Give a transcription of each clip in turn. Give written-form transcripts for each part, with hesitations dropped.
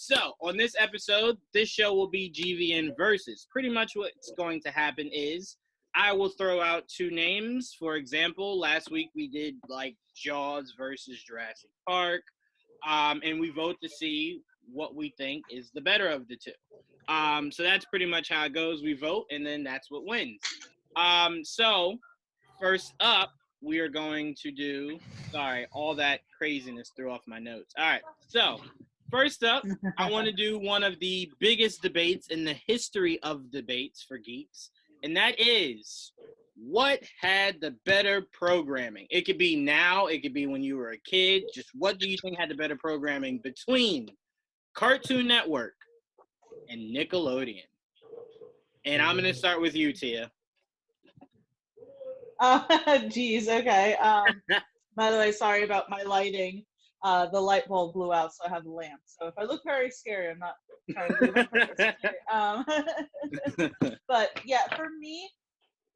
So on this episode, this show will be GVN versus. Pretty much what's going to happen is I will throw out two names. For example, last week we did like Jaws versus Jurassic Park, and we vote to see what we think is the better of the two. So that's pretty much how it goes. We vote, and then that's what wins. So first up, we are going to do. Sorry, all that craziness threw off my notes. All right, so. First up, I want to do one of the biggest debates in the history of debates for geeks, and that is, what had the better programming? It could be now, it could be when you were a kid. Just what do you think had the better programming between Cartoon Network and Nickelodeon? And I'm going to start with you, Tia. Geez, okay. By the way, sorry about my lighting. The light bulb blew out, so I have a lamp. So if I look very scary, I'm not trying to do it on purpose. But yeah, for me,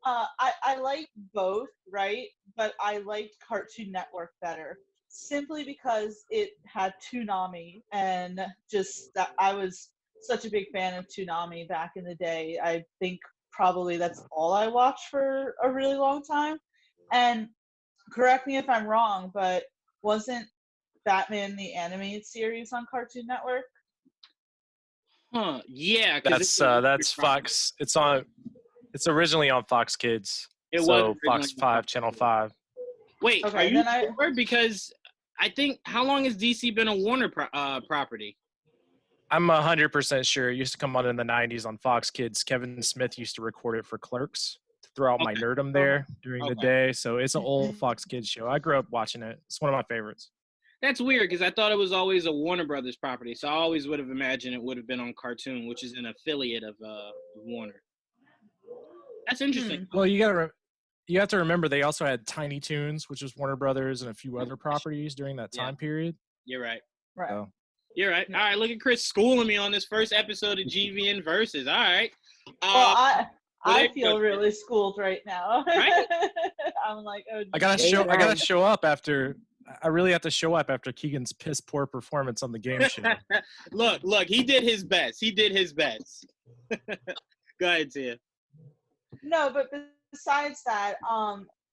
I like both, right? But I liked Cartoon Network better, simply because it had Toonami, and just that I was such a big fan of Toonami back in the day. I think probably that's all I watched for a really long time. And correct me if I'm wrong, but wasn't Batman the animated series on Cartoon Network? Huh? Yeah, that's Fox. It's originally on Fox Kids. It so was Fox 5, Channel 5. Wait, Okay, are you then sure? Because I think, how long has DC been a Warner property? I'm 100% sure. It used to come on in the 90s on Fox Kids. Kevin Smith used to record it for Clerks to throw out my nerdum there during the day. So it's an old Fox Kids show. I grew up watching it. It's one of my favorites. That's weird because I thought it was always a Warner Brothers property, so I always would have imagined it would have been on Cartoon, which is an affiliate of Warner. That's interesting. Well, you have to remember they also had Tiny Toons, which was Warner Brothers, and a few other properties during that time period. You're right. Right. So. You're right. All right, look at Chris schooling me on this first episode of GVN Versus. All right. Well, I feel really schooled right now. Right? I'm like, oh. I gotta show up after. I really have to show up after Keegan's piss poor performance on the game show. Look, he did his best. Go ahead, Tia. No, but besides that,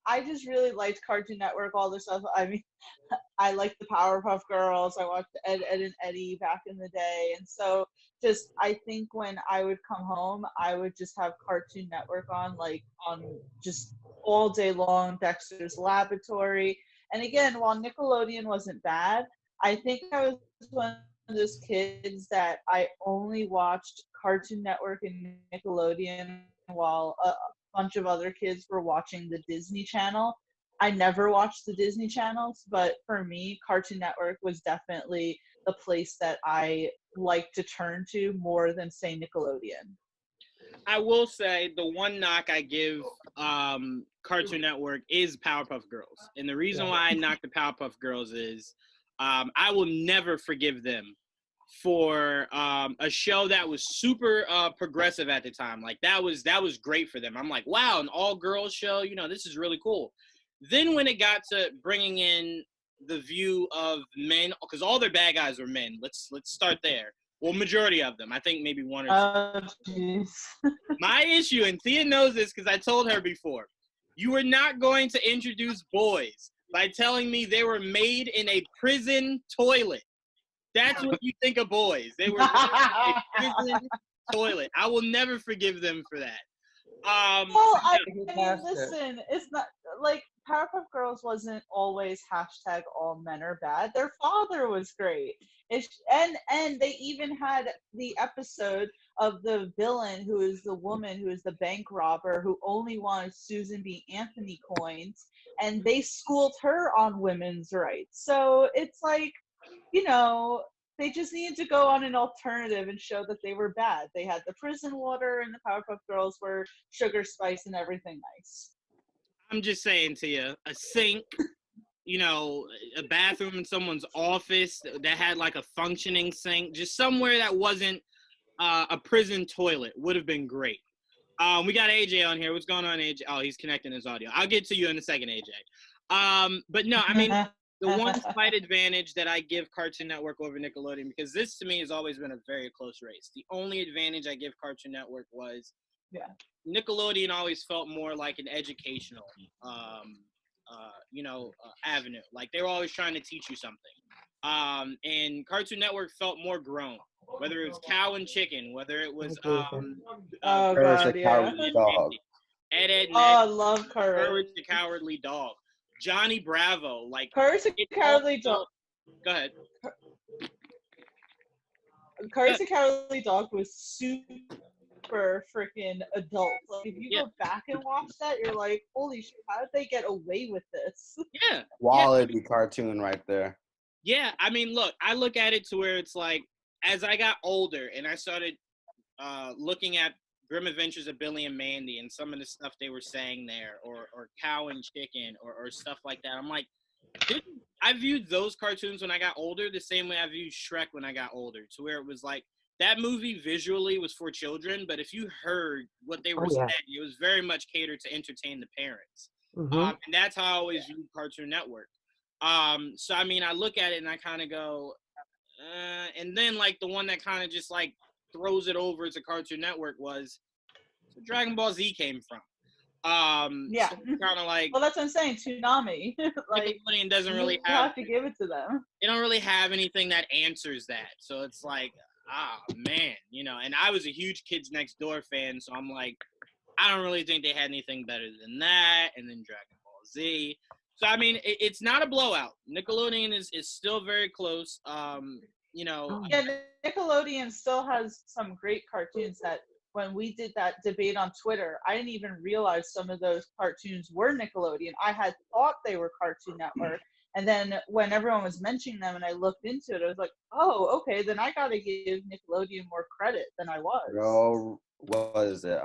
I just really liked Cartoon Network, all this stuff. I mean, I liked the Powerpuff Girls. I watched Ed, and Eddie back in the day. And so just, I think when I would come home, I would just have Cartoon Network on just all day long, Dexter's Laboratory. And again, while Nickelodeon wasn't bad, I think I was one of those kids that I only watched Cartoon Network and Nickelodeon while a bunch of other kids were watching the Disney Channel. I never watched the Disney channels, but for me, Cartoon Network was definitely the place that I like to turn to more than, say, Nickelodeon. I will say the one knock I give Cartoon Network is Powerpuff Girls. And the reason why I knock the Powerpuff Girls is I will never forgive them for a show that was super progressive at the time. Like that was great for them. I'm like, wow, an all-girls show, this is really cool. Then when it got to bringing in the view of men, because all their bad guys were men. Let's start there. Well, majority of them. I think maybe one or two. My issue, and Thea knows this because I told her before, you were not going to introduce boys by telling me they were made in a prison toilet. That's what you think of boys. They were made in a prison toilet. I will never forgive them for that. Well, I mean, listen, it's not like Powerpuff Girls wasn't always hashtag all men are bad. Their father was great. And they even had the episode of the villain who is the woman who is the bank robber who only wanted Susan B. Anthony coins, and they schooled her on women's rights. So it's like, they just needed to go on an alternative and show that they were bad. They had the prison water, and the Powerpuff Girls were sugar, spice, and everything nice. I'm just saying to you, a sink, a bathroom in someone's office that had like a functioning sink, just somewhere that wasn't a prison toilet would have been great. We got AJ on here. What's going on, AJ? Oh, he's connecting his audio. I'll get to you in a second, AJ. But no, I mean, The one slight advantage that I give Cartoon Network over Nickelodeon, because this to me has always been a very close race. The only advantage I give Cartoon Network was Nickelodeon always felt more like an educational, avenue. Like they were always trying to teach you something. And Cartoon Network felt more grown. Whether it was Cow and Chicken, whether it was Oh God, yeah. Dog. Ed, Ed, Oh, Ned, I love Courage. Courage the Cowardly Dog, Johnny Bravo, like Courage the it Cowardly all Dog. Go ahead. Courage the Cowardly Dog was super freaking adult. Like if you go back and watch that, you're like, holy shit, how did they get away with this? Yeah. Quality cartoon right there. Yeah, I mean, look, I look at it to where it's like, as I got older and I started looking at Grim Adventures of Billy and Mandy and some of the stuff they were saying there, or Cow and Chicken, or stuff like that, I'm like, I viewed those cartoons when I got older the same way I viewed Shrek when I got older, to where it was like, that movie visually was for children, but if you heard what they were saying, it was very much catered to entertain the parents. And that's how I always viewed Cartoon Network. So, I mean, I look at it and I kind of go, and then, like, the one that kind of just, like, throws it over to Cartoon Network was so Dragon Ball Z came from. Yeah. So kind of like, well, that's what I'm saying. Toonami. Like, Nickelodeon doesn't really you have to give it to them. They don't really have anything that answers that. So it's like, man, and I was a huge Kids Next Door fan, so I'm like, I don't really think they had anything better than that. And then Dragon Ball Z. So, I mean, it's not a blowout. Nickelodeon is still very close. Yeah, Nickelodeon still has some great cartoons that when we did that debate on Twitter, I didn't even realize some of those cartoons were Nickelodeon. I had thought they were Cartoon Network. And then when everyone was mentioning them and I looked into it, I was like, oh, okay, then I got to give Nickelodeon more credit than I was. Bro, what is it?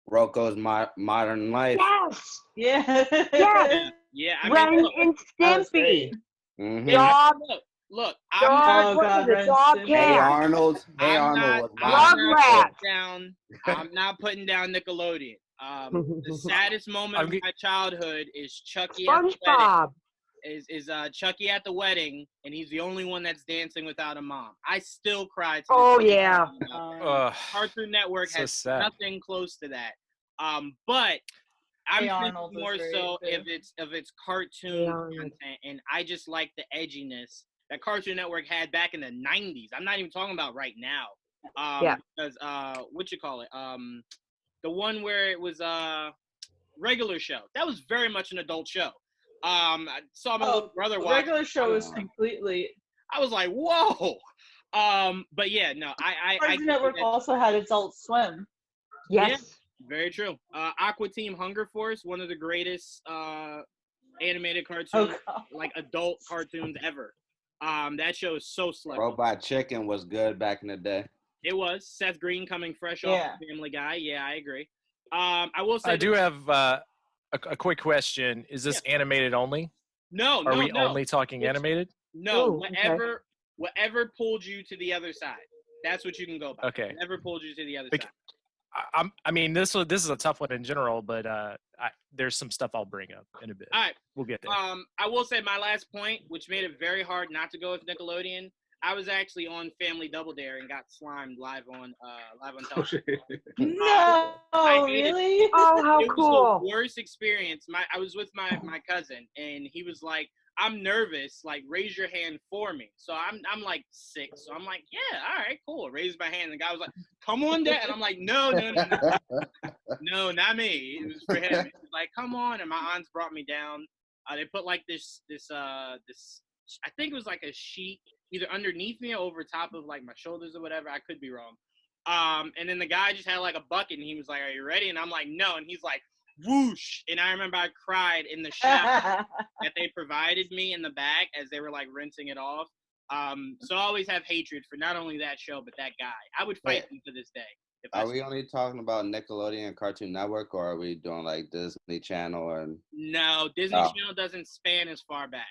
Rocco's Modern Life. Yes. Yeah. Yes. Yeah, I Ren mean, look, and Stimpy. Mm-hmm. Dog. Look, Dog. What was it? Dog Hey cat. Arnold. Hey I'm Arnold not, was Rugrats. I'm not putting down Nickelodeon. The saddest moment of my childhood is Chucky at the wedding. SpongeBob. Is Chucky at the wedding, and he's the only one that's dancing without a mom. I still cry. Oh yeah. Cartoon Network so has sad. nothing close to that. But I'm Hey, thinking Arnold was more great, so too. if it's cartoon content, and I just like the edginess that Cartoon Network had back in the 90s. I'm not even talking about right now. Because what you call it? The one where it was regular show. That was very much an adult show. I saw my little brother watch. Regular show is completely. I was like, whoa. But yeah, no, Cartoon Network also had Adult Swim. Yes. Yeah, very true. Aqua Team Hunger Force, one of the greatest animated cartoons, like adult cartoons ever. That show is so slow. Robot Chicken was good back in the day. It was. Seth Green coming fresh off of Family Guy. Yeah, I agree. I will say I do have a quick question. Is this animated only? No, Are we only talking animated? No, whatever pulled you to the other side. That's what you can go by. Okay. Whatever pulled you to the other side. I mean, this is a tough one in general, but there's some stuff I'll bring up in a bit. All right. We'll get there. I will say my last point, which made it very hard not to go with Nickelodeon. I was actually on Family Double Dare and got slimed live on television. No, really? Oh, how it cool! was the worst experience. I was with my cousin, and he was like, "I'm nervous. Like, raise your hand for me." So I'm like 6. So I'm like, "Yeah, all right, cool." Raised my hand. The guy was like, "Come on, Dad," and I'm like, "No, no, not me." It was for him. He was like, "Come on," and my aunts brought me down. They put like this. I think it was like a sheet either underneath me or over top of like my shoulders or whatever. I could be wrong. And then the guy just had like a bucket and he was like, "Are you ready?" And I'm like, "No." And he's like, whoosh. And I remember I cried in the shower that they provided me in the bag as they were like rinsing it off. So I always have hatred for not only that show, but that guy. I would fight him to this day. Are we only talking about Nickelodeon and Cartoon Network, or are we doing like Disney Channel? And no, Disney Channel doesn't span as far back.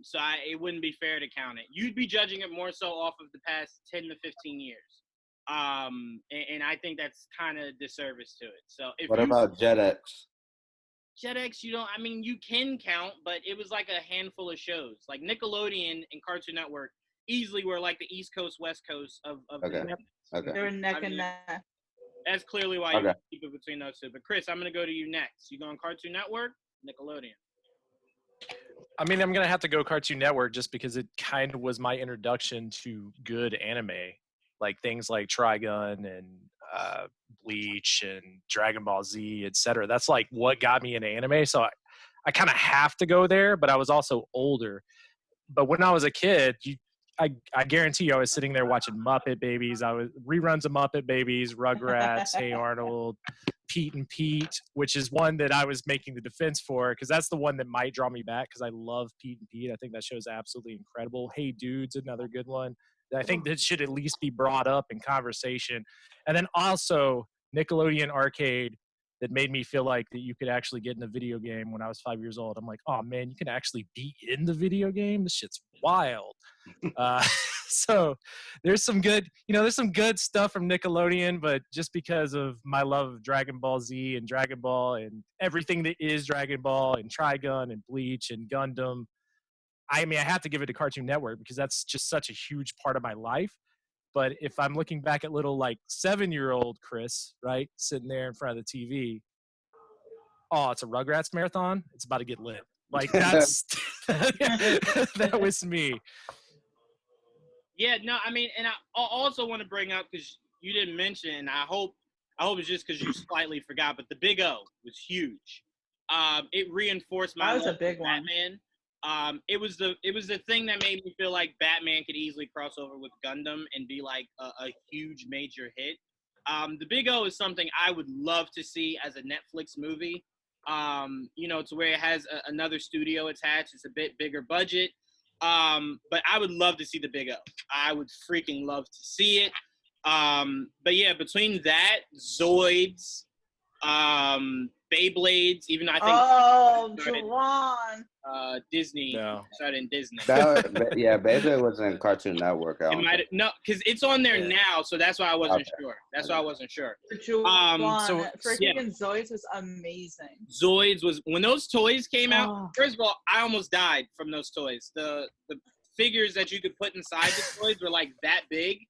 So it wouldn't be fair to count it. You'd be judging it more so off of the past 10 to 15 years. And I think that's kind of disservice to it. So if what about Jetix? Jetix, you don't. I mean, you can count, but it was like a handful of shows. Like Nickelodeon and Cartoon Network easily were like the East Coast, West Coast of Okay. the. Okay. They were neck and neck. That's clearly why you Okay. keep it between those two. But Chris, I'm gonna go to you next. You going Cartoon Network, Nickelodeon? I mean, I'm gonna have to go Cartoon Network just because it kind of was my introduction to good anime, like things like Trigun and Bleach and Dragon Ball Z, etc. That's like what got me into anime. So I kind of have to go there, but I was also older. But when I was a kid, I guarantee you I was sitting there watching Muppet Babies. I was reruns of Muppet Babies, Rugrats, Hey Arnold, Pete and Pete, which is one that I was making the defense for because that's the one that might draw me back because I love Pete and Pete. I think that show is absolutely incredible. Hey Dude's another good one. I think that should at least be brought up in conversation. And then also Nickelodeon Arcade that made me feel like that you could actually get in a video game when I was 5 years old. I'm like, oh man, you can actually be in the video game. This shit's wild. So there's some good, there's some good stuff from Nickelodeon, but just because of my love of Dragon Ball Z and Dragon Ball and everything that is Dragon Ball and Trigun and Bleach and Gundam, I mean, I have to give it to Cartoon Network because that's just such a huge part of my life. But if I'm looking back at little like 7-year-old Chris, right, sitting there in front of the TV, oh, it's a Rugrats marathon. It's about to get lit. Like that's that was me. Yeah, no, I mean, and I also want to bring up because you didn't mention, and I hope it's just because you slightly forgot, but the Big O was huge. It reinforced my That was a love big for one. Batman. It was the thing that made me feel like Batman could easily cross over with Gundam and be like a huge major hit. The Big O is something I would love to see as a Netflix movie. To where it has another studio attached. It's a bit bigger budget. But I would love to see the Big O. I would freaking love to see it. But yeah, between that, Zoids, Beyblades, even though I think started, Juwan. Disney No. started in Disney. Beyblade was in Cartoon Network. It might no, because it's on there Yeah. now, so that's why I wasn't Okay. sure. That's why I wasn't sure. Juwan. so, Freaking Zoids was amazing. Zoids was when those toys came out. Oh. First of all, I almost died from those toys. The figures that you could put inside the toys were like that big.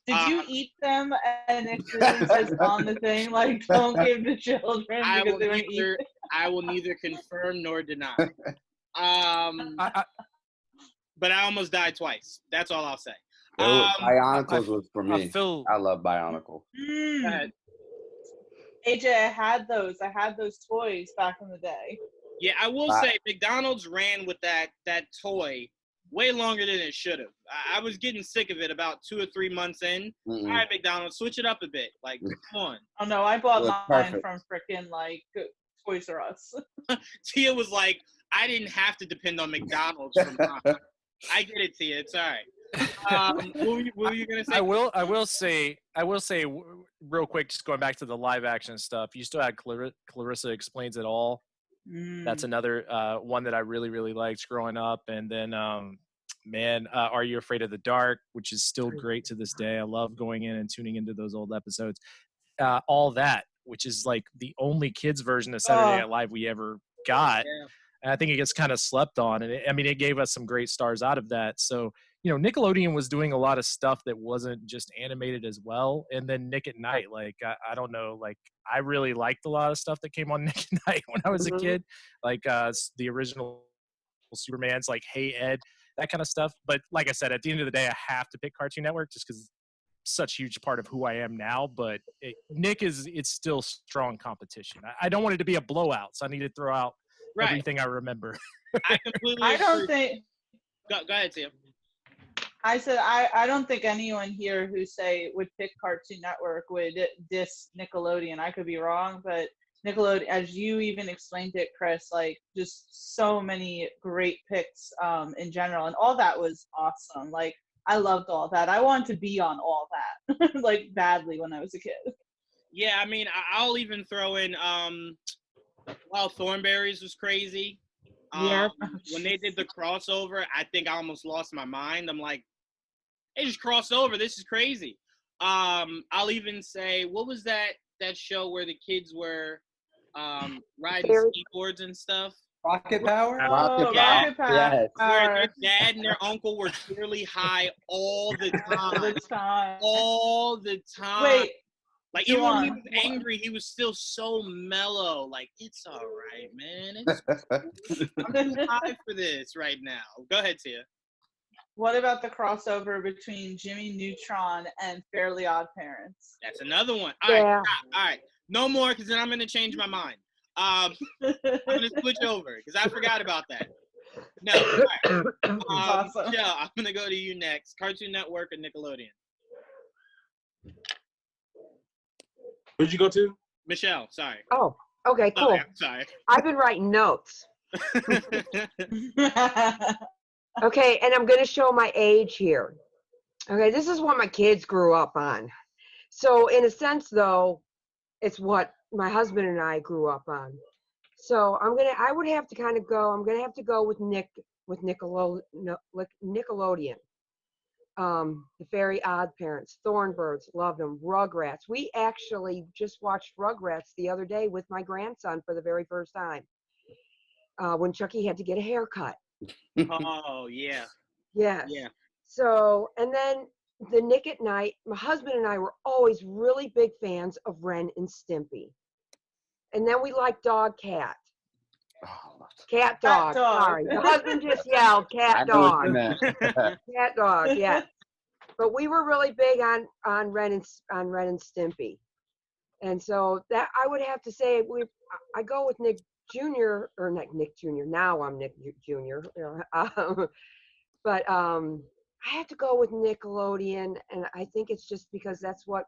Did you eat them and it clearly says on the thing, like, don't give to children because they were eating? I will neither confirm nor deny. But I almost died twice. That's all I'll say. Bionicles was for me. I love Bionicle. AJ, I had those toys back in the day. Yeah, I will say McDonald's ran with that toy way longer than it should have. I was getting sick of it about 2 or 3 months in. Mm-mm. All right, McDonald's, switch it up a bit. Like, come on. Oh no, I bought It was mine perfect. from frickin' like Toys R Us. Tia was like, I didn't have to depend on McDonald's for mine. I get it, Tia. It's all right. What were you gonna say? I will say real quick, just going back to the live action stuff. You still had Clarissa Explains It All. That's another one that I really, really liked growing up. And then, Are You Afraid of the Dark, which is still great to this day. I love going in and tuning into those old episodes. All That, which is like the only kids version of Saturday Night Live we ever got. Yeah. And I think it gets kind of slept on. And it gave us some great stars out of that. So, Nickelodeon was doing a lot of stuff that wasn't just animated as well. And then Nick at Night, like, I don't know, like, I really liked a lot of stuff that came on Nick at Night when I was a kid, like the original Superman's, like Hey Ed, that kind of stuff. But like I said, at the end of the day, I have to pick Cartoon Network just because it's such a huge part of who I am now. But Nick it's still strong competition. I don't want it to be a blowout, so I need to throw out everything I remember. I completely I don't agree. think. Go ahead, Tia. I said I don't think anyone here who would pick Cartoon Network would diss Nickelodeon. I could be wrong, but Nickelodeon, as you even explained it, Chris, like just so many great picks in general, and all that was awesome. Like I loved all that. I wanted to be on all that, like badly when I was a kid. Yeah, I mean, I'll even throw in Wild Thornberries was crazy. Yeah. When they did the crossover, I think I almost lost my mind. I'm like, they just crossed over. This is crazy. I'll even say, what was that show where the kids were riding Very- skateboards and stuff. Rocket Power? Oh, Yeah. Rocket Power. Yes. Where their dad and their uncle were clearly high all the All time. the time. All the time. Wait, Like, even when he Juwan, was angry, he was still so mellow. Like, it's all right, man. I'm too high for this right now. Go ahead, Tia. what about the crossover between Jimmy Neutron and Fairly Odd Parents? That's another one. All right, Yeah. stop. All right. No more, because then I'm going to change my mind. I'm going to switch over, because I forgot about that. No. All right. Awesome. Michelle, I'm going to go to you next. Cartoon Network or Nickelodeon? Who'd you go to? Michelle, sorry. Oh, okay, cool. Okay, I'm sorry. I've been writing notes. Okay, and I'm going to show my age here. Okay, this is what my kids grew up on. So in a sense, though, it's what my husband and I grew up on. So I would have to kind of go. I'm going to have to go with Nickelodeon. The Very Odd Parents, Thornbirds, loved them. Rugrats. We actually just watched Rugrats the other day with my grandson for the very first time. When Chucky had to get a haircut. Oh, yeah. Yes. Yeah. So, and then the Nick at Night, my husband and I were always really big fans of Ren and Stimpy. And then we liked Dog Cat. Cat Dog. Dog. Sorry. The husband just yelled I Cat know what Dog. you meant. Cat Dog, yeah. But we were really big on Ren and Stimpy. And so that I would have to say I go with Nick Jr. or not Nick Jr. Now I'm Nick Jr. But I have to go with Nickelodeon, and I think it's just because that's what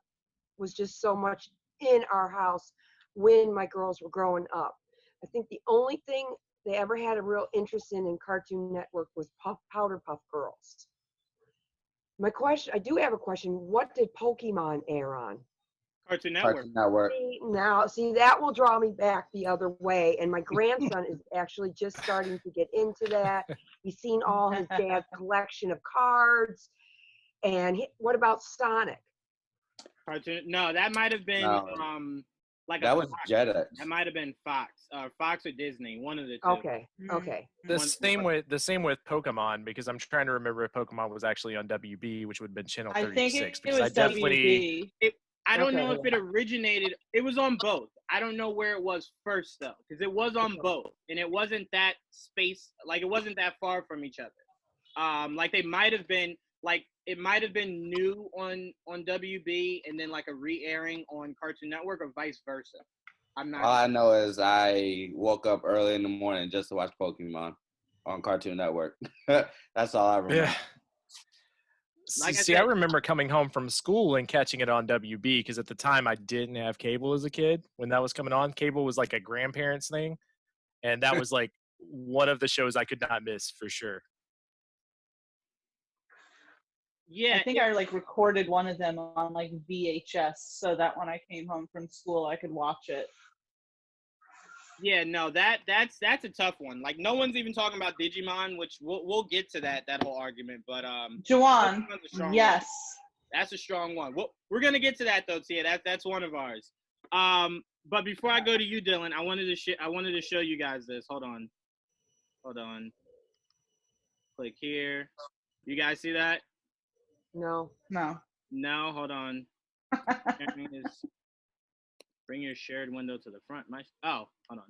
was just so much in our house when my girls were growing up. I think the only thing they ever had a real interest in Cartoon Network was Powder Puff Girls. My question, I do have a question. What did Pokemon air on? Cartoon Network. Cartoon Network. See, that will draw me back the other way. And my grandson is actually just starting to get into that. He's seen all his dad's collection of cards. And what about Sonic? Cartoon. No, that might have been No. like That a was Fox. Jetix. That might have been Fox. Fox or Disney, one of the two. Okay, okay. The same with Pokemon, because I'm trying to remember if Pokemon was actually on WB, which would have been channel I 36. think it because was WB. I don't Okay. know if it originated. It was on both. I don't know where it was first though, because it was on both, and it wasn't that space. Like it wasn't that far from each other. Like they might have been. Like it might have been new on WB, and then like a re-airing on Cartoon Network, or vice versa. I'm not. All I know is I woke up early in the morning just to watch Pokemon on Cartoon Network. That's all I remember. Yeah. Like I See, said- I remember coming home from school and catching it on WB, because at the time I didn't have cable as a kid when that was coming on. Cable was like a grandparents thing, and that was like one of the shows I could not miss for sure. Yeah, I think I like recorded one of them on like VHS so that when I came home from school I could watch it. yeah. No, that's a tough one. Like no one's even talking about Digimon, which we'll get to that whole argument. But Juwan, Pokemon's a strong yes. one. That's a strong one. We're gonna get to that though, Tia. That's one of ours. But before I go to you, Dylan, I wanted to show you guys this. Hold on. Click here. You guys see that? No. No. No, hold on. Bring your shared window to the front. Hold on.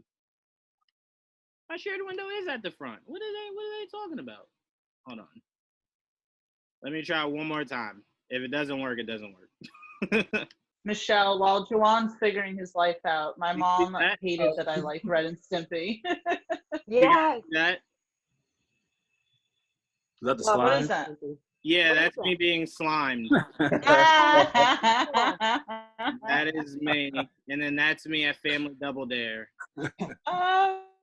My shared window is at the front. What are they talking about? Hold on. Let me try one more time. If it doesn't work, it doesn't work. Michelle, while Juwan's figuring his life out, my You mom see that? hated that I liked Red and Stimpy. Yeah. That? Is that the Well, what slime? is that? Yeah, What is that's that? me being slimed. oh That is me. And then that's me at Family Double Dare. my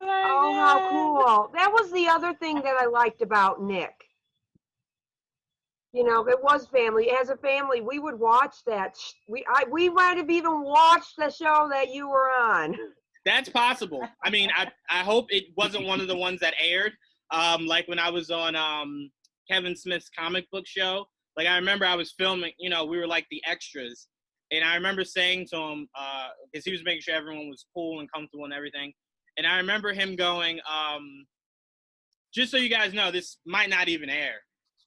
Oh, how God. cool. That was the other thing that I liked about Nick. You know, it was family. As a family, we would watch that. We might have even watched the show that you were on. That's possible. I mean, I hope it wasn't one of the ones that aired. Like when I was on Kevin Smith's comic book show. Like I remember I was filming, we were like the extras. And I remember saying to him, because he was making sure everyone was cool and comfortable and everything. And I remember him going, just so you guys know, this might not even air.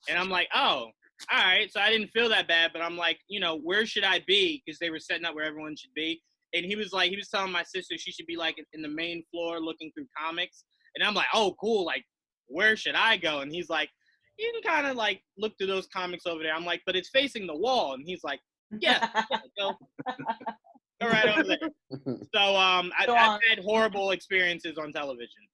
And I'm like, oh, all right. So I didn't feel that bad, but I'm like, where should I be? Because they were setting up where everyone should be. And he was telling my sister she should be like in the main floor looking through comics. And I'm like, oh, cool. Like, where should I go? And he's like, you can kind of like look through those comics over there. I'm like, but it's facing the wall. And he's like, yeah, go right over there. So I've had horrible experiences on television.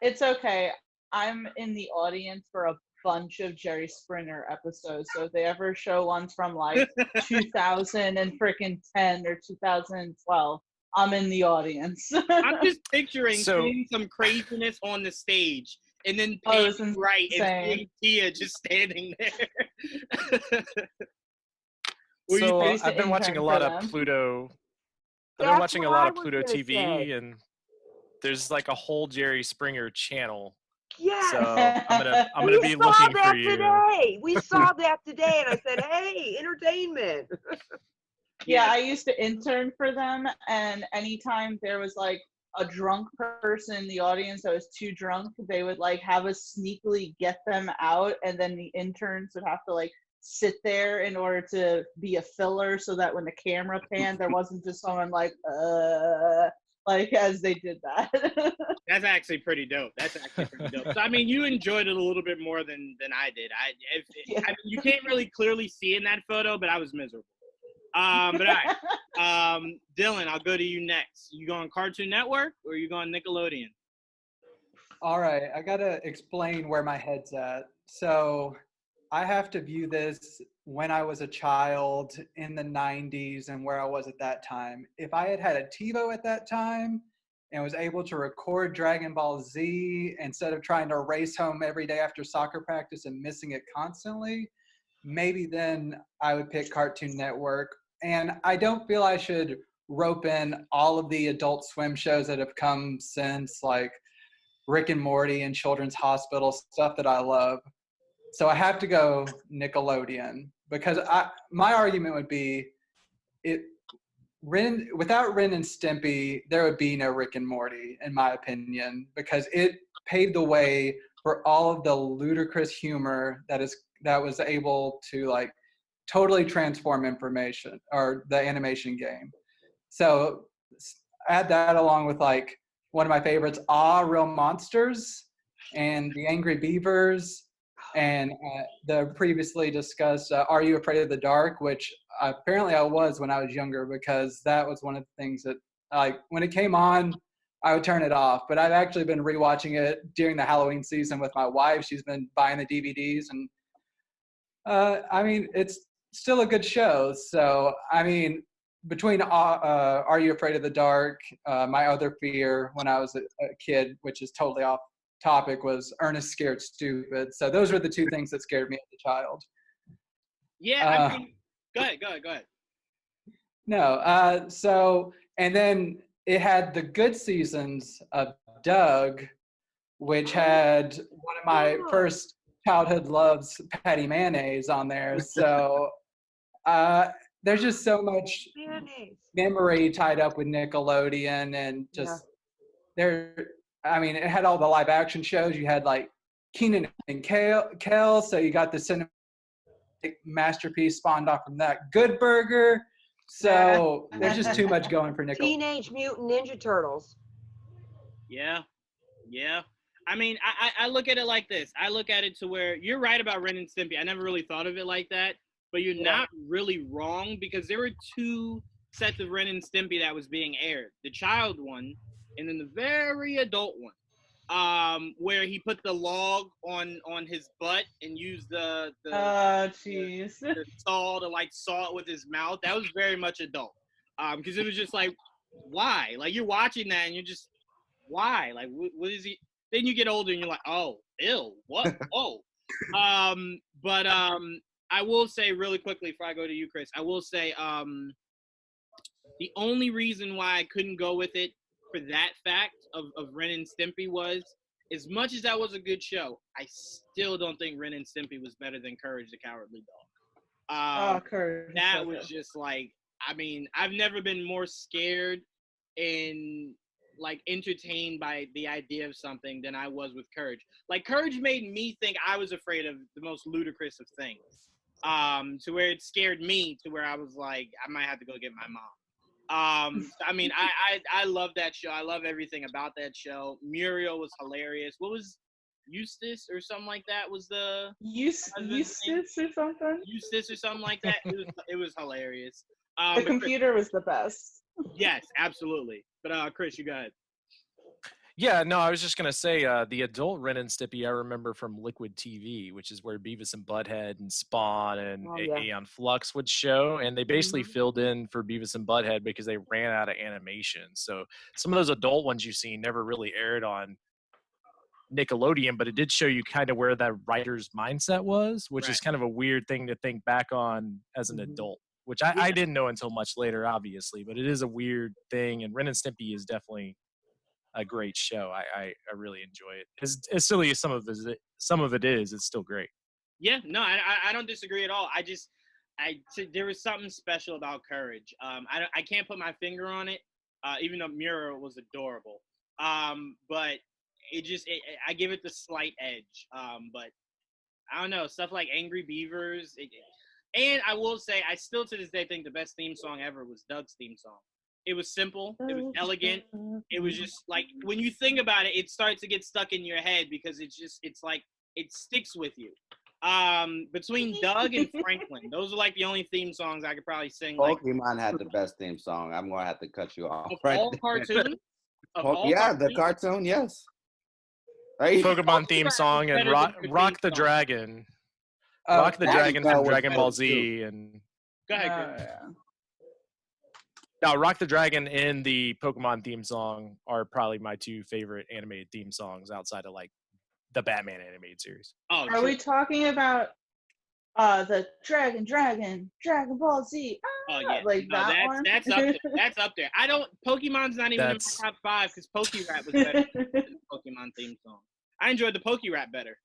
It's okay. I'm in the audience for a bunch of Jerry Springer episodes. So if they ever show ones from like 2010 or 2012, I'm in the audience. I'm just picturing seeing some craziness on the stage and then panning right and seeing Tia just standing there. So I've been watching a lot of Pluto. I've been watching a lot of Pluto TV, and there's like a whole Jerry Springer channel. Yeah. So I'm gonna be looking for you. Today. We saw that today, and I said, "Hey, entertainment." Yeah, I used to intern for them, and anytime there was like a drunk person in the audience that was too drunk, they would like have us sneakily get them out, and then the interns would have to like sit there in order to be a filler, so that when the camera panned, there wasn't just someone like as they did that. That's actually pretty dope. So I mean, you enjoyed it a little bit more than I did. I mean, you can't really clearly see in that photo, but I was miserable. But all right, Dylan, I'll go to you next. You going Cartoon Network or you going Nickelodeon? All right, I gotta explain where my head's at. So I have to view this when I was a child in the 90s and where I was at that time. If I had a TiVo at that time and was able to record Dragon Ball Z instead of trying to race home every day after soccer practice and missing it constantly, maybe then I would pick Cartoon Network. And I don't feel I should rope in all of the Adult Swim shows that have come since, like Rick and Morty and Children's Hospital, stuff that I love. So I have to go Nickelodeon, because my argument would be without Ren and Stimpy, there would be no Rick and Morty, in my opinion, because it paved the way for all of the ludicrous humor that was able to like totally transform information or the animation game. So add that along with like one of my favorites, Real Monsters, and the Angry Beavers, and the previously discussed Are You Afraid of the Dark, which apparently I was when I was younger, because that was one of the things that, like, when it came on, I would turn it off. But I've actually been rewatching it during the Halloween season with my wife. She's been buying the DVDs, and I mean, it's still a good show. So, I mean, between Are You Afraid of the Dark, my other fear when I was a kid, which is totally off topic, was Ernest Scared Stupid. So those were the two things that scared me as a child. Yeah, I mean, go ahead. No, so, and then it had the good seasons of Doug, which had one of my first childhood loves, Patty Mayonnaise, on there. So there's just so much memory tied up with Nickelodeon, and just I mean, it had all the live action shows. You had like Keenan and Kel, so you got the cinematic masterpiece spawned off from that. Good Burger. So there's just too much going for Nickelodeon. Teenage Mutant Ninja Turtles. Yeah. I mean, I look at it like this. I look at it to where you're right about Ren and Stimpy. I never really thought of it like that, but you're not really wrong, because there were two sets of Ren and Stimpy that was being aired. The child one, and then the very adult one, where he put the log on his butt and used the saw to like saw it with his mouth. That was very much adult, because it was just like, why? Like, you're watching that and you're just, why? Like, what is he? Then you get older and you're like, oh, ew, what? Oh, but I will say really quickly before I go to you, Chris, I will say the only reason why I couldn't go with it for that fact of Ren and Stimpy was, as much as that was a good show, I still don't think Ren and Stimpy was better than Courage the Cowardly Courage. is That so was good. just like, I mean, I've never been more scared and like entertained by the idea of something than I was with Courage. Like Courage made me think I was afraid of the most ludicrous of things. To where it scared me to where I was like, I might have to go get my mom. I mean, I love that show. I love everything about that show. Muriel was hilarious. What was Eustace or something like that was the Eustace or something. Eustace or something like that. It was hilarious. The But Chris, computer was the best. yes, absolutely. But Chris, you go ahead. Yeah, no, I was just gonna say the adult Ren and Stimpy I remember from Liquid TV, which is where Beavis and Butthead and Spawn and Oh, yeah. Aeon Flux would show, and they basically Mhm. filled in for Beavis and Butthead because they ran out of animation. So some of those adult ones you've seen never really aired on Nickelodeon, but it did show you kind of where that writer's mindset was, which is Right. kind of a weird thing to think back on as an Mhm. adult, which I didn't know until much later, obviously, but it is a weird thing. And Ren and Stimpy is definitely a great show. I really enjoy it. As silly as some of it is, it's still great. Yeah, no, I don't disagree at all. There was something special about Courage. I can't put my finger on it, even though Muriel was adorable. But I give it the slight edge. But I don't know, stuff like Angry Beavers. And I will say, I still to this day think the best theme song ever was Doug's theme song. It was simple. It was elegant. It was just like, when you think about it, it starts to get stuck in your head because it's like, it sticks with you. Between Doug and Franklin, those are like the only theme songs I could probably sing. Like, Pokemon had the best theme song. I'm gonna have to cut you off. of Right all there. cartoons? The cartoon, yes. Right? Pokemon theme Pokemon song is and better than your Rock theme the song. Dragon. Oh, Rock the that Dragon show from was Dragon Ball dope, Z too. and Go ahead, Chris. yeah. now Rock the Dragon and the Pokemon theme song are probably my two favorite animated theme songs outside of like the Batman animated series. Oh, Are we talking about the Dragon Ball Z? Oh yeah, like no, that one? that's up there. That's up there. Pokemon's not even That's- in my top 5 because Pokerap was better than the Pokemon theme song. I enjoyed the Pokerap better.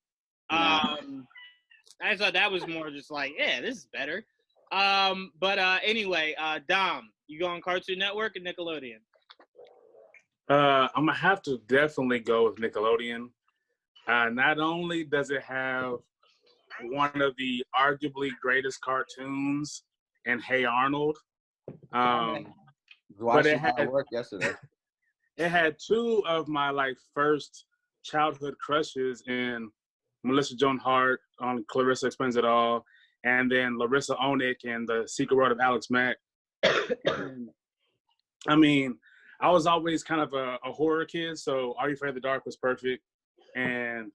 I thought that was more just like, yeah, this is better. But anyway, Dom, you go on Cartoon Network or Nickelodeon? I'm gonna have to definitely go with Nickelodeon. Not only does it have one of the arguably greatest cartoons in Hey Arnold, but Watched it it at had work yesterday. it had two of my like first childhood crushes in Melissa Joan Hart on Clarissa Explains It All, and then Larissa Onick and The Secret World of Alex Mack. I mean, I was always kind of a horror kid, so Are You Afraid of the Dark was perfect. And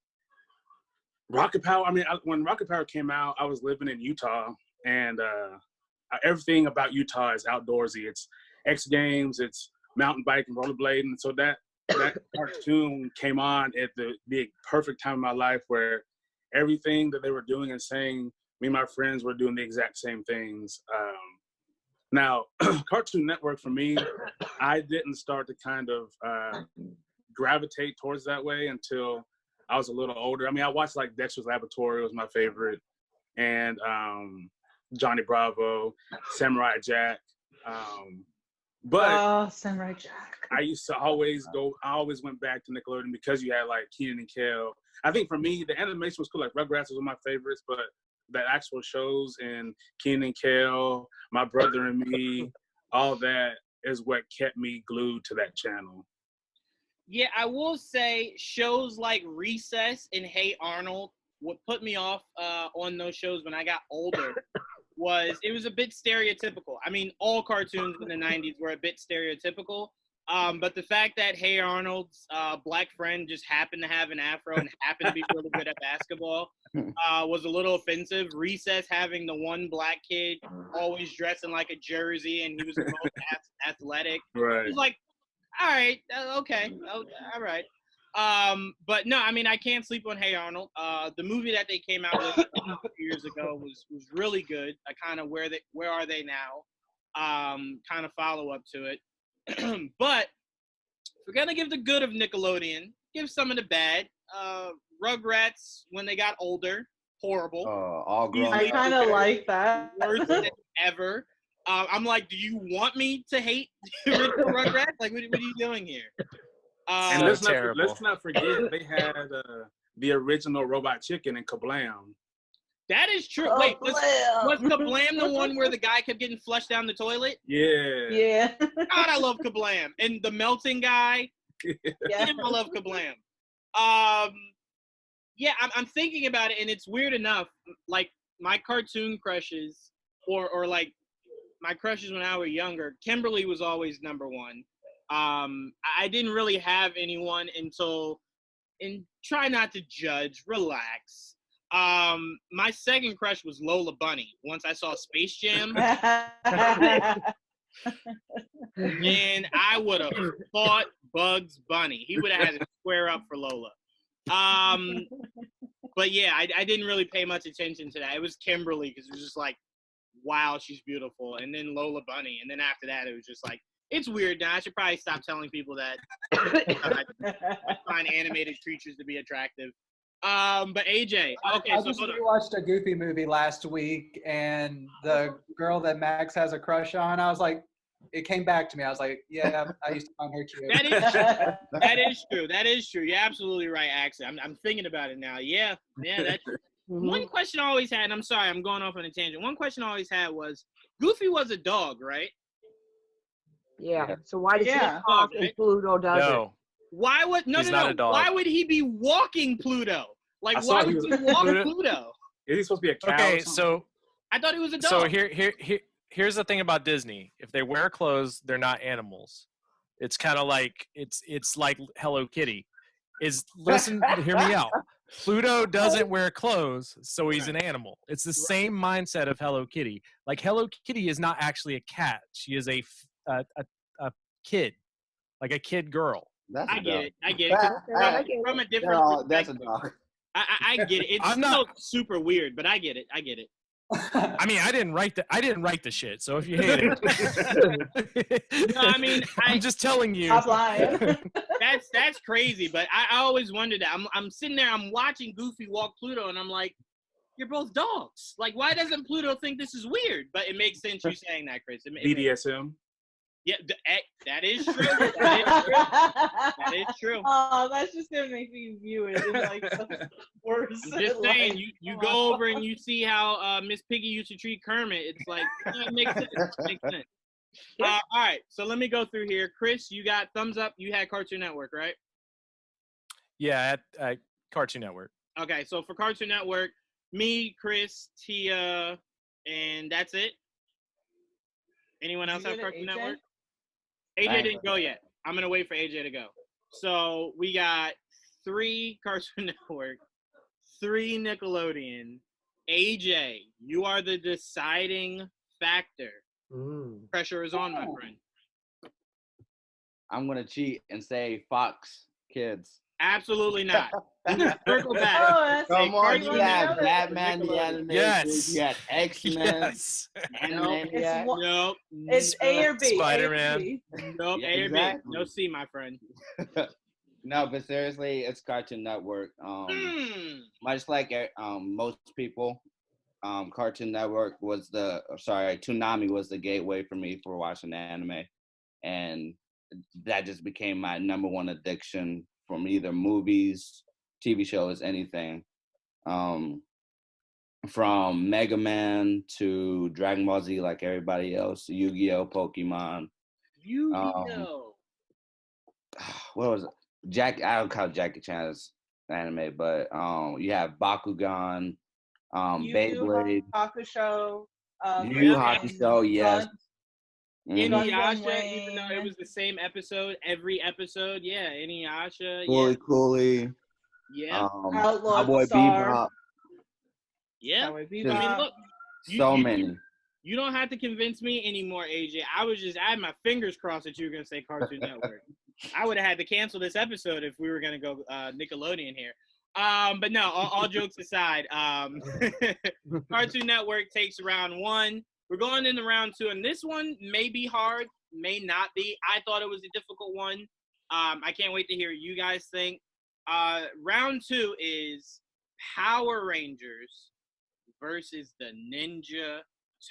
Rocket Power, when Rocket Power came out, I was living in Utah, and everything about Utah is outdoorsy. It's X Games, it's mountain biking, rollerblading. So that cartoon came on at the perfect time of my life where everything that they were doing and saying, me and my friends were doing the exact same things. Now, Cartoon Network for me, I didn't start to kind of gravitate towards that way until I was a little older. I mean, I watched like Dexter's Laboratory was my favorite, and Johnny Bravo, Samurai Jack. But Samurai Jack. I always went back to Nickelodeon because you had like Keenan and Kel. I think for me, the animation was cool. Like Rugrats was one of my favorites, but the actual shows and Keenan and Kel, My Brother and Me, all that is what kept me glued to that channel. Yeah, I will say shows like Recess and Hey Arnold, what put me off on those shows when I got older was it was a bit stereotypical. I mean, all cartoons in the 90s were a bit stereotypical. But the fact that Hey Arnold's black friend just happened to have an afro and happened to be really good at basketball was a little offensive. Recess having the one black kid always dressing like a jersey and he was the most athletic. Right. It was like, all right, okay, all right. But no, I mean, I can't sleep on Hey Arnold. The movie that they came out with a few years ago was really good. I kind of where are they now? Kind of follow up to it. But if we're gonna give the good of Nickelodeon, give some of the bad. Rugrats when they got older, horrible. All grown I up. kind of like that. Worst thing ever. I'm like, do you want me to hate original Rugrats? Like, what are you doing here? And So let's terrible. not forget they had the original Robot Chicken in Kablam. That is true. Wait, was Kablam the one where the guy kept getting flushed down the toilet? Yeah. Yeah. God, I love Kablam. And the melting guy. Yeah. Damn, I love Kablam. Yeah, I'm thinking about it, and it's weird enough. Like, my cartoon crushes, or like, my crushes when I was younger, Kimberly was always number one. I didn't really have anyone until, and try not to judge, relax. My second crush was Lola Bunny. Once I saw Space Jam, and I would have fought Bugs Bunny. He would have had to square up for Lola. But yeah, I didn't really pay much attention to that. It was Kimberly because it was just like, wow, she's beautiful. And then Lola Bunny. And then after that, it was just like, it's weird now. I should probably stop telling people that I find animated creatures to be attractive. But AJ, okay, I so just hold on. rewatched a Goofy movie last week, and the girl that Max has a crush on, I was like, it came back to me. I was like, yeah, I used to find her cute. That is true. That is true. You're absolutely right, Axel. I'm thinking about it now. Yeah, that's true. One question I always had, and I'm sorry, I'm going off on a tangent. One question I always had was, Goofy was a dog, right? Yeah. So why does he Yeah. talk and Pluto doesn't? No. Why would He's not a dog. Why would he be walking Pluto? Like, I saw why he would was- he walk Pluto- Pluto? Is he supposed to be a cow? Okay, or something? so I thought he was a dog. so here's the thing about Disney. If they wear clothes, they're not animals. It's kind of like it's like Hello Kitty. Listen, hear me out. Pluto doesn't wear clothes, so he's an animal. It's the same mindset of Hello Kitty. Like Hello Kitty is not actually a cat. She is a kid, like a kid girl. That's I a get dog. it. I get it. I get From a it. different That's a perspective. dog. I get it. It's I'm still not- super weird, but I get it. I get it. I mean, I didn't write the shit. So if you hate it, No, I mean, I'm just telling you. Stop lying. That's crazy. But I always wondered that. I'm sitting there, I'm watching Goofy walk Pluto, and I'm like, you're both dogs. Like, why doesn't Pluto think this is weird? But it makes sense you saying that, Chris. BDSM. Yeah, that is true. That is true. Oh, that's just gonna make me view it in like the worst. I'm just saying, light. you go over and you see how Miss Piggy used to treat Kermit. It's like, it makes sense. It makes sense. All right, so let me go through here. Chris, you got thumbs up. You had Cartoon Network, right? Yeah, at Cartoon Network. Okay, so for Cartoon Network, me, Chris, Tia, and that's it. Anyone else have Cartoon Network? AJ didn't go yet. I'm going to wait for AJ to go. So we got 3 Cartoon Network, 3 Nickelodeon. AJ, you are the deciding factor. Pressure is on, my friend. I'm gonna cheat and say Fox Kids. Absolutely not. Circle back. Oh, that's Come on, Cartoon you got Network. Batman the animated. Yes. You got X-Men. Yes. Animaniacs. Nope. It's A or B. Spider-Man. A or B. Nope. Yeah, A or B. exactly. No C, my friend. No, but seriously, it's Cartoon Network. Much like most people, Cartoon Network was Toonami was the gateway for me for watching anime, and that just became my number one addiction from either movies, TV shows, anything. From Mega Man to Dragon Ball Z, like everybody else, Yu-Gi-Oh, Pokemon. Yu-Gi-Oh. What was it? I don't count Jackie Chan as anime, but you have Bakugan, Beyblade, Hakusho. Yu Hakusho, yes. Inuyasha, even though it was the same episode, every episode, yeah, Inuyasha, Coolly Cooley, yeah, Outlaw Cowboy Star. Bebop, yeah. Cowboy I mean, Bebop. look, so many. You don't have to convince me anymore, AJ. I had my fingers crossed that you were gonna say Cartoon Network. I would have had to cancel this episode if we were gonna go Nickelodeon here. But no, all jokes aside, Cartoon Network takes round 1. We're going into round 2, and this one may be hard, may not be. I thought it was a difficult one. I can't wait to hear what you guys think. Round 2 is Power Rangers versus the Ninja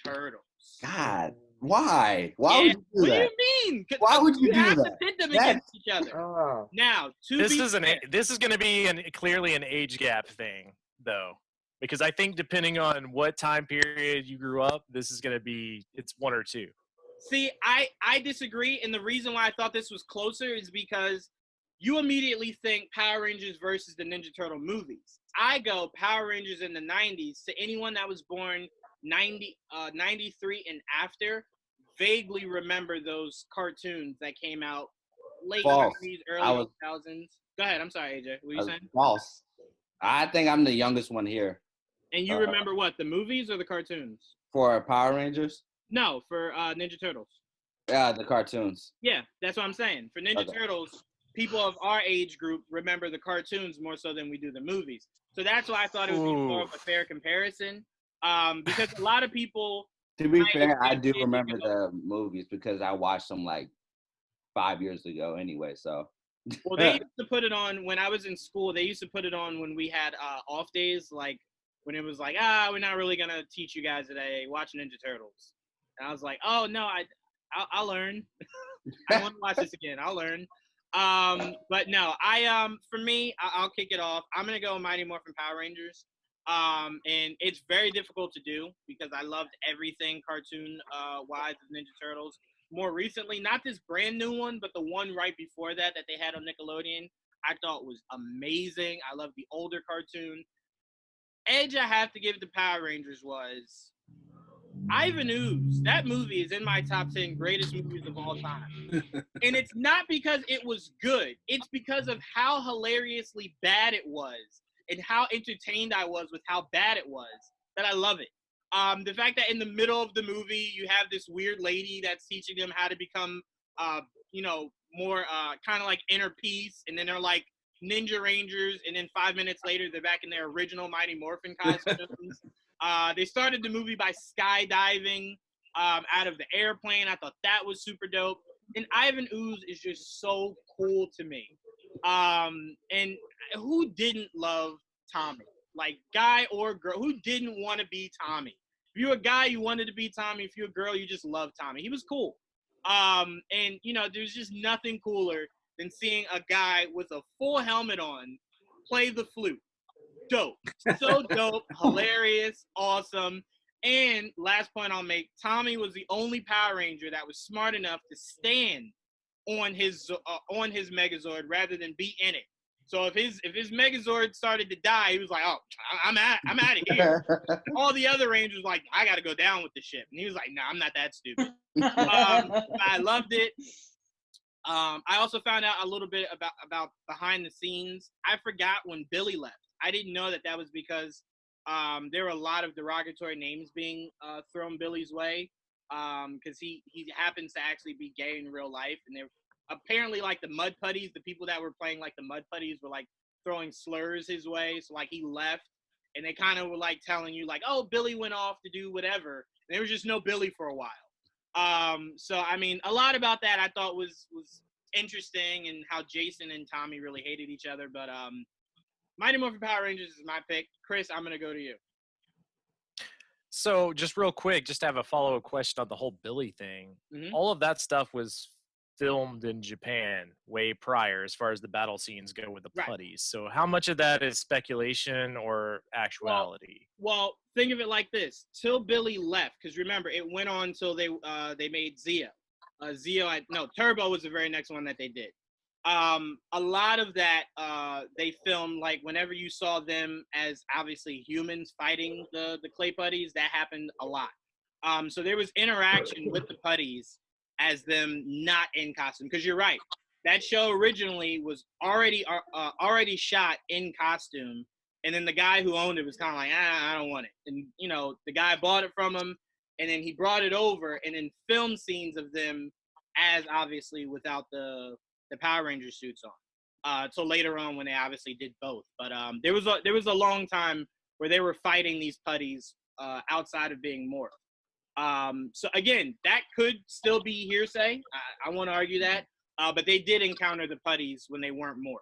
Turtles. God, why? Why would you do What that? do you mean? Why would you do have that? to pit them That's- against each other. Oh. Now, This is going to be clearly an age gap thing, though, because I think depending on what time period you grew up, this is going to be it's one or two. See, I disagree, and the reason why I thought this was closer is because you immediately think Power Rangers versus the Ninja Turtle movies. I go Power Rangers in the 90s. To anyone that was born 93 and after, vaguely remember those cartoons that came out late False. 90s, early 2000s. Go ahead. I'm sorry, AJ. What were you saying? False. I think I'm the youngest one here. And you remember what, the movies or the cartoons? For Power Rangers? No, for Ninja Turtles. Yeah, the cartoons. Yeah, that's what I'm saying. For Ninja Turtles, people of our age group remember the cartoons more so than we do the movies. So that's why I thought it would be more of a fair comparison. Because a lot of people... To be fair, I do remember the movies because I watched them like 5 years ago anyway, so... Well, they used to put it on when I was in school. They used to put it on when we had off days, like when it was like, we're not really going to teach you guys today. Watch Ninja Turtles. And I was like, oh, no, I'll learn. I want to watch this again. I'll learn. But no, for me, I'll kick it off. I'm going to go Mighty Morphin Power Rangers. And it's very difficult to do because I loved everything cartoon-wise of Ninja Turtles. More recently, not this brand new one, but the one right before that they had on Nickelodeon, I thought was amazing. I love the older cartoon. Edge I have to give to Power Rangers was Ivan Ooze. That movie is in my top 10 greatest movies of all time. And it's not because it was good. It's because of how hilariously bad it was and how entertained I was with how bad it was that I love it. The fact that in the middle of the movie, you have this weird lady that's teaching them how to become, more kind of like inner peace. And then they're like Ninja Rangers. And then 5 minutes later, they're back in their original Mighty Morphin costumes. They started the movie by skydiving out of the airplane. I thought that was super dope. And Ivan Ooze is just so cool to me. And who didn't love Tommy? Like, guy or girl, who didn't want to be Tommy? If you're a guy, you wanted to be Tommy. If you're a girl, you just loved Tommy. He was cool. And, there's just nothing cooler than seeing a guy with a full helmet on play the flute. Dope. So dope, hilarious, awesome. And last point I'll make, Tommy was the only Power Ranger that was smart enough to stand on his Megazord rather than be in it. So if his Megazord started to die, he was like, "Oh, I'm out of here." All the other Rangers were like, "I got to go down with the ship," and he was like, "No, I'm not that stupid." I loved it. I also found out a little bit about behind the scenes. I forgot when Billy left. I didn't know that was because there were a lot of derogatory names being thrown Billy's way because he happens to actually be gay in real life, and apparently, like, the Mud Putties, the people that were playing, like, the Mud Putties were, like, throwing slurs his way. So, like, he left, and they kind of were, like, telling you, like, oh, Billy went off to do whatever. And there was just no Billy for a while. So, I mean, a lot about that I thought was interesting and how Jason and Tommy really hated each other. But Mighty Morphin Power Rangers is my pick. Chris, I'm going to go to you. So, just real quick, just to have a follow-up question on the whole Billy thing. Mm-hmm. All of that stuff was filmed in Japan way prior as far as the battle scenes go with the putties. So how much of that is speculation or actuality? Well, think of it like this. Till Billy left, because remember, it went on till they made Zeo. Turbo was the very next one that they did. A lot of that they filmed, like, whenever you saw them as obviously humans fighting the clay putties, that happened a lot. So there was interaction with the putties as them not in costume, because you're right, that show originally was already shot in costume, and then the guy who owned it was kind of like, I don't want it, and the guy bought it from him, and then he brought it over and then filmed scenes of them as obviously without the Power Ranger suits on, so later on when they obviously did both. But there was a long time where they were fighting these putties outside of being morphed. So again, that could still be hearsay. I want to argue that. But they did encounter the putties when they weren't morphed.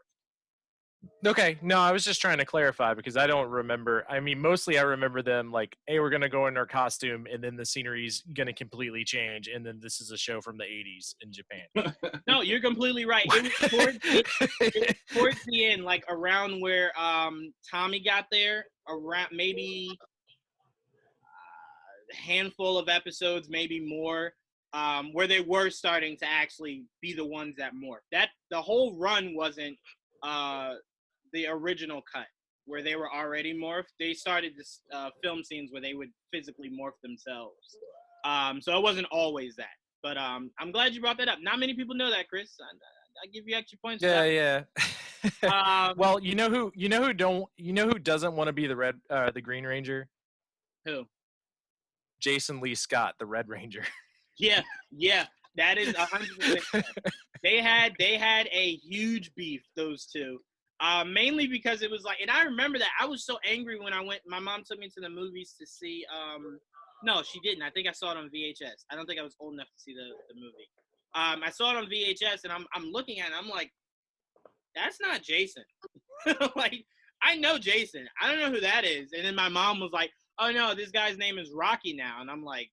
Okay, no, I was just trying to clarify because I don't remember. I mean, mostly I remember them like, hey, we're gonna go in our costume, and then the scenery's gonna completely change, and then this is a show from the '80s in Japan. No, you're completely right. It was towards the end, like around where Tommy got there, around maybe a handful of episodes, maybe more, where they were starting to actually be the ones that morphed. That the whole run wasn't the original cut where they were already morphed. They started this film scenes where they would physically morph themselves. So it wasn't always that. But I'm glad you brought that up. Not many people know that, Chris. I give you extra points. Yeah. Well, you know who doesn't want to be the Green Ranger? Who? Jason Lee Scott, the Red Ranger. Yeah, that is 100%. They had a huge beef, those two. Mainly because it was like, and I remember that I was so angry when I went. My mom took me to the movies to see. No, she didn't. I think I saw it on VHS. I don't think I was old enough to see the movie. I saw it on VHS, and I'm looking at it. And I'm like, that's not Jason. Like, I know Jason. I don't know who that is. And then my mom was like, oh no, this guy's name is Rocky now. And I'm like,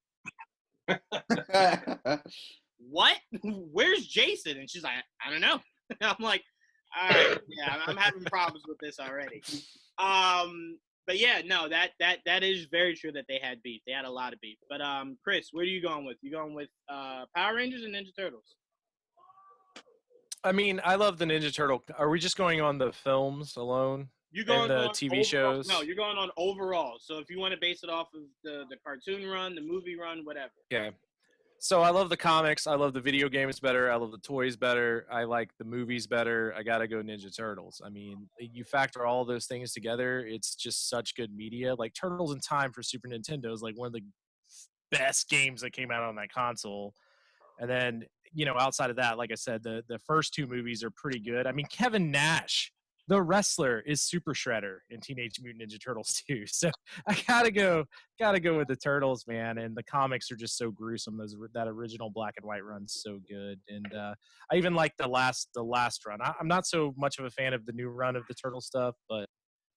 what? Where's Jason? And she's like, I don't know. And I'm like, all right, yeah, I'm having problems with this already. But yeah, no, that is very true that they had beef. They had a lot of beef. But Chris, where are you going with? You going with Power Rangers and Ninja Turtles? I mean, I love the Ninja Turtle. Are we just going on the films alone? You're going and the on TV overall, shows? No, you're going on overall. So if you want to base it off of the cartoon run, the movie run, whatever. Okay. So I love the comics. I love the video games better. I love the toys better. I like the movies better. I got to go Ninja Turtles. I mean, you factor all those things together, it's just such good media. Like Turtles in Time for Super Nintendo is like one of the best games that came out on that console. And then, outside of that, like I said, the first two movies are pretty good. I mean, Kevin Nash, the wrestler, is Super Shredder in Teenage Mutant Ninja Turtles too. So I gotta go with the Turtles, man. And the comics are just so gruesome. That original black and white run's so good. And I even like the last run. I'm not so much of a fan of the new run of the Turtle stuff, but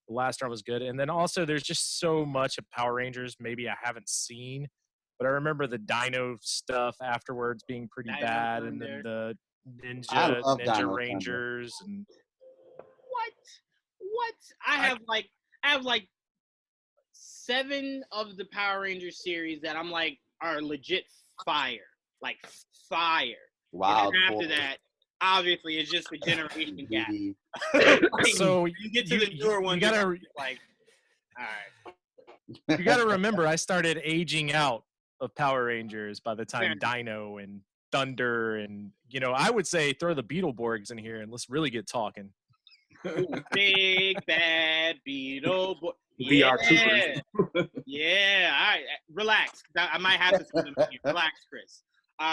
the last run was good. And then also there's just so much of Power Rangers maybe I haven't seen. But I remember the Dino stuff afterwards being pretty bad, and then the Ninja Rangers and what? I have like 7 of the Power Rangers series that I'm like are legit fire, like fire. Wow. And after that, obviously, it's just a generation gap. Like, so you get to the newer ones, you gotta like, all right. You gotta remember, I started aging out of Power Rangers by the time Dino and Thunder and I would say throw the Beetleborgs in here and let's really get talking. Ooh, big bad Beetleborg. VR Yeah. Yeah. All right. Relax. I might have to see them here. Relax, Chris.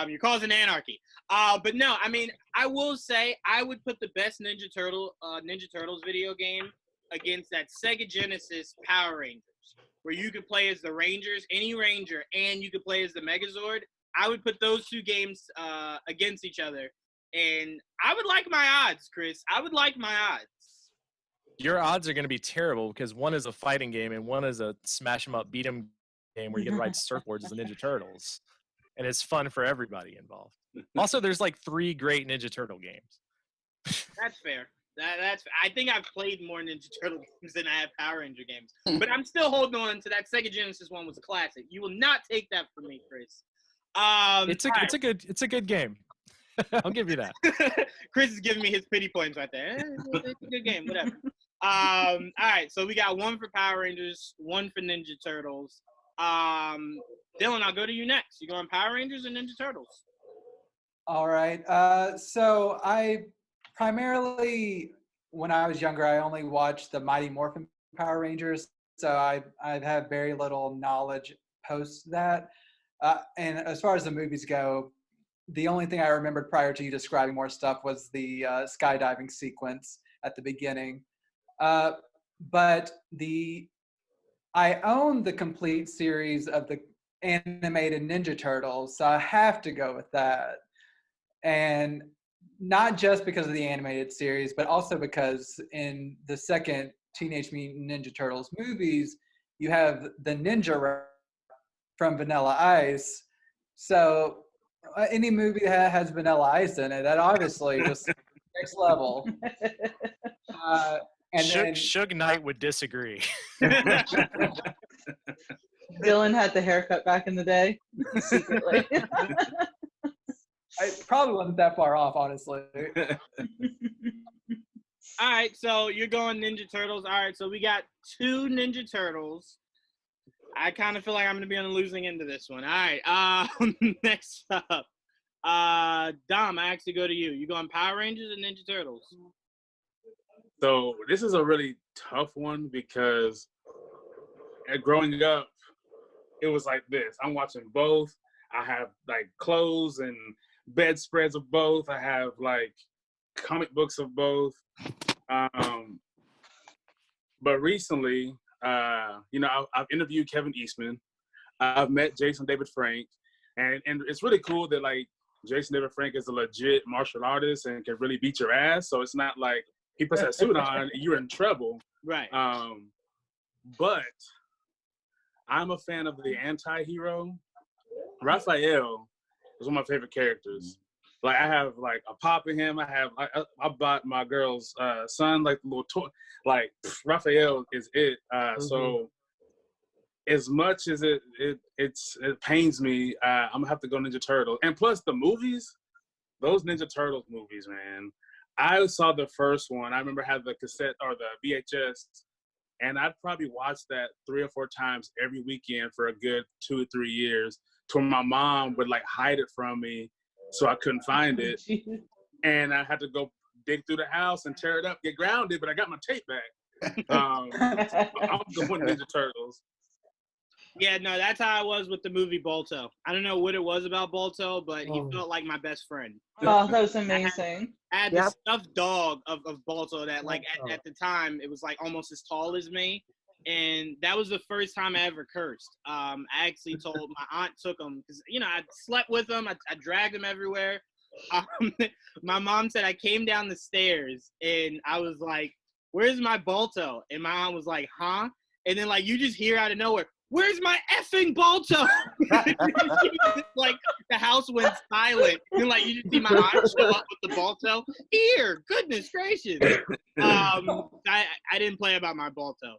You're causing anarchy. But no, I mean, I will say I would put the best Ninja Turtles video game against that Sega Genesis Power Rangers, where you could play as the Rangers, any Ranger, and you could play as the Megazord. I would put those two games against each other, and I would like my odds, Chris. I would like my odds. Your odds are going to be terrible because one is a fighting game and one is a smash 'em up, beat 'em game where you get to ride surfboards as the Ninja Turtles, and it's fun for everybody involved. Also, there's like 3 great Ninja Turtle games. That's fair. That's. I think I've played more Ninja Turtle games than I have Power Ranger games, but I'm still holding on to that Sega Genesis one was a classic. You will not take that from me, Chris. It's a good game. I'll give you that. Chris is giving me his pity points right there. It's a good game, whatever. All right, so we got 1 for Power Rangers, 1 for Ninja Turtles. Dylan, I'll go to you next. You going Power Rangers or Ninja Turtles? All right. So I primarily, when I was younger, I only watched the Mighty Morphin Power Rangers. So I have very little knowledge post that. And as far as the movies go, the only thing I remembered prior to you describing more stuff was the skydiving sequence at the beginning. But I own the complete series of the animated Ninja Turtles, so I have to go with that. And not just because of the animated series, but also because in the second Teenage Mutant Ninja Turtles movies, you have the ninja rap from Vanilla Ice. So any movie that has Vanilla Ice in it, that obviously was next level. And then Suge Knight would disagree. Dylan had the haircut back in the day, secretly. I probably wasn't that far off, honestly. All right, so you're going Ninja Turtles. All right, so we got 2 Ninja Turtles. I kind of feel like I'm going to be on the losing end of this one. All right, next up. Dom, I actually go to you. You going Power Rangers or Ninja Turtles? So this is a really tough one because growing up, it was like this. I'm watching both. I have like clothes and bedspreads of both. I have like comic books of both. But recently, I've interviewed Kevin Eastman. I've met Jason David Frank, and it's really cool that like Jason David Frank is a legit martial artist and can really beat your ass. So it's not like he puts that suit on and you're in trouble. Right. But I'm a fan of the anti-hero. Raphael is one of my favorite characters. Like I have like a pop in him. I bought my girl's son like the little toy. Like Raphael is it. So as much as it pains me, I'm gonna have to go Ninja Turtles. And plus the movies, those Ninja Turtles movies, man. I saw the first one. I remember having the cassette or the VHS, and I'd probably watch that 3 or 4 times every weekend for a good 2 or 3 years. To where my mom would like hide it from me, so I couldn't find it, and I had to go dig through the house and tear it up, get grounded. But I got my tape back. I'm going Ninja Turtles. Yeah, no, that's how I was with the movie Balto. I don't know what it was about Balto, but he felt like my best friend. Oh, that was amazing. I had this stuffed dog of Balto that, like, at the time, it was, like, almost as tall as me. And that was the first time I ever cursed. I actually told my aunt took him because, I slept with him. I dragged him everywhere. My mom said I came down the stairs and I was like, where's my Balto? And my aunt was like, huh? And then, like, you just hear out of nowhere, where's my effing Balto? Like, the house went silent. And, like, you just see my aunt show up with the Balto. Here, goodness gracious. I didn't play about my Balto.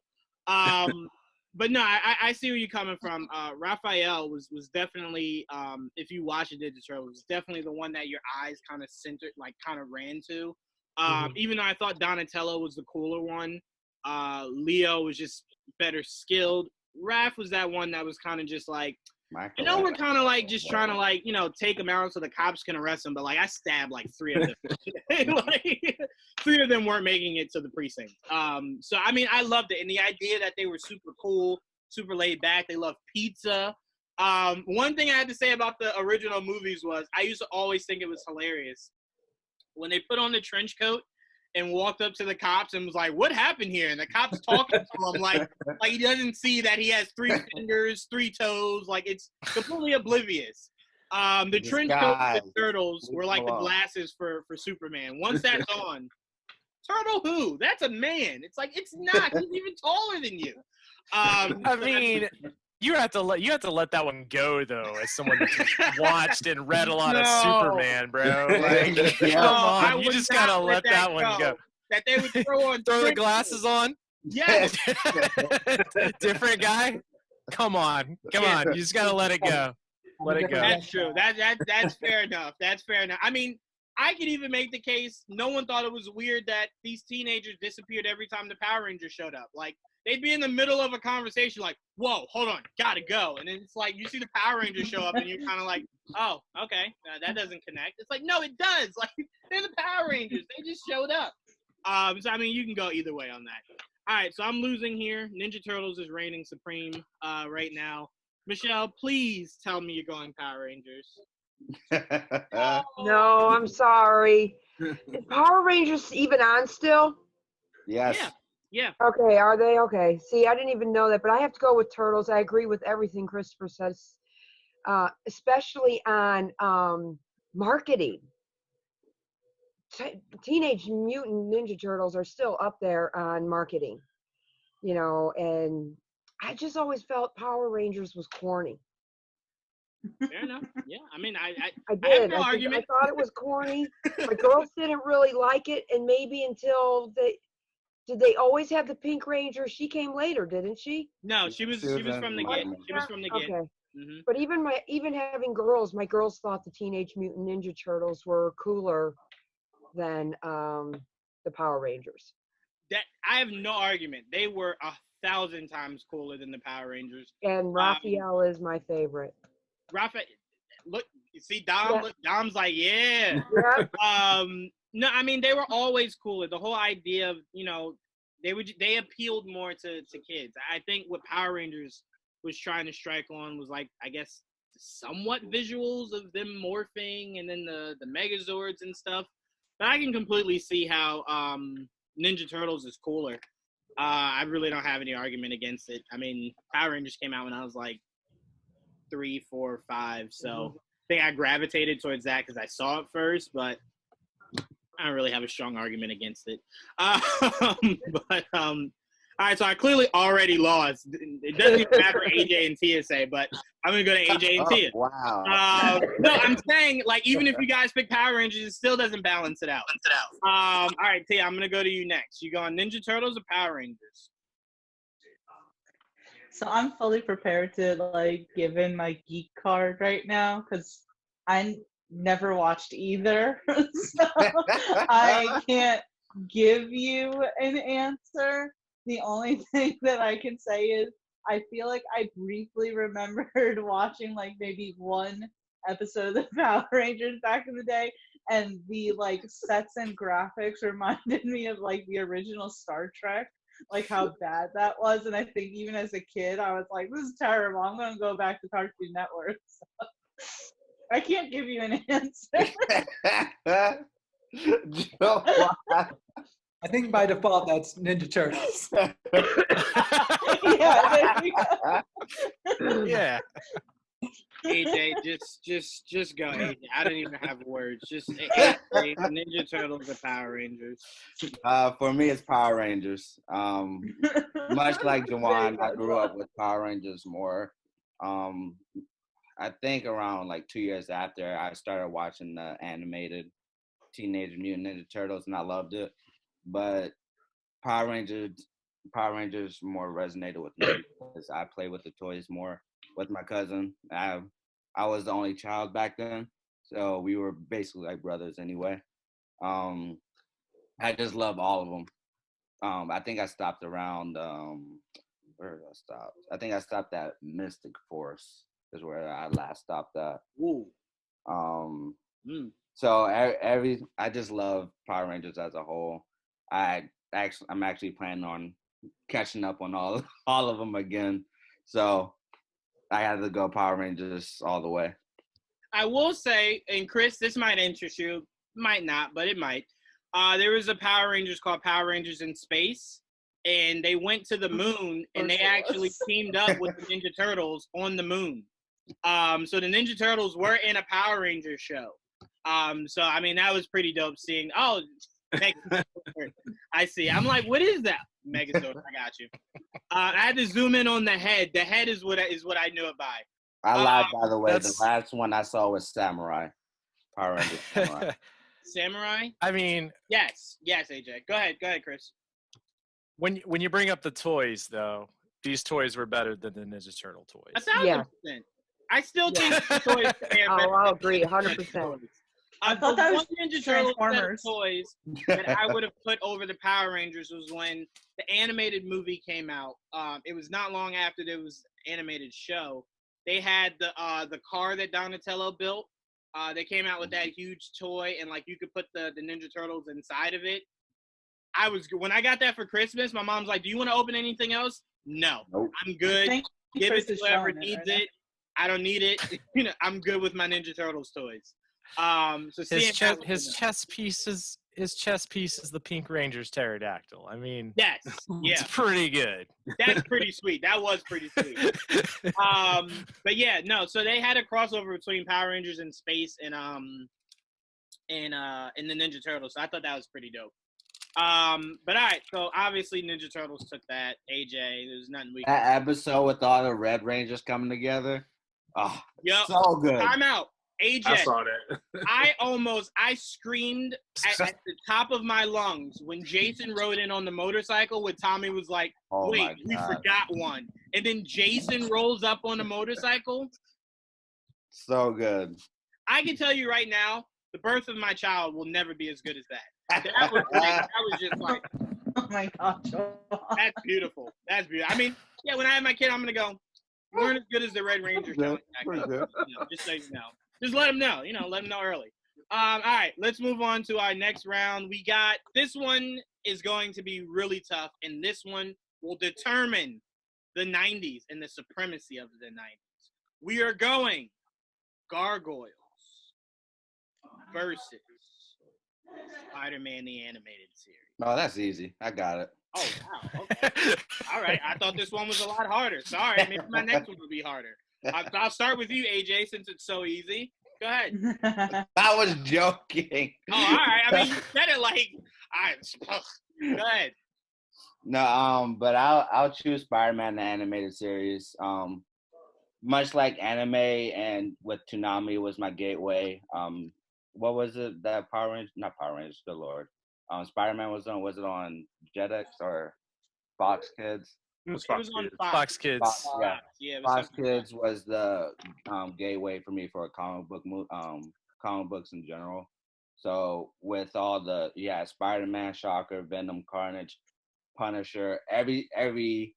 But no, I see where you're coming from. Raphael was definitely, if you watch it, Ninja Turtles, was definitely the one that your eyes kind of centered, like kind of ran to. Even though I thought Donatello was the cooler one, Leo was just better skilled. Raph was that one that was kind of just like, we're kind of like just trying to like, take them out so the cops can arrest them. But like I stabbed like 3 of them. Like 3 of them weren't making it to the precinct. So, I mean, I loved it. And the idea that they were super cool, super laid back. They loved pizza. One thing I had to say about the original movies was I used to always think it was hilarious when they put on the trench coat and walked up to the cops and was like, what happened here? And the cops talking to him like he doesn't see that he has 3 fingers, 3 toes. Like, it's completely oblivious. The trench coat of the turtles were like the glasses for Superman. Once that's on, turtle who? That's a man. It's like, it's not. He's even taller than you. I mean, you have to let that one go though, as someone that's watched and read a lot of Superman, bro. Like, come on, you just gotta let that one go. That they would throw the glasses on. Yes. Different guy. Come on. You just gotta let it go. Let it go. That's true. That's fair enough. That's fair enough. I mean, I could even make the case. No one thought it was weird that these teenagers disappeared every time the Power Rangers showed up. Like, they'd be in the middle of a conversation like, whoa, hold on, gotta go. And then it's like, you see the Power Rangers show up and you're kind of like, oh, okay, that doesn't connect. It's like, no, it does. Like, they're the Power Rangers. They just showed up. So, I mean, you can go either way on that. All right, so I'm losing here. Ninja Turtles is reigning supreme right now. Michelle, please tell me you're going Power Rangers. No, I'm sorry. Is Power Rangers even on still? Yes. Yeah. Okay, are they? Okay. See, I didn't even know that, but I have to go with Turtles. I agree with everything Christopher says, especially on marketing. Teenage Mutant Ninja Turtles are still up there on marketing, you know, and I just always felt Power Rangers was corny. Fair enough. Yeah, I mean, I did. have no I argument. thought it was corny. My girls didn't really like it, and maybe until did they always have the Pink Ranger? She came later, didn't she? No, she was from the get. She was from the get. Okay. Mm-hmm. But even having girls, my girls thought the Teenage Mutant Ninja Turtles were cooler than the Power Rangers. That I have no argument. They were 1,000 times cooler than the Power Rangers. And Raphael is my favorite. Raphael, look, you see Dom. Yeah. Look, Dom's like, yeah. Yeah. No, I mean they were always cooler. The whole idea of they appealed more to kids. I think what Power Rangers was trying to strike on was like, I guess, somewhat visuals of them morphing and then the Megazords and stuff. But I can completely see how Ninja Turtles is cooler. I really don't have any argument against it. I mean, Power Rangers came out when I was like 3, 4, 5, so I think I gravitated towards that because I saw it first, but I don't really have a strong argument against it. All right, so I clearly already lost. It doesn't even matter what AJ and Tia say, but I'm going to go to AJ and Tia. Wow. No, I'm saying, like, even if you guys pick Power Rangers, it still doesn't balance it out. All right, Tia, I'm going to go to you next. You going Ninja Turtles or Power Rangers? So I'm fully prepared to, like, give in my geek card right now because I never watched either. So I can't give you an answer. The only thing that I can say is I feel like I briefly remembered watching like maybe one episode of the Power Rangers back in the day, and the like sets and graphics reminded me of like the original Star Trek, like how bad that was. And I think even as a kid, I was like, this is terrible. I'm going to go back to Cartoon Network. So I can't give you an answer. I think by default that's Ninja Turtles. Yeah, there you go. Yeah. AJ, just go, AJ. I don't even have words. Just AJ, Ninja Turtles or Power Rangers. For me, it's Power Rangers. Much like Jawan, I grew up with Power Rangers more. I think around like 2 years after, I started watching the animated Teenage Mutant Ninja Turtles, and I loved it. But Power Rangers more resonated with me because I played with the toys more with my cousin. I was the only child back then, so we were basically like brothers anyway. I just love all of them. I think I stopped around where did I stop? I think I stopped at Mystic Force is where I last stopped at. Ooh. So I just love Power Rangers as a whole. I'm actually planning on catching up on all of them again. So I had to go Power Rangers all the way. I will say, and Chris, this might interest you, might not, but it might. There was a Power Rangers called Power Rangers in Space, and they went to the moon, and they actually teamed up with the Ninja Turtles on the moon. So the Ninja Turtles were in a Power Rangers show. So I mean that was pretty dope seeing. Oh, I see. I'm like, what is that? Megazord. I got you. I had to zoom in on the head. The head is what I knew it by. I lied, by the way. The last one I saw was Samurai. Power Rangers Samurai. Samurai? I mean, yes, AJ. Go ahead, Chris. When you bring up the toys, though, these toys were better than the Ninja Turtle toys. 1,000%. I still think the toys are better. I'll agree, 100%. I thought that was Ninja Turtle Transformers. Toys that I would have put over the Power Rangers was when the animated movie came out. It was not long after there was an animated show. They had the car that Donatello built. They came out with that huge toy, and like you could put the Ninja Turtles inside of it. When I got that for Christmas, my mom's like, "Do you want to open anything else?" No, nope. I'm good. Give it to whoever needs it. I don't need it. I'm good with my Ninja Turtles toys. So his chess piece is the Pink Ranger's pterodactyl. I mean, yes, yeah, it's pretty good. That's pretty sweet. That was pretty sweet. But yeah, no. So they had a crossover between Power Rangers in Space and in the Ninja Turtles. So I thought that was pretty dope. But all right, so obviously Ninja Turtles took that. AJ, there's nothing we That episode with all the Red Rangers coming together. Oh, so good. Time out. AJ, I saw that. I screamed at the top of my lungs when Jason rode in on the motorcycle when Tommy was like, wait, we forgot one. And then Jason rolls up on the motorcycle. So good. I can tell you right now, the birth of my child will never be as good as that. That was just like, Oh my God, that's beautiful. That's beautiful. I mean, yeah, when I have my kid, I'm going to go, you weren't as good as the Red Rangers. Just so you know. Just let them know, let them know early. All right, let's move on to our next round. We got, this one is going to be really tough, and this one will determine the 90s and the supremacy of the 90s. We are going Gargoyles versus Spider-Man the Animated Series. Oh, that's easy. I got it. Oh, wow. Okay. All right, I thought this one was a lot harder. Sorry, maybe my next one will be harder. I'll start with you, AJ, since it's so easy. Go ahead. I was joking. Oh, all right. I mean, you said it like, go ahead. No, but I'll choose Spider-Man the Animated Series. Much like anime and with Toonami was my gateway. What was it that Power Rangers? Not Power Rangers, good lord. Spider-Man was it on Jetix or Fox Kids? It was on Fox Kids. Yeah, Fox Kids was the gateway for me for comic books in general. So with all the Spider-Man, Shocker, Venom, Carnage, Punisher, every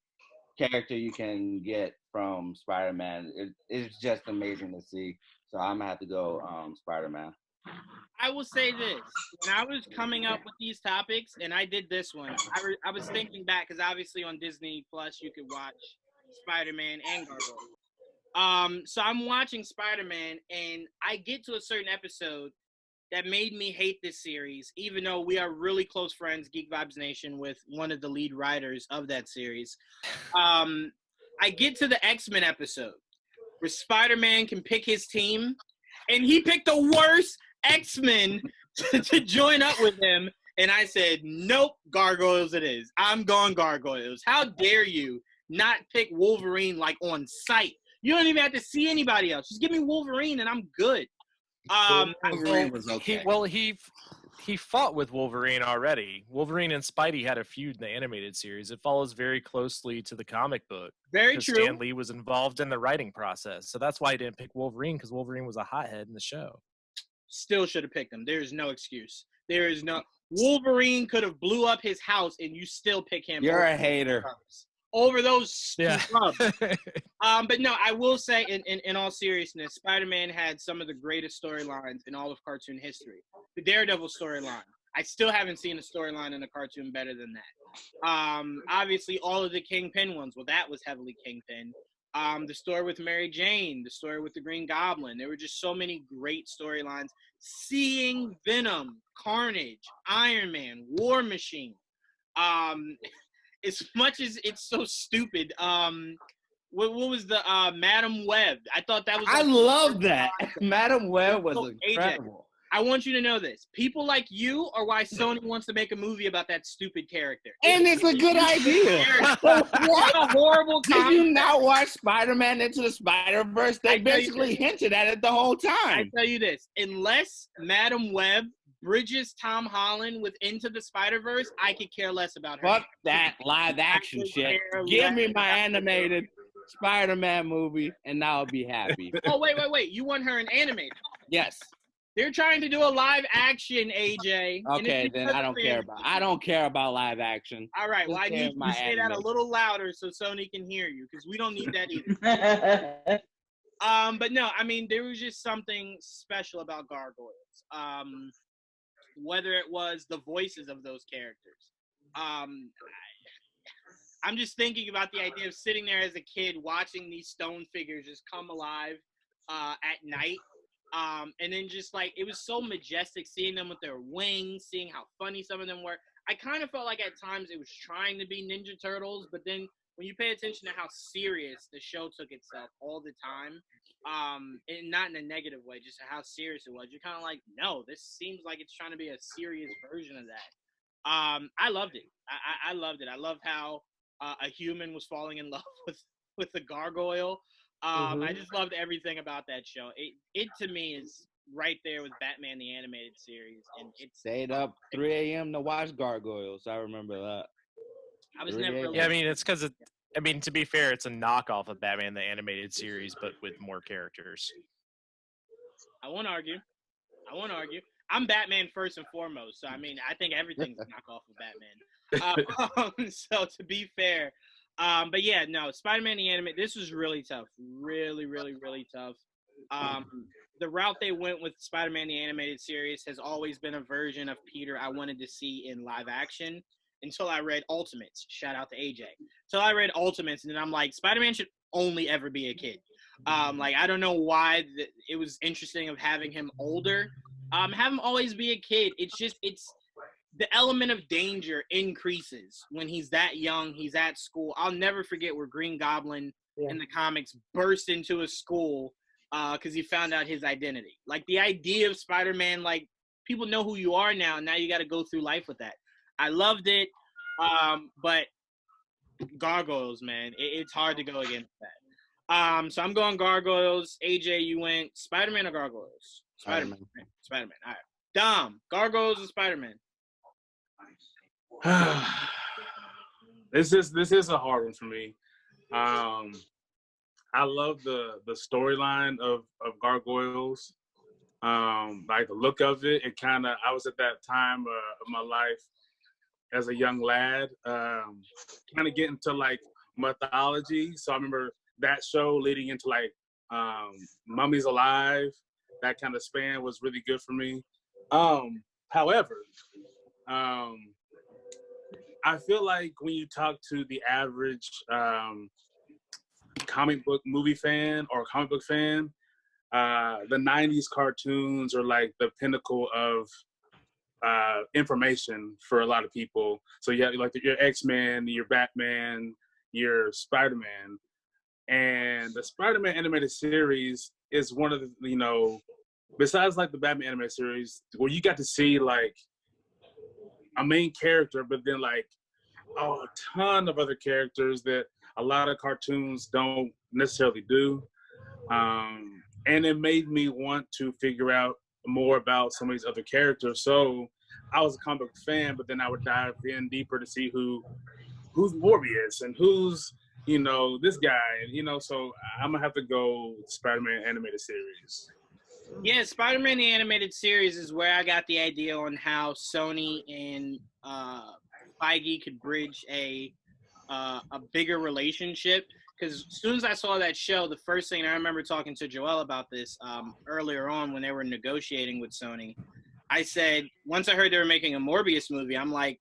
character you can get from Spider-Man, it's just amazing to see. So I'm gonna have to go Spider-Man. I will say this. When I was coming up with these topics, and I did this one, I was thinking back, because obviously on Disney Plus you could watch Spider-Man and Gargoyles. So I'm watching Spider-Man, and I get to a certain episode that made me hate this series, even though we are really close friends, Geek Vibes Nation, with one of the lead writers of that series. I get to the X-Men episode where Spider-Man can pick his team, and he picked the worst X-Men to join up with him, and I said, nope, Gargoyles it is. I'm going Gargoyles. How dare you not pick Wolverine like on sight? You don't even have to see anybody else. Just give me Wolverine and I'm good. Wolverine was okay. He fought with Wolverine already. Wolverine and Spidey had a feud in the animated series. It follows very closely to the comic book. Very true. Stan Lee was involved in the writing process, so that's why he didn't pick Wolverine, because Wolverine was a hothead in the show. Still should have picked him. There is no excuse. There is no. Wolverine could have blew up his house and you still pick him. You're a hater. Over those scrubs. But no, I will say in all seriousness, Spider-Man had some of the greatest storylines in all of cartoon history. The Daredevil storyline. I still haven't seen a storyline in a cartoon better than that. Obviously, all of the Kingpin ones. Well, that was heavily Kingpin. The story with Mary Jane, the story with the Green Goblin. There were just so many great storylines. Seeing Venom, Carnage, Iron Man, War Machine. As much as it's so stupid, what was the Madam Web? I thought that was. I love that. Madam Web was incredible. AJ, I want you to know this. People like you are why Sony wants to make a movie about that stupid character. And it's a good idea. What a horrible Did you not watch Spider-Man Into the Spider-Verse? They basically hinted at it the whole time. I tell you this. Unless Madam Web bridges Tom Holland with Into the Spider-Verse, I could care less about her. Fuck that live action shit. Give me my animated Spider-Man movie, and I'll be happy. Oh, wait. You want her in animated? Yes. They're trying to do a live action, AJ. Okay, then I don't care about live action. All right, well, I need you to say that a little louder so Sony can hear you, because we don't need that either. But no, I mean, there was just something special about Gargoyles. Whether it was the voices of those characters. I'm just thinking about the idea of sitting there as a kid watching these stone figures just come alive at night. And then just like, it was so majestic seeing them with their wings, seeing how funny some of them were. I kind of felt like at times it was trying to be Ninja Turtles, but then when you pay attention to how serious the show took itself all the time, and not in a negative way, just how serious it was. You're kind of like, no, this seems like it's trying to be a serious version of that. I loved it. I loved it. I loved how a human was falling in love with the gargoyle. I just loved everything about that show. It to me is right there with Batman the Animated Series, and it's Stayed up 3 a.m. to watch Gargoyles. I remember that. I was never really. Yeah, I mean, it's because it. I mean, to be fair, it's a knockoff of Batman the Animated Series, but with more characters. I won't argue. I'm Batman first and foremost, so I mean, I think everything's a knockoff of Batman. So to be fair, but yeah, no, Spider-Man the Animated. This was really tough, really, really, really tough. The route they went with Spider-Man the Animated Series has always been a version of Peter I wanted to see in live action until I read Ultimates. Shout out to AJ. So I read Ultimates, and then I'm like, Spider-Man should only ever be a kid. Like, I don't know why it was interesting of having him older. Have him always be a kid. It's the element of danger increases when he's that young, he's at school. I'll never forget where Green Goblin in the comics burst into a school because he found out his identity. Like, the idea of Spider-Man, like, people know who you are now, and now you got to go through life with that. I loved it, but Gargoyles, man, it's hard to go against that. So I'm going Gargoyles. AJ, you went Spider-Man or Gargoyles? Spider-Man. Spider-Man. All right. Dom, Gargoyles or Spider-Man? This is a hard one for me. I love the storyline of Gargoyles. Like the look of it. It kind of, I was at that time of my life as a young lad, kind of getting to like mythology. So I remember that show leading into like Mummies Alive. That kind of span was really good for me. However, I feel like when you talk to the average comic book movie fan or comic book fan, the 90s cartoons are like the pinnacle of information for a lot of people. So you have like your X-Men, your Batman, your Spider-Man. And the Spider-Man animated series is one of the, besides like the Batman animated series, where you got to see like a main character, but then like a ton of other characters that a lot of cartoons don't necessarily do. And it made me want to figure out more about some of these other characters. So I was a comic book fan, but then I would dive in deeper to see who's Morbius and who's, this guy, so I'm gonna have to go Spider-Man animated series. Yeah, Spider-Man the Animated Series is where I got the idea on how Sony and Feige could bridge a bigger relationship. Because as soon as I saw that show, the first thing, I remember talking to Joel about this earlier on when they were negotiating with Sony, I said, once I heard they were making a Morbius movie, I'm like,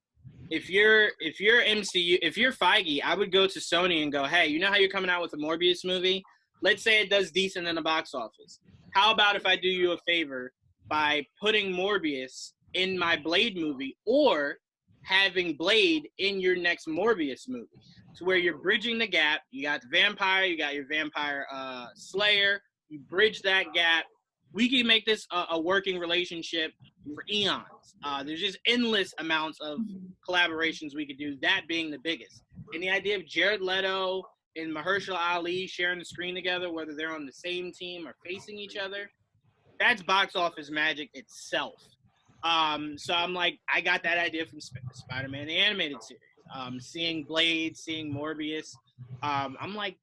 if you're MCU, if you're Feige, I would go to Sony and go, hey, you know how you're coming out with a Morbius movie? Let's say it does decent in the box office. How about if I do you a favor by putting Morbius in my Blade movie or having Blade in your next Morbius movie? To where you're bridging the gap. You got the vampire, you got your vampire slayer. You bridge that gap. We can make this a working relationship for eons. There's just endless amounts of collaborations we could do, that being the biggest. And the idea of Jared Leto and Mahershala Ali sharing the screen together, whether they're on the same team or facing each other, that's box office magic itself. So I'm like, I got that idea from Spider-Man the Animated Series. Seeing Blade, seeing Morbius. I'm like,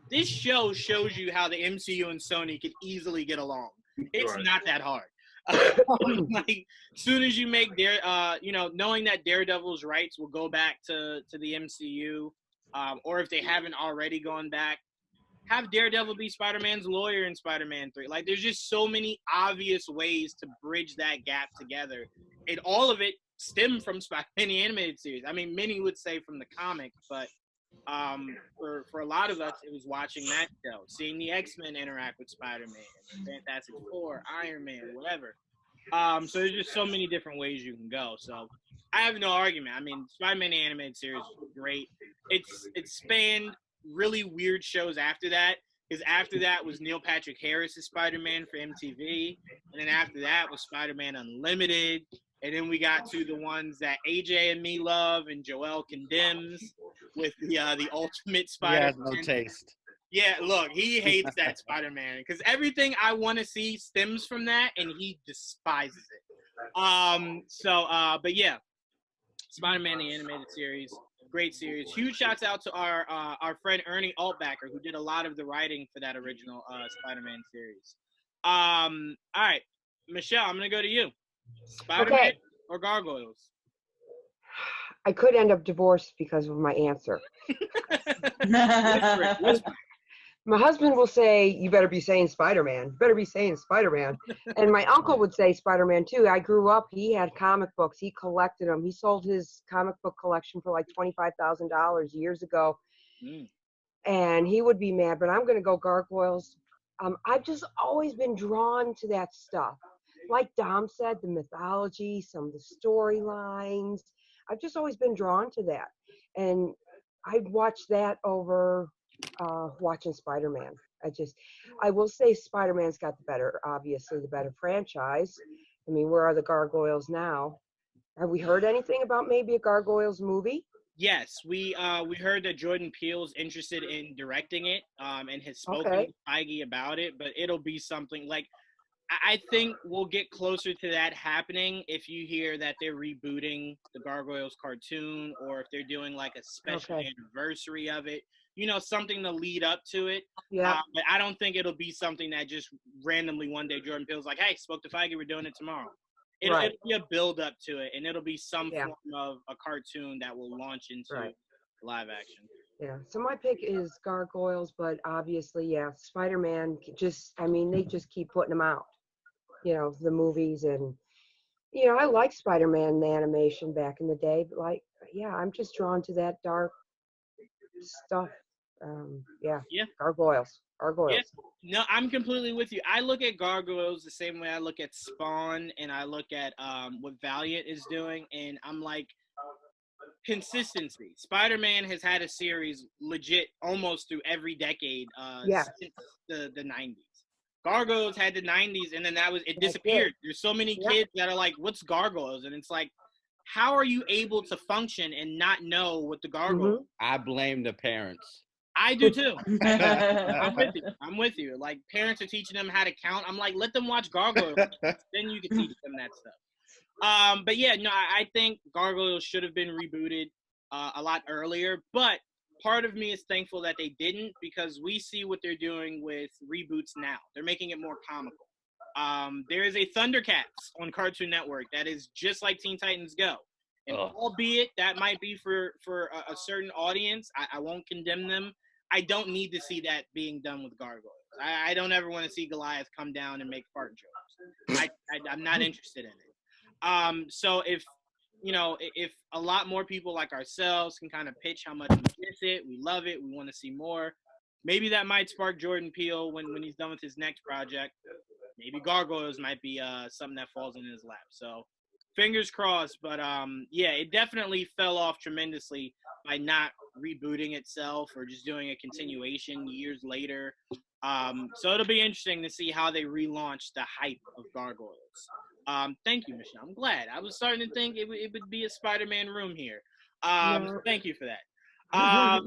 this show shows you how the MCU and Sony could easily get along. It's not that hard. Like, as soon as you make knowing that Daredevil's rights will go back to the MCU, or if they haven't already gone back, have Daredevil be Spider-Man's lawyer in Spider-Man 3. Like, there's just so many obvious ways to bridge that gap together. And all of it stemmed from Spider-Man the Animated Series. I mean, many would say from the comic, but for a lot of us, it was watching that show, seeing the X-Men interact with Spider-Man, Fantastic Four, Iron Man, whatever. So there's just so many different ways you can go. So I have no argument. I mean, Spider-Man the Animated Series was great. It spanned really weird shows after that. Because after that was Neil Patrick Harris's Spider-Man for MTV. And then after that was Spider-Man Unlimited. And then we got to the ones that AJ and me love and Joel condemns with the Ultimate He Spider-Man. has no taste. Yeah, look, he hates that Spider-Man because everything I want to see stems from that, and he despises it. But yeah, Spider-Man the animated series, great series. Huge shouts out to our friend Ernie Altbacker, who did a lot of the writing for that original Spider-Man series. All right, Michelle, I'm gonna go to you. Spider-Man or Gargoyles? I could end up divorced because of my answer. Whisper. My husband will say, "You better be saying Spider-Man. You better be saying Spider-Man." And my uncle would say Spider-Man too. I grew up, he had comic books. He collected them. He sold his comic book collection for like $25,000 years ago. And he would be mad, but I'm going to go Gargoyles. I've just always been drawn to that stuff. Like Dom said, the mythology, some of the storylines. I've just always been drawn to that. And I'd watch that over watching Spider-Man. I will say Spider-Man's got obviously the better franchise. I mean, where are the Gargoyles now? Have we heard anything about maybe a Gargoyles movie? Yes, we heard that Jordan Peele's interested in directing it, and has spoken to Feige about it. But it'll be something like, I think we'll get closer to that happening if you hear that they're rebooting the Gargoyles cartoon, or if they're doing like a special anniversary of it. You know, something to lead up to it. Yeah. But I don't think it'll be something that just randomly one day Jordan Peele's like, "Hey, spoke to Feige, we're doing it tomorrow." It'll be a build up to it, and it'll be some form of a cartoon that will launch into live action. Yeah. So my pick is Gargoyles, but obviously, Spider-Man. They just keep putting them out. You know, the movies, and I like Spider-Man the animation back in the day, but I'm just drawn to that dark stuff. Gargoyles. Yeah. No, I'm completely with you. I look at Gargoyles the same way I look at Spawn, and I look at what Valiant is doing, and I'm like, consistency. Spider-Man has had a series legit almost through every decade since the 90s. Gargoyles had the 90s, and then it disappeared. There's so many kids that are like, "What's Gargoyles?" And it's like, how are you able to function and not know what the Gargoyles? I blame the parents. I do too. I'm with you. Like, parents are teaching them how to count. I'm like, let them watch Gargoyles. Then you can teach them that stuff. But yeah, no, I think Gargoyles should have been rebooted a lot earlier. But part of me is thankful that they didn't, because we see what they're doing with reboots now. They're making it more comical. There is a Thundercats on Cartoon Network that is just like Teen Titans Go. And albeit that might be for a certain audience, I won't condemn them. I don't need to see that being done with Gargoyles. I don't ever want to see Goliath come down and make fart jokes. I'm not interested in it. So if a lot more people like ourselves can kind of pitch how much we miss it, we love it, we want to see more, maybe that might spark Jordan Peele when he's done with his next project. Maybe Gargoyles might be something that falls in his lap. So fingers crossed. But it definitely fell off tremendously by not rebooting itself or just doing a continuation years later. So it'll be interesting to see how they relaunch the hype of Gargoyles. Thank you, Michelle. I'm glad. I was starting to think it would be a Spider-Man room here. Thank you for that.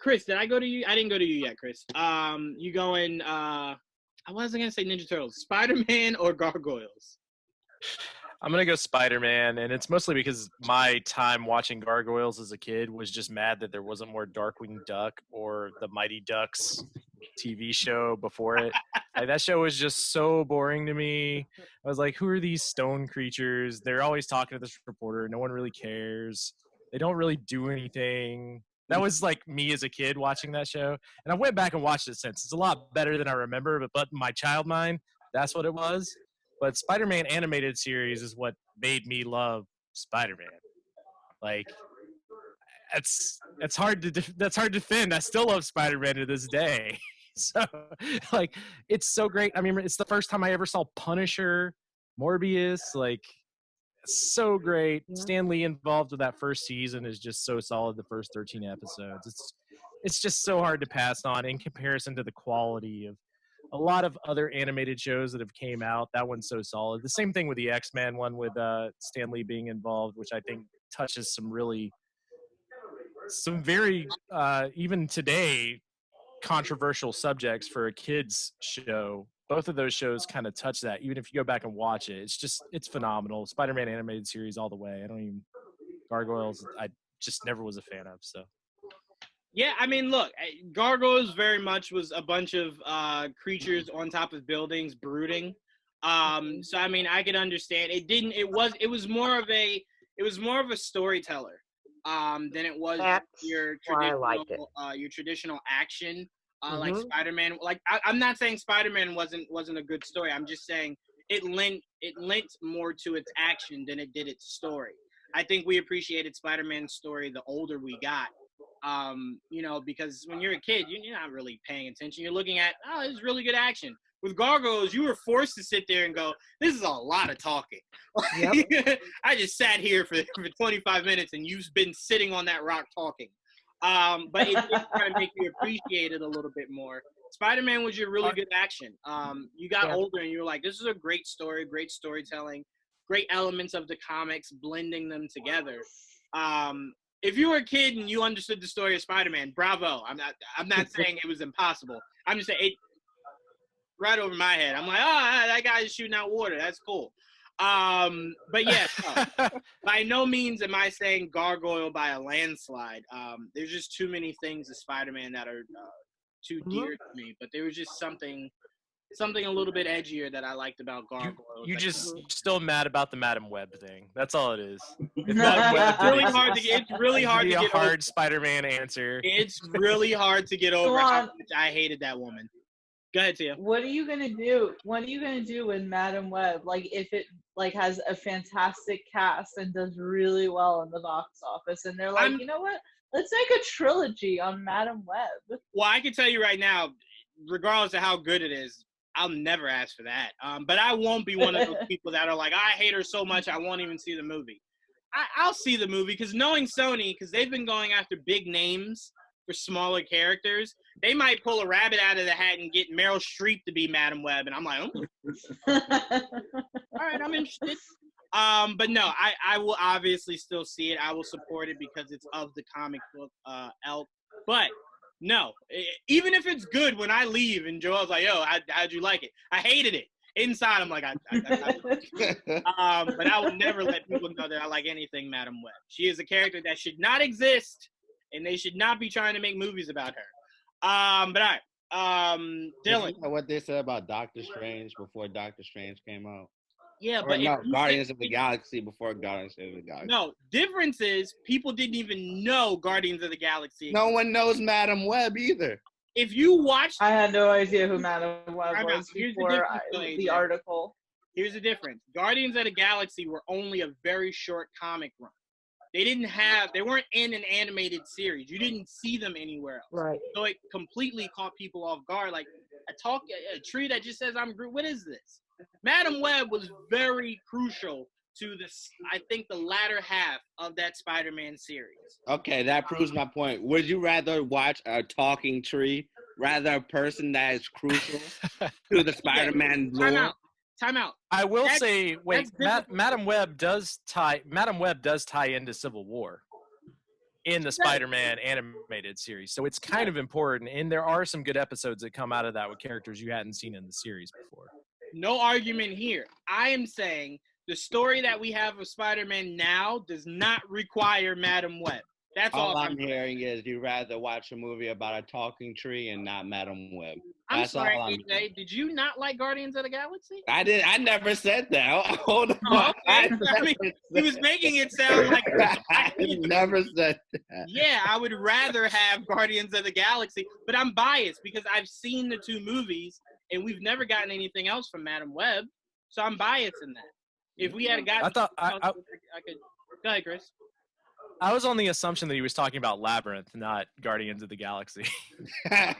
Chris, did I go to you? I didn't go to you yet, Chris. You going, I wasn't going to say Ninja Turtles. Spider-Man or Gargoyles? I'm going to go Spider-Man, and it's mostly because my time watching Gargoyles as a kid was just mad that there wasn't more Darkwing Duck or the Mighty Ducks TV show before it. Like, that show was just so boring to me. I was like, who are these stone creatures? They're always talking to this reporter. No one really cares. They don't really do anything. That was like me as a kid watching that show. And I went back and watched it since. It's a lot better than I remember, but in my child mind, that's what it was. But Spider-Man animated series is what made me love Spider-Man. Like, that's hard to defend. I still love Spider-Man to this day. So, like, it's so great. I mean, it's the first time I ever saw Punisher, Morbius. Like, it's so great. Stan Lee involved with that first season is just so solid. The first 13 episodes. it's just so hard to pass on in comparison to the quality of a lot of other animated shows that have came out. That one's so solid. The same thing with the X-Men one with Stan Lee being involved, which I think touches some very even today controversial subjects for a kids show. Both of those shows kind of touch that. Even if you go back and watch it, it's phenomenal. Spider-Man animated series all the way. Gargoyles I just never was a fan of. So yeah, I mean, look, Gargoyles very much was a bunch of creatures on top of buildings brooding. So I mean, I could understand. It was more of a storyteller than it was your traditional action. Like Spider-Man. Like I'm not saying Spider-Man wasn't a good story. I'm just saying it lent more to its action than it did its story. I think we appreciated Spider-Man's story the older we got. Because when you're a kid, you're not really paying attention. You're looking at, oh, this is really good action. With Gargoyles, you were forced to sit there and go, this is a lot of talking. Yep. I just sat here for 25 minutes and you've been sitting on that rock talking. But it did kind of make you appreciate it a little bit more. Spider-Man was your really good action. You got older and you were like, this is a great story, great storytelling, great elements of the comics, blending them together. If you were a kid and you understood the story of Spider-Man, bravo. I'm not saying it was impossible. I'm just saying it right over my head. I'm like, oh, that guy is shooting out water. That's cool. But yeah, no, by no means am I saying Gargoyle by a landslide. There's just too many things of Spider-Man that are too dear to me. But there was just something a little bit edgier that I liked about Gargoyle. You just still mad about the Madam Web thing. That's all it is. It's really hard to get. It's really hard to get. A hard Spider-Man answer. It's really hard to get over how much I hated that woman. Go ahead, Tia. What are you gonna do? What are you gonna do with Madam Web? Like, if it has a fantastic cast and does really well in the box office, and they're like, you know what? Let's make a trilogy on Madam Web. Well, I can tell you right now, regardless of how good it is, I'll never ask for that. But I won't be one of those people that are like, I hate her so much I won't even see the movie. I'll see the movie because knowing Sony, because they've been going after big names for smaller characters, they might pull a rabbit out of the hat and get Meryl Streep to be Madam Web, and I'm like, oh. All right, I'm interested. But no, I will obviously still see it. I will support it because it's of the comic book ilk. But no, even if it's good, when I leave and Joel's like, yo, how'd you like it? I hated it. Inside, I'm like, but I will never let people know that I like anything Madam Web. She is a character that should not exist, and they should not be trying to make movies about her. But all right, Dylan. You know what they said about Doctor Strange before Doctor Strange came out? Yeah, but no, Guardians of the Galaxy before Guardians of the Galaxy. No, difference is people didn't even know Guardians of the Galaxy. No one knows Madam Web either. If you watch, I had no idea who Madam Web was before the article. Here's the difference: Guardians of the Galaxy were only a very short comic run. They weren't in an animated series. You didn't see them anywhere else. Right. So it completely caught people off guard. Like a tree that just says I'm Groot. What is this? Madam Web was very crucial to this. I think the latter half of that Spider-Man series. Okay, that proves my point. Would you rather watch a talking tree, rather a person that is crucial to the Spider-Man lore? Time out. I will say, wait, Madam Web does tie into Civil War in the Spider-Man animated series. So it's kind of important, and there are some good episodes that come out of that with characters you hadn't seen in the series before. No argument here. I am saying the story that we have of Spider-Man now does not require Madam Web. That's all I'm hearing is you'd rather watch a movie about a talking tree and not Madam Web. I'm sorry, AJ. Did you not like Guardians of the Galaxy? I did. I never said that. Hold on. Oh, okay. I mean, he was making it sound like I never said that. Yeah, I would rather have Guardians of the Galaxy, but I'm biased because I've seen the two movies and we've never gotten anything else from Madam Web, so I'm biased in that. If we had gotten, I could. Go ahead, Chris. I was on the assumption that he was talking about Labyrinth, not Guardians of the Galaxy.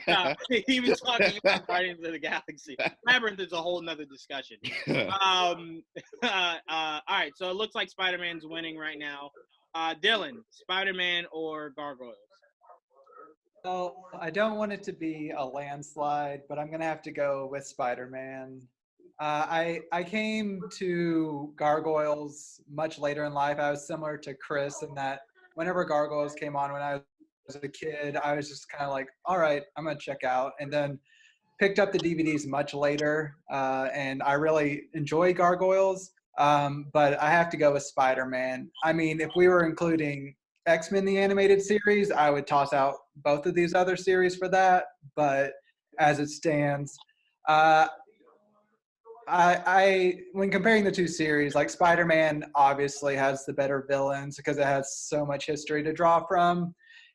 No, he was talking about Guardians of the Galaxy. Labyrinth is a whole nother discussion. All right, so it looks like Spider-Man's winning right now. Dylan, Spider-Man or Gargoyles? Well, I don't want it to be a landslide, but I'm gonna have to go with Spider-Man. I came to Gargoyles much later in life. I was similar to Chris in that whenever Gargoyles came on when I was a kid, I was just kind of like, all right, I'm gonna check out, and then picked up the DVDs much later, and I really enjoy Gargoyles. But I have to go with Spider-Man. I mean, if we were including X-Men the animated series, I would toss out both of these other series for that. But as it stands, uh, I when comparing the two series, like Spider-Man obviously has the better villains because it has so much history to draw from.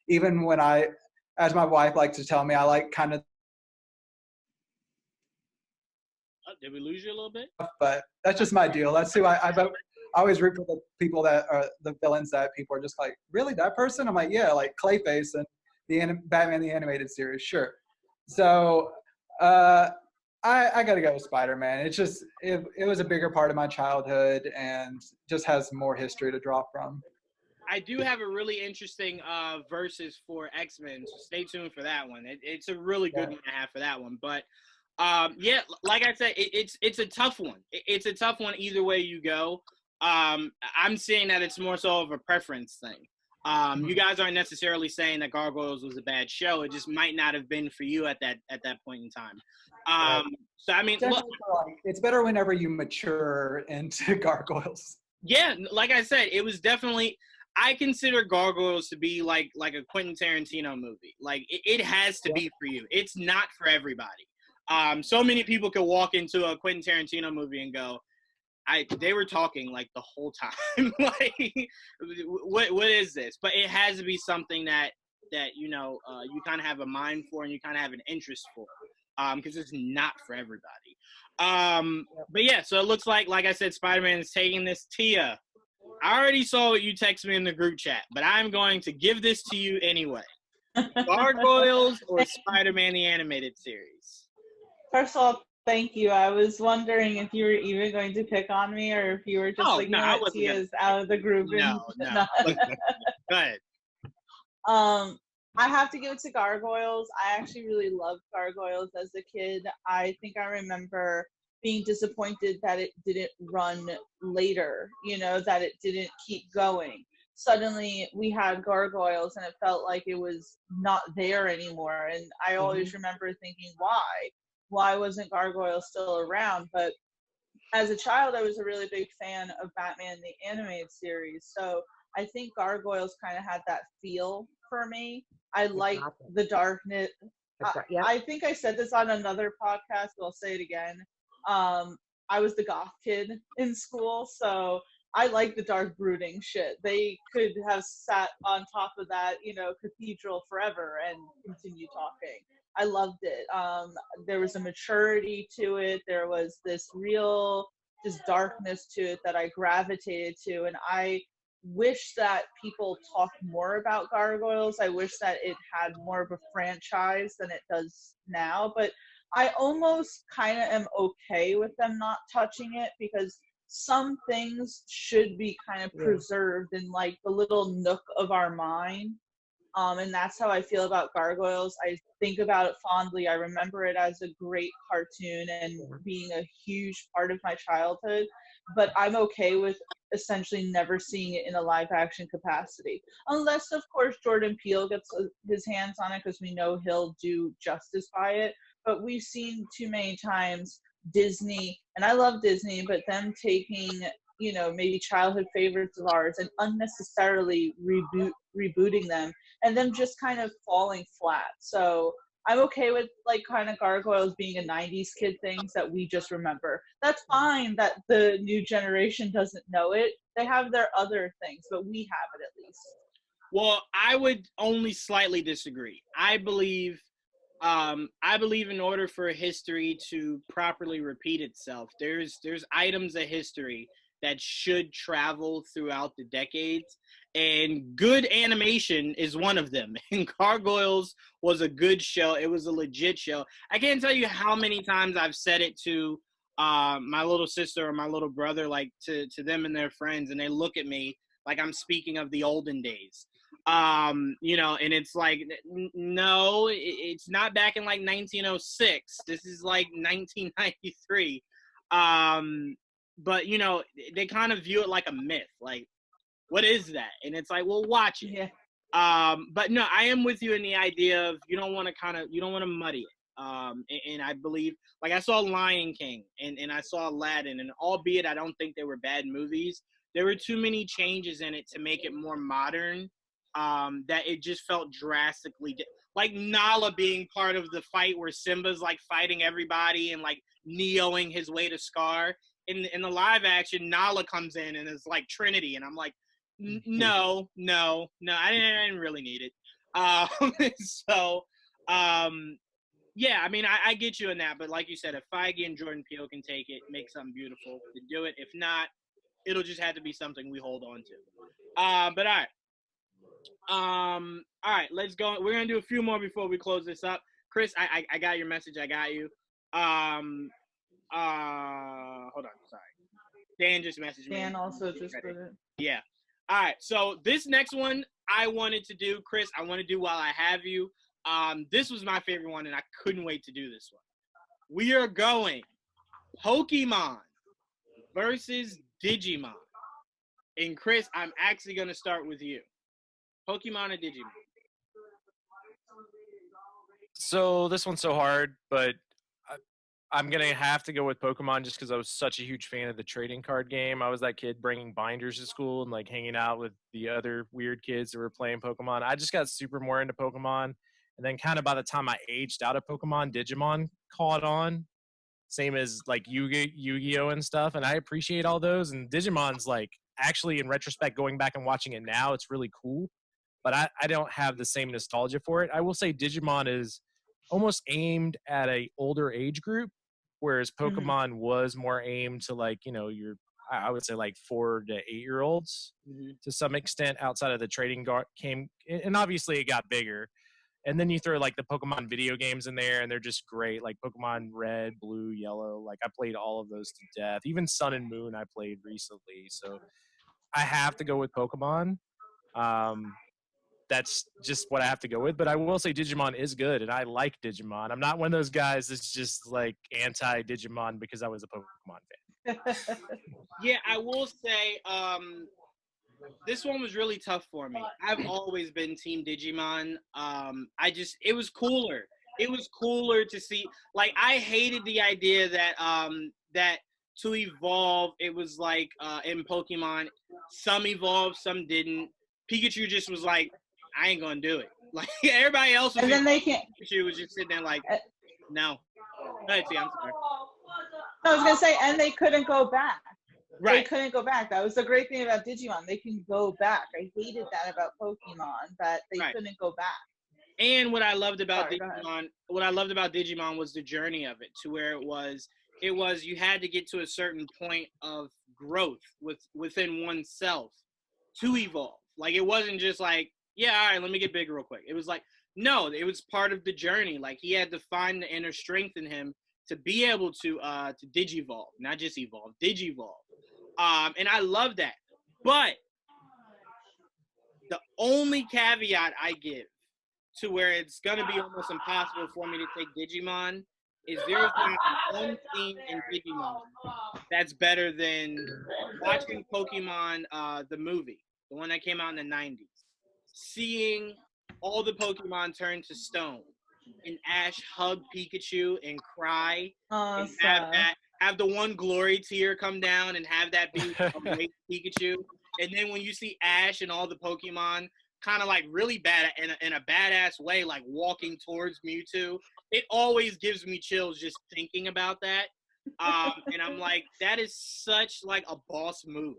Even when as my wife likes to tell me, I like kind of, Did we lose you a little bit? but that's just my deal. That's who I vote. I always root for the people that are the villains that people are just like, really, that person? I'm like, yeah, like Clayface and the Batman the Animated Series, sure. So I got to go with Spider-Man. It's just it was a bigger part of my childhood and just has more history to draw from. I do have a really interesting versus for X-Men, so stay tuned for that one. It's a really good one to have for that one. But yeah, like I said, it's a tough one. It's a tough one either way you go. I'm seeing that it's more so of a preference thing. You guys aren't necessarily saying that Gargoyles was a bad show. It just might not have been for you at that point in time. So I mean, look, it's better whenever you mature into Gargoyles. Yeah, like I said, it was definitely. I consider Gargoyles to be like a Quentin Tarantino movie. Like it has to be for you. It's not for everybody. So many people could walk into a Quentin Tarantino movie and go, they were talking like the whole time. Like, what is this? But it has to be something that you know you kind of have a mind for and you kind of have an interest for, because it's not for everybody. But yeah, so it looks like I said, Spider-Man is taking this. Tia, I already saw what you texted me in the group chat, but I'm going to give this to you anyway. Gargoyles or Spider-Man the Animated Series? First of all, thank you. I was wondering if you were even going to pick on me or if you were just like, I wasn't Tia's out of the group. No. Go ahead. I have to give it to Gargoyles. I actually really loved Gargoyles as a kid. I think I remember being disappointed that it didn't run later, that it didn't keep going. Suddenly we had Gargoyles and it felt like it was not there anymore. And I always remember thinking, why wasn't Gargoyles still around? But as a child, I was a really big fan of Batman the Animated Series. So I think Gargoyles kind of had that feel for me. I like the darkness. I think I said this on another podcast, but I'll say it again. I was the goth kid in school, so I like the dark brooding shit. They could have sat on top of that, cathedral forever and continue talking. I loved it. There was a maturity to it. There was this real just darkness to it that I gravitated to, and I wish that people talked more about Gargoyles. I wish that it had more of a franchise than it does now, but I almost kind of am okay with them not touching it because some things should be kind of preserved in like the little nook of our mind. And that's how I feel about Gargoyles. I think about it fondly. I remember it as a great cartoon and being a huge part of my childhood, but I'm okay with essentially never seeing it in a live action capacity. Unless, of course, Jordan Peele gets his hands on it because we know he'll do justice by it. But we've seen too many times Disney, and I love Disney, but them taking, maybe childhood favorites of ours and unnecessarily rebooting them and them just kind of falling flat. So I'm okay with like kind of Gargoyles being a 90s kid things that we just remember. That's fine that the new generation doesn't know it. They have their other things, but we have it at least. Well, I would only slightly disagree. I believe in order for history to properly repeat itself, there's items of history that should travel throughout the decades, and good animation is one of them. And Gargoyles was a good show. It was a legit show. I can't tell you how many times I've said it to my little sister or my little brother, like to them and their friends, and they look at me like I'm speaking of the olden days. You know, and it's like, no, it's not back in like 1906. This is like 1993. But you know, they kind of view it like a myth. Like, what is that? And it's like, well, watch it. Yeah. But no, I am with you in the idea of you don't want to muddy it. And I believe, like, I saw Lion King and I saw Aladdin, and albeit I don't think they were bad movies, there were too many changes in it to make it more modern. That it just felt drastically like Nala being part of the fight where Simba's like fighting everybody and like Neoing his way to Scar. In the live action, Nala comes in and is like Trinity, and I'm like, no, I didn't really need it. So, yeah, I mean, I get you in that, but like you said, if Feige and Jordan Peele can take it, make something beautiful, to do it. If not, it'll just have to be something we hold on to. But all right, let's go. We're gonna do a few more before we close this up. Chris, I got your message. I got you. Hold on, sorry. Dan just messaged me. Dan also just put it. Yeah. All right, so this next one I wanted to do, Chris, I want to do while I have you. This was my favorite one, and I couldn't wait to do this one. We are going Pokemon versus Digimon. And Chris, I'm actually going to start with you. Pokemon or Digimon? So this one's so hard, but I'm going to have to go with Pokemon just because I was such a huge fan of the trading card game. I was that kid bringing binders to school and like hanging out with the other weird kids that were playing Pokemon. I just got super more into Pokemon. And then kind of by the time I aged out of Pokemon, Digimon caught on. Same as like Yu-Gi-Oh! And stuff. And I appreciate all those. And Digimon's like, actually in retrospect, going back and watching it now, it's really cool. But I don't have the same nostalgia for it. I will say Digimon is almost aimed at a older age group, whereas Pokemon was more aimed to like, you know, I would say like 4 to 8-year-olds to some extent outside of the trading came. And obviously it got bigger. And then you throw like the Pokemon video games in there and they're just great. Like Pokemon Red, Blue, Yellow. Like I played all of those to death. Even Sun and Moon I played recently. So I have to go with Pokemon. That's just what I have to go with. But I will say Digimon is good, and I like Digimon. I'm not one of those guys that's just like anti-Digimon because I was a Pokemon fan. Yeah, I will say this one was really tough for me. I've always been Team Digimon. It was cooler. It was cooler to see. Like, I hated the idea that that to evolve, it was like in Pokemon, some evolved, some didn't. Pikachu just was like, I ain't gonna do it. Like everybody else was, and then they can't. Pikachu was just sitting there like, no. Go ahead, T, I'm sorry. No, I was gonna say, and they couldn't go back. Right. They couldn't go back. That was the great thing about Digimon. They can go back. I hated that about Pokemon, that they couldn't go back. And what I loved about Digimon was the journey of it, to where it was you had to get to a certain point of growth within oneself to evolve. Like, it wasn't just like, yeah, all right, let me get big real quick. It was like, no, it was part of the journey. Like, he had to find the inner strength in him to be able to digivolve, not just evolve, digivolve. And I love that. But the only caveat I give to where it's going to be almost impossible for me to take Digimon is there's not one scene in Digimon that's better than watching Pokemon, the movie, the one that came out in the 90s. Seeing all the Pokemon turn to stone and Ash hug Pikachu and cry and have the one glory tear come down and have that be a Pikachu. And then when you see Ash and all the Pokemon kind of like really bad in a badass way, like walking towards Mewtwo, it always gives me chills just thinking about that. And I'm like, that is such like a boss move.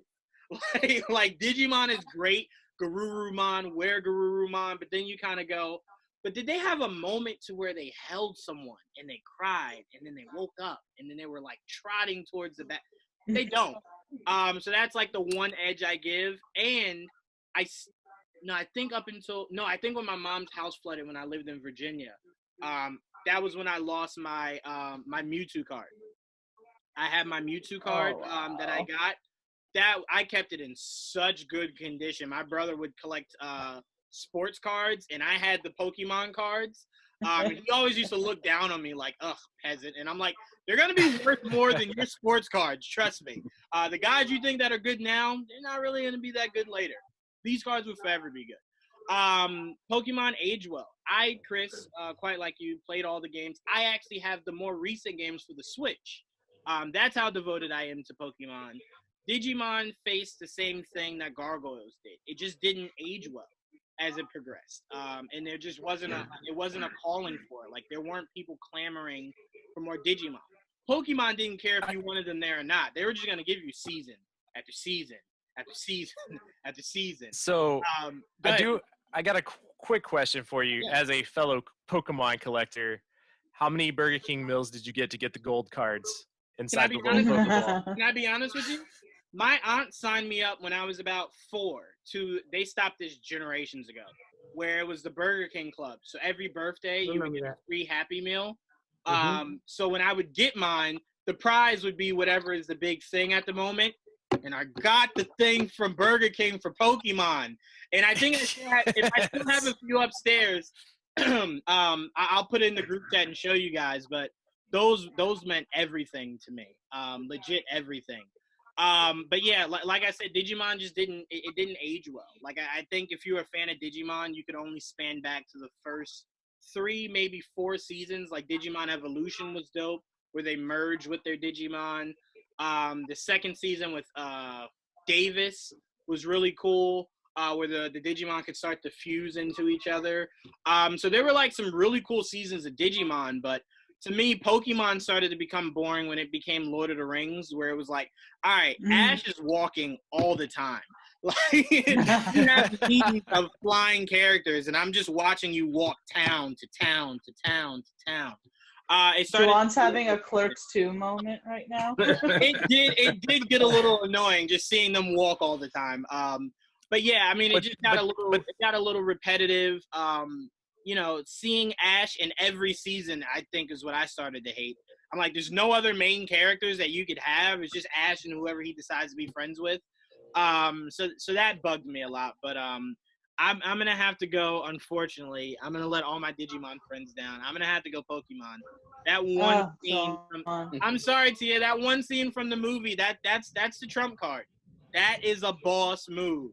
Like Digimon is great, Garurumon, Garurumon, but then you kind of go, but did they have a moment to where they held someone and they cried and then they woke up and then they were like trotting towards the back? They don't. So that's like the one edge I give. And I think when my mom's house flooded when I lived in Virginia, that was when I lost my my Mewtwo card. I had my Mewtwo card that I got. That I kept it in such good condition. My brother would collect sports cards, and I had the Pokemon cards. And he always used to look down on me like, ugh, peasant. And I'm like, they're going to be worth more than your sports cards, trust me. The guys you think that are good now, they're not really going to be that good later. These cards will forever be good. Pokemon age well. I, Chris, quite like you, played all the games. I actually have the more recent games for the Switch. That's how devoted I am to Pokemon. Digimon faced the same thing that Gargoyles did. It just didn't age well as it progressed, and there just wasn't a calling for it. Like, there weren't people clamoring for more Digimon. Pokemon didn't care if you wanted them there or not. They were just going to give you season after season after season after season. So I got a quick question for you. As a fellow Pokemon collector, how many Burger King meals did you get to get the gold cards inside the little Pokeball? Can I be honest with you? My aunt signed me up when I was about 4 they stopped this generations ago, where it was the Burger King Club. So every birthday, you would get a free Happy Meal. So when I would get mine, the prize would be whatever is the big thing at the moment. And I got the thing from Burger King for Pokemon. And I think if I still have a few upstairs, I'll put it in the group chat and show you guys. But those meant everything to me, legit everything. But yeah, like I said, Digimon just didn't age well. Like, I think if you were a fan of Digimon, you could only span back to the first 3, maybe 4 seasons. Like, Digimon Evolution was dope, where they merged with their Digimon. The second season with Davis was really cool, where the Digimon could start to fuse into each other. So there were like some really cool seasons of Digimon, but to me, Pokemon started to become boring when it became Lord of the Rings, where it was like, all right, Ash is walking all the time. Like, you have meetings of flying characters, and I'm just watching you walk town to town to town to town. Juwan's having a Clerks 2 moment right now. It did get a little annoying just seeing them walk all the time. But yeah, I mean, it got a little repetitive. You know, seeing Ash in every season, I think, is what I started to hate. I'm like, there's no other main characters that you could have. It's just Ash and whoever he decides to be friends with. So that bugged me a lot. But I'm gonna have to go. Unfortunately, I'm gonna let all my Digimon friends down. I'm gonna have to go Pokemon. That one scene. I'm sorry, Tia. That one scene from the movie. That's the trump card. That is a boss move.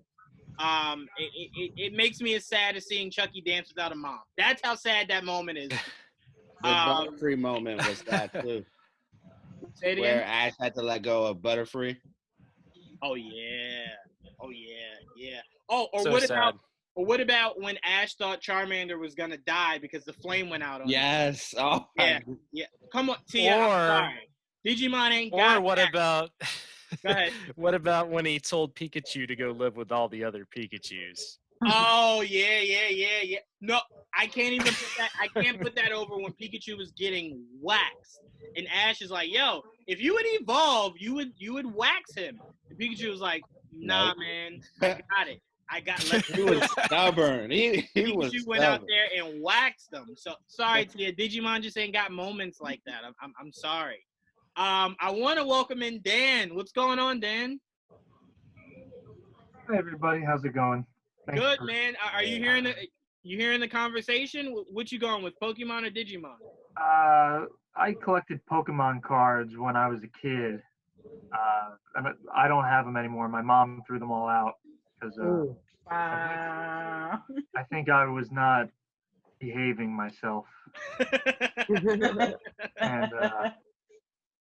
It makes me as sad as seeing Chucky dance without a mom. That's how sad that moment is. The Butterfree moment was that too. Say it again? Where Ash had to let go of Butterfree. Oh yeah. Oh, or So what about when Ash thought Charmander was gonna die because the flame went out on him? Yes. Oh. Yeah. Come on, Tia. I'm sorry. Digimon ain't got. Or what that. about? Go ahead. What about when he told Pikachu to go live with all the other Pikachus? Oh yeah. No, I can't even put that. I can't put that over when Pikachu was getting waxed, and Ash is like, "Yo, if you would evolve, you would wax him." And Pikachu was like, "Nah, man, I got it. He was stubborn. He was Pikachu went out there and waxed them. So sorry, Tia. Digimon just ain't got moments like that. I'm sorry. I want to welcome in Dan. What's going on, Dan? Hey everybody, how's it going? Thanks Good, man. Are you hearing the conversation? What you going with, Pokemon or Digimon? I collected Pokemon cards when I was a kid. I don't have them anymore. My mom threw them all out because I think I was not behaving myself. And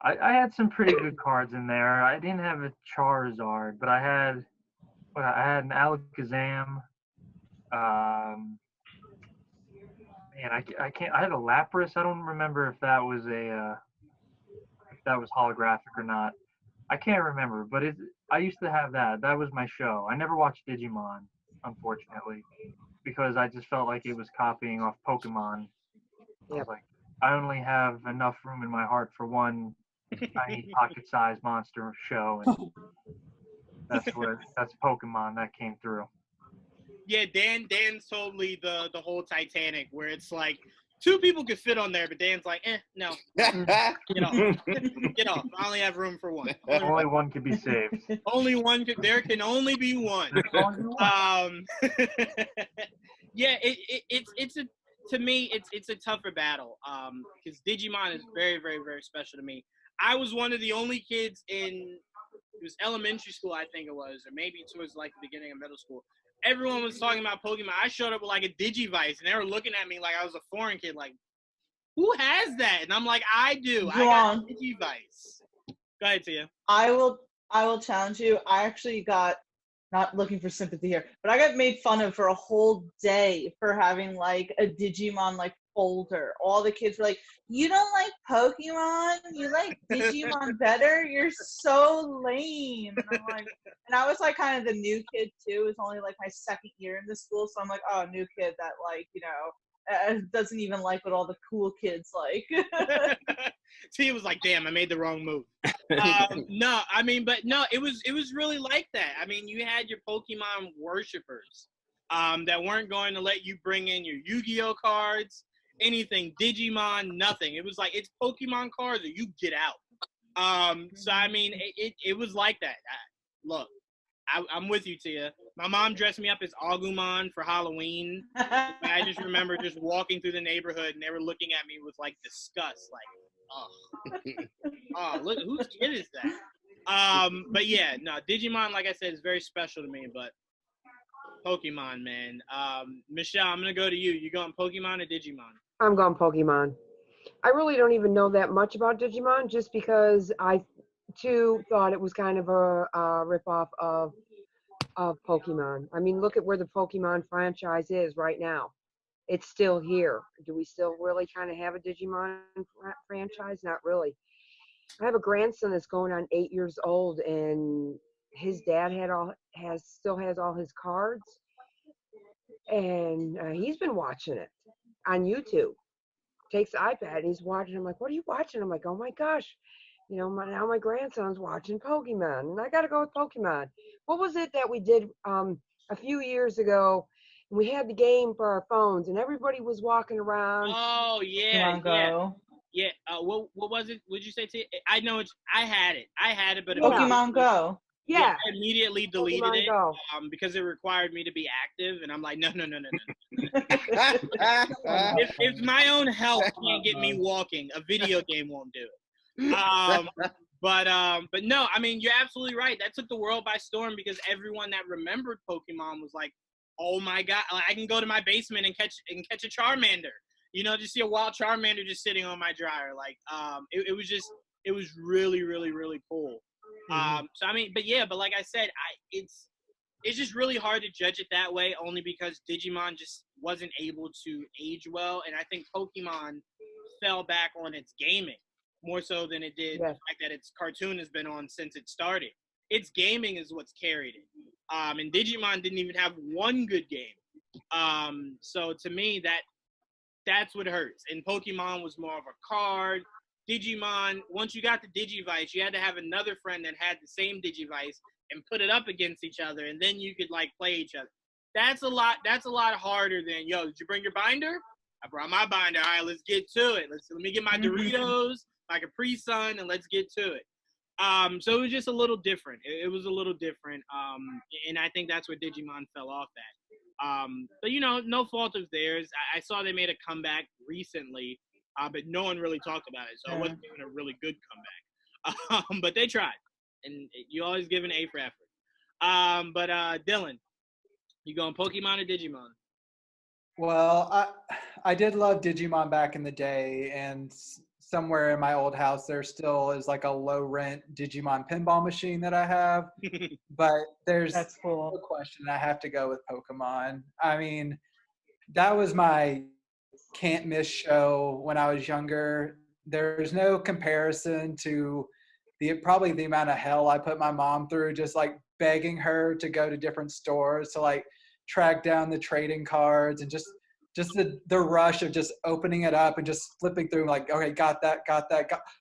I had some pretty good cards in there. I didn't have a Charizard, but I had an Alakazam. I can't. I had a Lapras. I don't remember if that was holographic or not. I can't remember, but I used to have that. That was my show. I never watched Digimon, unfortunately, because I just felt like it was copying off Pokemon. I was like, I only have enough room in my heart for one tiny pocket-sized monster show, and that's Pokemon that came through. Yeah, Dan's totally the whole Titanic, where it's like 2 people could fit on there, but Dan's like, no, get off. I only have room for one. Only one could be saved. Only one could. There can only be one. Yeah, it's a to me it's a tougher battle. Because Digimon is very, very, very special to me. I was one of the only kids in it was elementary school, I think it was, or maybe towards like the beginning of middle school. Everyone was talking about Pokemon. I showed up with like a Digivice, and they were looking at me like I was a foreign kid, like, who has that? And I'm like, I do. I got a Digivice. Go ahead, Tia. I will challenge you. I actually got, not looking for sympathy here, but I got made fun of for a whole day for having like a Digimon like folder. All the kids were like, "You don't like Pokemon? You like Digimon better? You're so lame." And I'm like, and I was like kind of the new kid too. It was only like my second year in the school, so I'm like, oh, new kid that like, you know, doesn't even like what all the cool kids like. Tia was like, damn, I made the wrong move. No, I mean, but no, it was really like that. I mean, you had your Pokemon worshippers that weren't going to let you bring in your Yu-Gi-Oh cards, anything, Digimon, nothing. It was like, it's Pokemon cards or you get out. So, I mean, it was like that. Look, I'm with you, Tia. My mom dressed me up as Agumon for Halloween. I just remember just walking through the neighborhood and they were looking at me with like disgust, like, oh, look, whose kid is that? But yeah, no, Digimon, like I said, is very special to me. But Pokemon, man. Michelle, I'm gonna go to you. You going Pokemon or Digimon? I'm going Pokemon. I really don't even know that much about Digimon, just because I too thought it was kind of a ripoff of Pokemon. I mean, look at where the Pokemon franchise is right now. It's still here. Do we still really kind of have a Digimon franchise? Not really. I have a grandson that's going on 8 years old, and his dad still has all his cards, and he's been watching it on YouTube. Takes the iPad and he's watching. I'm like, what are you watching? I'm like, oh my gosh, you know, now my grandson's watching Pokemon, and I got to go with Pokemon. What was it that we did a few years ago? We had the game for our phones, and everybody was walking around. Oh yeah, Pokemon Go. yeah. What was it? Would you say? I know it's. I had it, but Pokemon Go. Yeah. I immediately deleted Pokemon it Go. because it required me to be active, and I'm like, no. If my own health can't get me walking, a video game won't do it. But no, I mean, you're absolutely right. That took the world by storm because everyone that remembered Pokemon was like, oh my god, I can go to my basement and catch a Charmander. You know, just see a wild Charmander just sitting on my dryer. Like, it was really, really, really cool. So I mean, but like I said, it's just really hard to judge it that way, only because Digimon just wasn't able to age well, and I think Pokemon fell back on its gaming more so than it did the fact that its cartoon has been on since it started. Its gaming is what's carried it, and Digimon didn't even have one good game. So to me, that's what hurts. And Pokemon was more of a card. Digimon, once you got the Digivice, you had to have another friend that had the same Digivice and put it up against each other, and then you could like play each other. That's a lot harder than, yo, did you bring your binder? I brought my binder. All right, let's get to it. Let me get my Doritos, my Capri Sun, and let's get to it. So it was just a little different. It was a little different. And I think that's where Digimon fell off at. But you know, no fault of theirs. I saw they made a comeback recently. But no one really talked about it, so it wasn't even a really good comeback. But they tried, and you always give an A for effort. But Dylan, you going Pokemon or Digimon? Well, I did love Digimon back in the day, and somewhere in my old house there still is like a low rent Digimon pinball machine that I have. But that's cool. No question, I have to go with Pokemon. I mean, that was my can't miss show when I was younger. There's no comparison to probably the amount of hell I put my mom through just like begging her to go to different stores to like track down the trading cards, and just the rush of just opening it up and just flipping through like, okay, got that.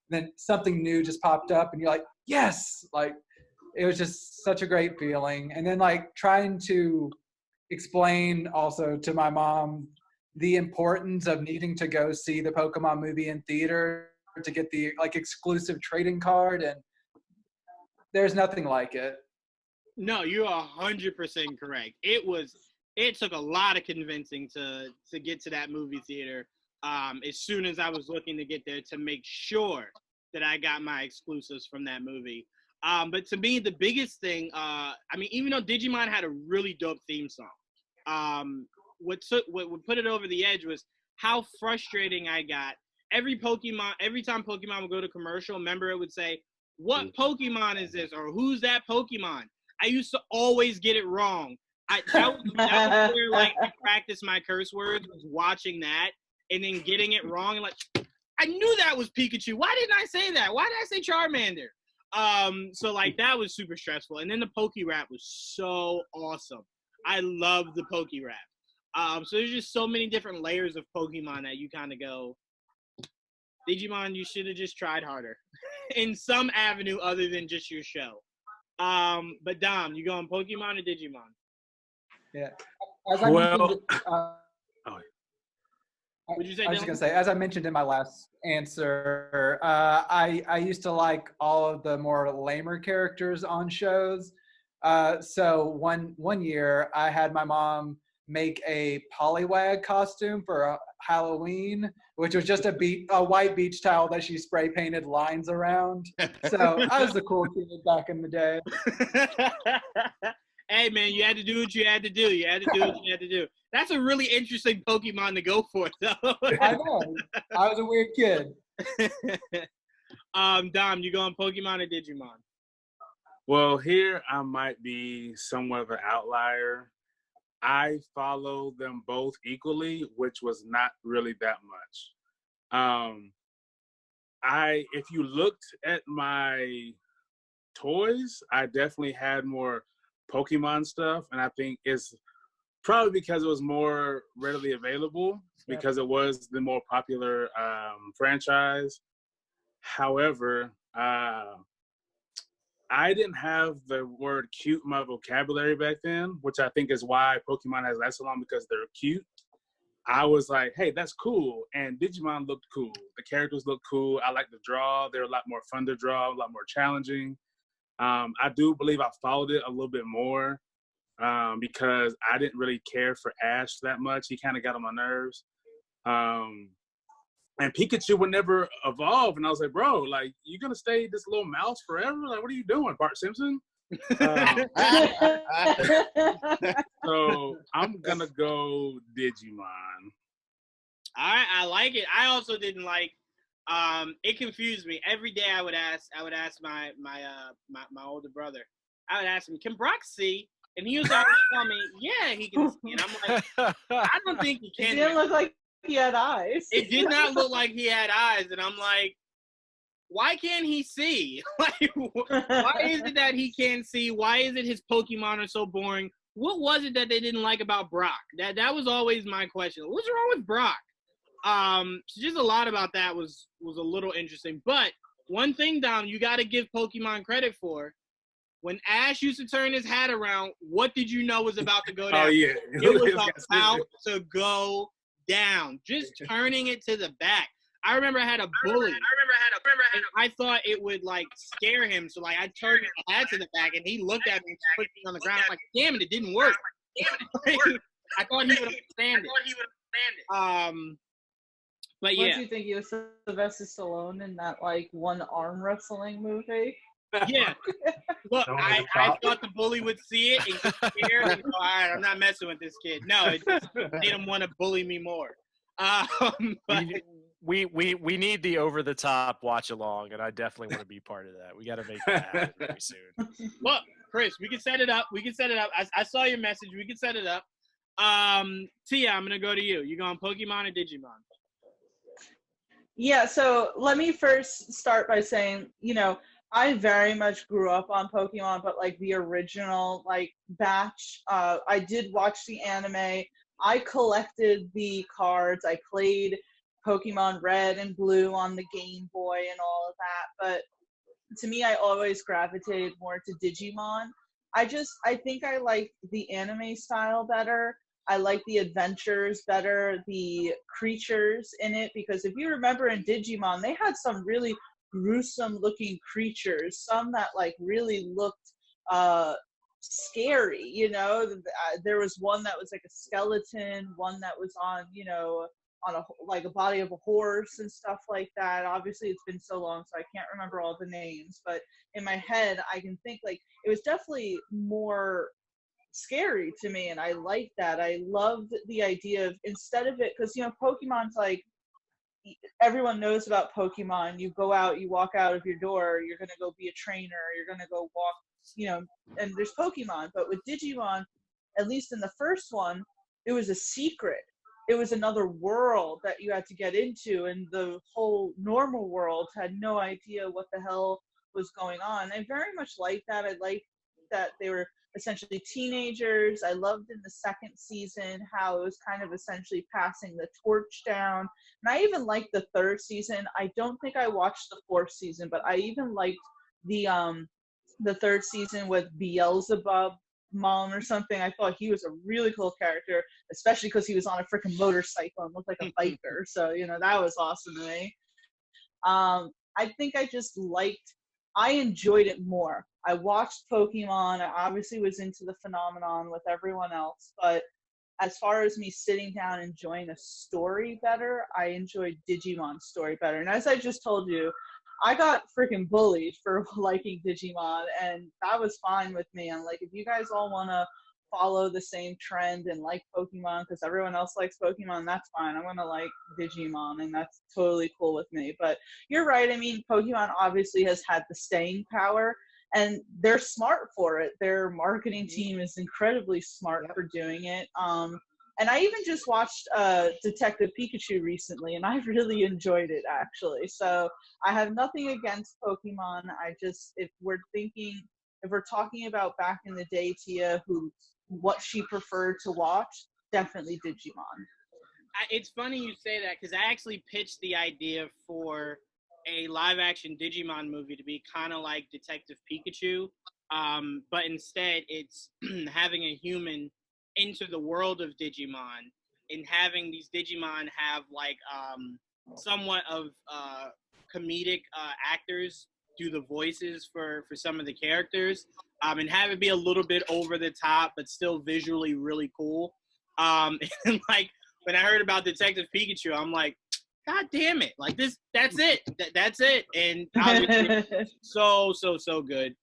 Then something new just popped up and you're like, yes, like it was just such a great feeling. And then like trying to explain also to my mom the importance of needing to go see the Pokemon movie in theater to get the like exclusive trading card, and there's nothing like it. No, you're 100% correct. It was it took a lot of convincing to get to that movie theater. As soon as I was looking to get there to make sure that I got my exclusives from that movie. But to me, the biggest thing, I mean, even though Digimon had a really dope theme song, what put it over the edge was how frustrating I got. Every time Pokemon would go to commercial, remember it would say, "What Pokemon is this?" or "Who's that Pokemon?" I used to always get it wrong. That was where like I practiced my curse words, was watching that and then getting it wrong. And like, I knew that was Pikachu. Why didn't I say that? Why did I say Charmander? So like that was super stressful. And then the Poke Rap was so awesome. I love the Poke Rap. So there's just so many different layers of Pokemon that you kind of go, Digimon, you should have just tried harder in some avenue other than just your show. But Dom, you going Pokemon or Digimon? Yeah. Would you say, I was just gonna say, as I mentioned in my last answer, I used to like all of the more lamer characters on shows. So one year I had my mom make a Poliwag costume for Halloween, which was just a white beach towel that she spray painted lines around. So I was the cool kid back in the day. Hey man, you had to do what you had to do. You had to do what you had to do. That's a really interesting Pokemon to go for, though. I know. I was a weird kid. Dom, you going Pokemon or Digimon? Well, here I might be somewhat of an outlier. I follow them both equally, which was not really that much. If you looked at my toys, I definitely had more Pokemon stuff, and I think it's probably because it was more readily available, because it was the more popular franchise. However, I didn't have the word cute in my vocabulary back then, which I think is why Pokemon has lasted so long, because they're cute. I was like, hey, that's cool. And Digimon looked cool. The characters looked cool. I liked the draw. They're a lot more fun to draw, a lot more challenging. I do believe I followed it a little bit more because I didn't really care for Ash that much. He kind of got on my nerves. And Pikachu would never evolve. And I was like, bro, like, you going to stay this little mouse forever? Like, what are you doing, Bart Simpson? So I'm going to go Digimon. All right, I like it. I also didn't like, it confused me. Every day I would ask my older brother, I would ask him, can Brock see? And he was always tell me, yeah, he can see. And I'm like, I don't think he can. It didn't look like he had eyes. It did not look like he had eyes. And I'm like, why can't he see? Like, why is it that he can't see? Why is it his Pokemon are so boring? What was it that they didn't like about Brock? That was always my question. What's wrong with Brock? So just a lot about that was a little interesting. But one thing, Dom, you got to give Pokemon credit for. When Ash used to turn his hat around, what did you know was about to go down? Oh, yeah. It was about to go down. Just turning it to the back. I remember I had a bully. And I thought it would, like, scare him. So, like, I turned my hat to the back, and he looked at me and put me on the ground. I'm like, damn it, it didn't work. I thought he would understand it. But yeah. What do you think? You was Sylvester Stallone in that, like, one arm wrestling movie? Yeah. Look, I thought the bully would see it and get scared and go, all right, I'm not messing with this kid. No, it just made him want to bully me more. But we need the over the top watch along, and I definitely want to be part of that. We got to make that happen pretty soon. Look, Chris, we can set it up. I saw your message. We can set it up. Tia, I'm gonna go to you. You going Pokemon or Digimon? Yeah. So let me first start by saying, I very much grew up on Pokemon, but like the original like batch. I did watch the anime. I collected the cards. I played Pokemon Red and Blue on the Game Boy and all of that. But to me, I always gravitated more to Digimon. I think I like the anime style better. I like the adventures better, the creatures in it, because if you remember in Digimon, they had some really gruesome looking creatures, some that like really looked scary, you know. There was one that was like a skeleton, one that was on, you know, on a like a body of a horse and stuff like that. Obviously it's been so long, so I can't remember all the names, but in my head I can think like it was definitely more scary to me, and I liked that. I loved the idea of, instead of it, because you know Pokemon's like, everyone knows about Pokemon. You go out, you walk out of your door, you're gonna go be a trainer, you're gonna go walk, you know, and there's Pokemon. But with Digimon, at least in the first one, it was a secret. It was another world that you had to get into, and the whole normal world had no idea what the hell was going on. I very much liked that. I liked that they were essentially teenagers. I loved in the second season how it was kind of essentially passing the torch down. And I even liked the third season. I don't think I watched the fourth season, but I even liked the third season with Beelzebub Mom or something. I thought he was a really cool character, especially because he was on a freaking motorcycle and looked like a biker. So, you know, that was awesome to me. I think I enjoyed it more. I watched Pokemon. I obviously was into the phenomenon with everyone else, but as far as me sitting down and enjoying a story better, I enjoyed Digimon's story better. And as I just told you, I got freaking bullied for liking Digimon, and that was fine with me. I'm like, if you guys all want to follow the same trend and like Pokemon because everyone else likes Pokemon, that's fine. I'm going to like Digimon, and that's totally cool with me. But you're right. I mean, Pokemon obviously has had the staying power, and they're smart for it. Their marketing team is incredibly smart for doing it. And I even just watched Detective Pikachu recently, and I really enjoyed it, actually. So I have nothing against Pokemon. If we're talking about back in the day, Tia, what she preferred to watch, definitely Digimon. It's funny you say that, because I actually pitched the idea for a live-action Digimon movie to be kind of like Detective Pikachu, but instead it's having a human into the world of Digimon and having these Digimon have like somewhat of comedic actors do the voices for some of the characters, and have it be a little bit over the top but still visually really cool. And like when I heard about Detective Pikachu, I'm like, God damn it! Like that's it. That's it. And obviously, so good.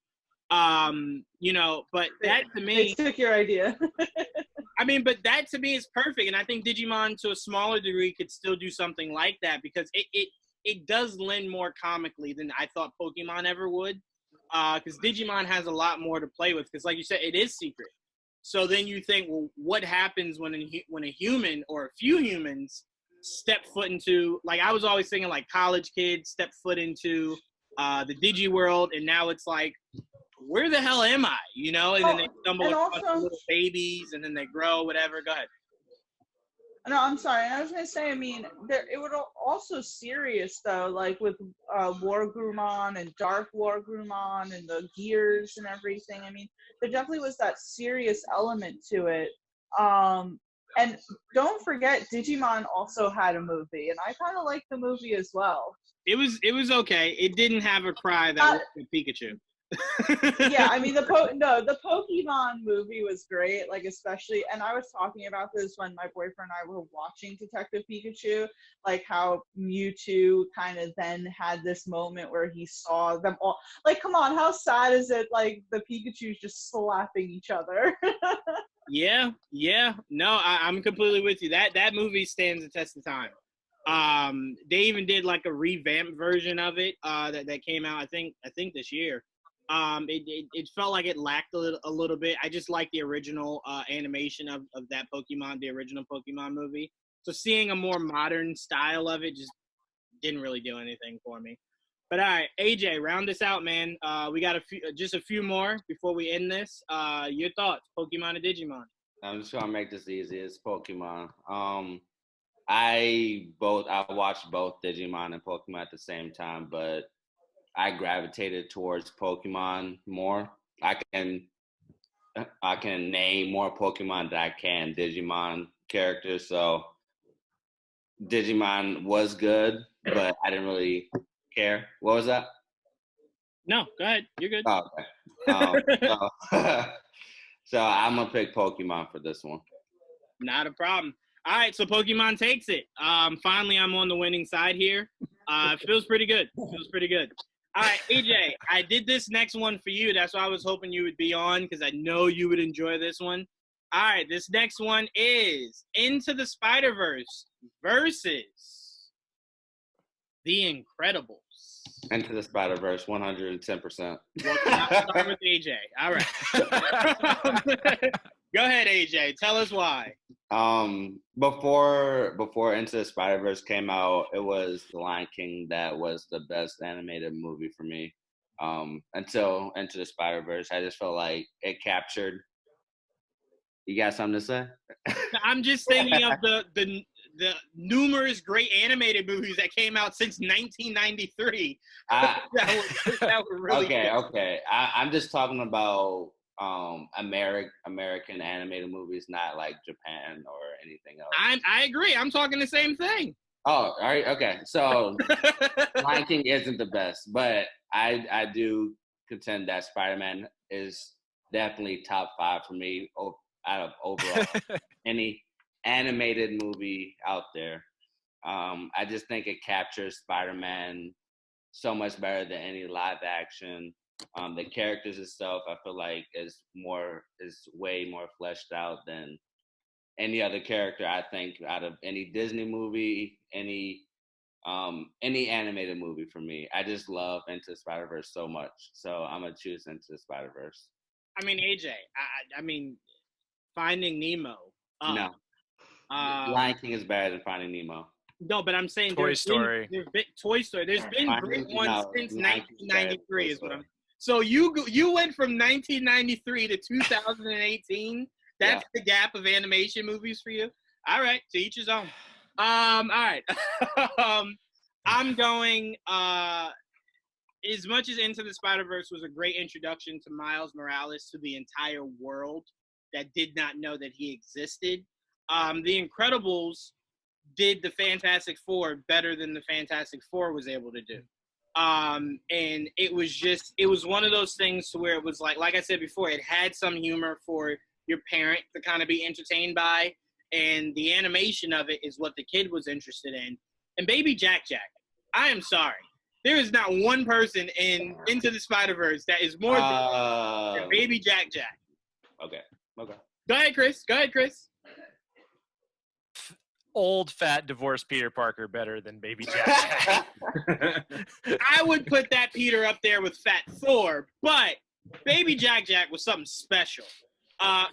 You know, but that to me, they took your idea. I mean, but that to me is perfect, and I think Digimon to a smaller degree could still do something like that, because it does lend more comically than I thought Pokemon ever would, because Digimon has a lot more to play with, because like you said, it is secret. So then you think, well, what happens when a human or a few humans step foot into, like I was always thinking like college kids step foot into the Digi world, and now it's like, where the hell am I? You know, and then they stumble across little babies, and then they grow, whatever. Go ahead. No, I'm sorry. And I was going to say, I mean, it would also serious, though, like with War Grumon and Dark War Grumon and the gears and everything. I mean, there definitely was that serious element to it. And don't forget, Digimon also had a movie, and I kind of liked the movie as well. It was okay. It didn't have a cry that was with Pikachu. Yeah, I mean the Pokemon movie was great, like especially, and I was talking about this when my boyfriend and I were watching Detective Pikachu, like how Mewtwo kind of then had this moment where he saw them all. Like, come on, how sad is it? Like the Pikachu's just slapping each other. Yeah. No, I'm completely with you. That movie stands the test of time. They even did like a revamped version of it that came out, I think this year. It felt like it lacked a little bit. I just like the original animation of that Pokemon, the original Pokemon movie. So seeing a more modern style of it just didn't really do anything for me. But all right, AJ, round this out, man. We got just a few more before we end this. Your thoughts, Pokemon and Digimon? I'm just gonna make this easy. It's Pokemon. I watched both Digimon and Pokemon at the same time, but I gravitated towards Pokemon more. I can name more Pokemon than I can Digimon characters. So Digimon was good, but I didn't really care. What was that? No, go ahead. You're good. Oh, okay. So I'm gonna pick Pokemon for this one. Not a problem. All right, so Pokemon takes it. Finally, I'm on the winning side here. Feels pretty good. Feels pretty good. All right, AJ, I did this next one for you. That's why I was hoping you would be on because I know you would enjoy this one. All right, this next one is Into the Spider-Verse versus The Incredibles. Into the Spider-Verse, 110%. Well, I'll start with AJ. All right. Go ahead, AJ. Tell us why. Before Into the Spider-Verse came out, it was The Lion King that was the best animated movie for me. Until Into the Spider-Verse, I just felt like it captured. You got something to say? I'm just thinking of the numerous great animated movies that came out since 1993. That were really good. Okay. I'm just talking about American animated movies, not like Japan or anything else. I agree. I'm talking the same thing. Oh, all right. Okay. So Lion King isn't the best, but I do contend that Spider-Man is definitely top 5 for me out of overall any animated movie out there. I just think it captures Spider-Man so much better than any live action. The characters itself, I feel like, is way more fleshed out than any other character. I think out of any Disney movie, any animated movie for me. I just love Into the Spider-Verse so much, so I'm gonna choose Into the Spider-Verse. I mean, AJ. I mean, Finding Nemo. No, Lion King is better than Finding Nemo. No, but I'm saying Toy Story. Toy Story. There's been great ones since 1993. Is what I'm. So you went from 1993 to 2018. That's the gap of animation movies for you. All right, to each his own. All right. I'm going. As much as Into the Spider-Verse was a great introduction to Miles Morales to the entire world that did not know that he existed, The Incredibles did the Fantastic Four better than the Fantastic Four was able to do. And it was one of those things to where it was like I said before, it had some humor for your parent to kind of be entertained by, and the animation of it is what the kid was interested in. And Baby Jack, I am sorry. There is not one person in Into the Spider-Verse that is more than Baby Jack. Okay. Go ahead, Chris. Old, fat, divorced Peter Parker better than Baby Jack. I would put that Peter up there with Fat Thor, but Baby Jack was something special.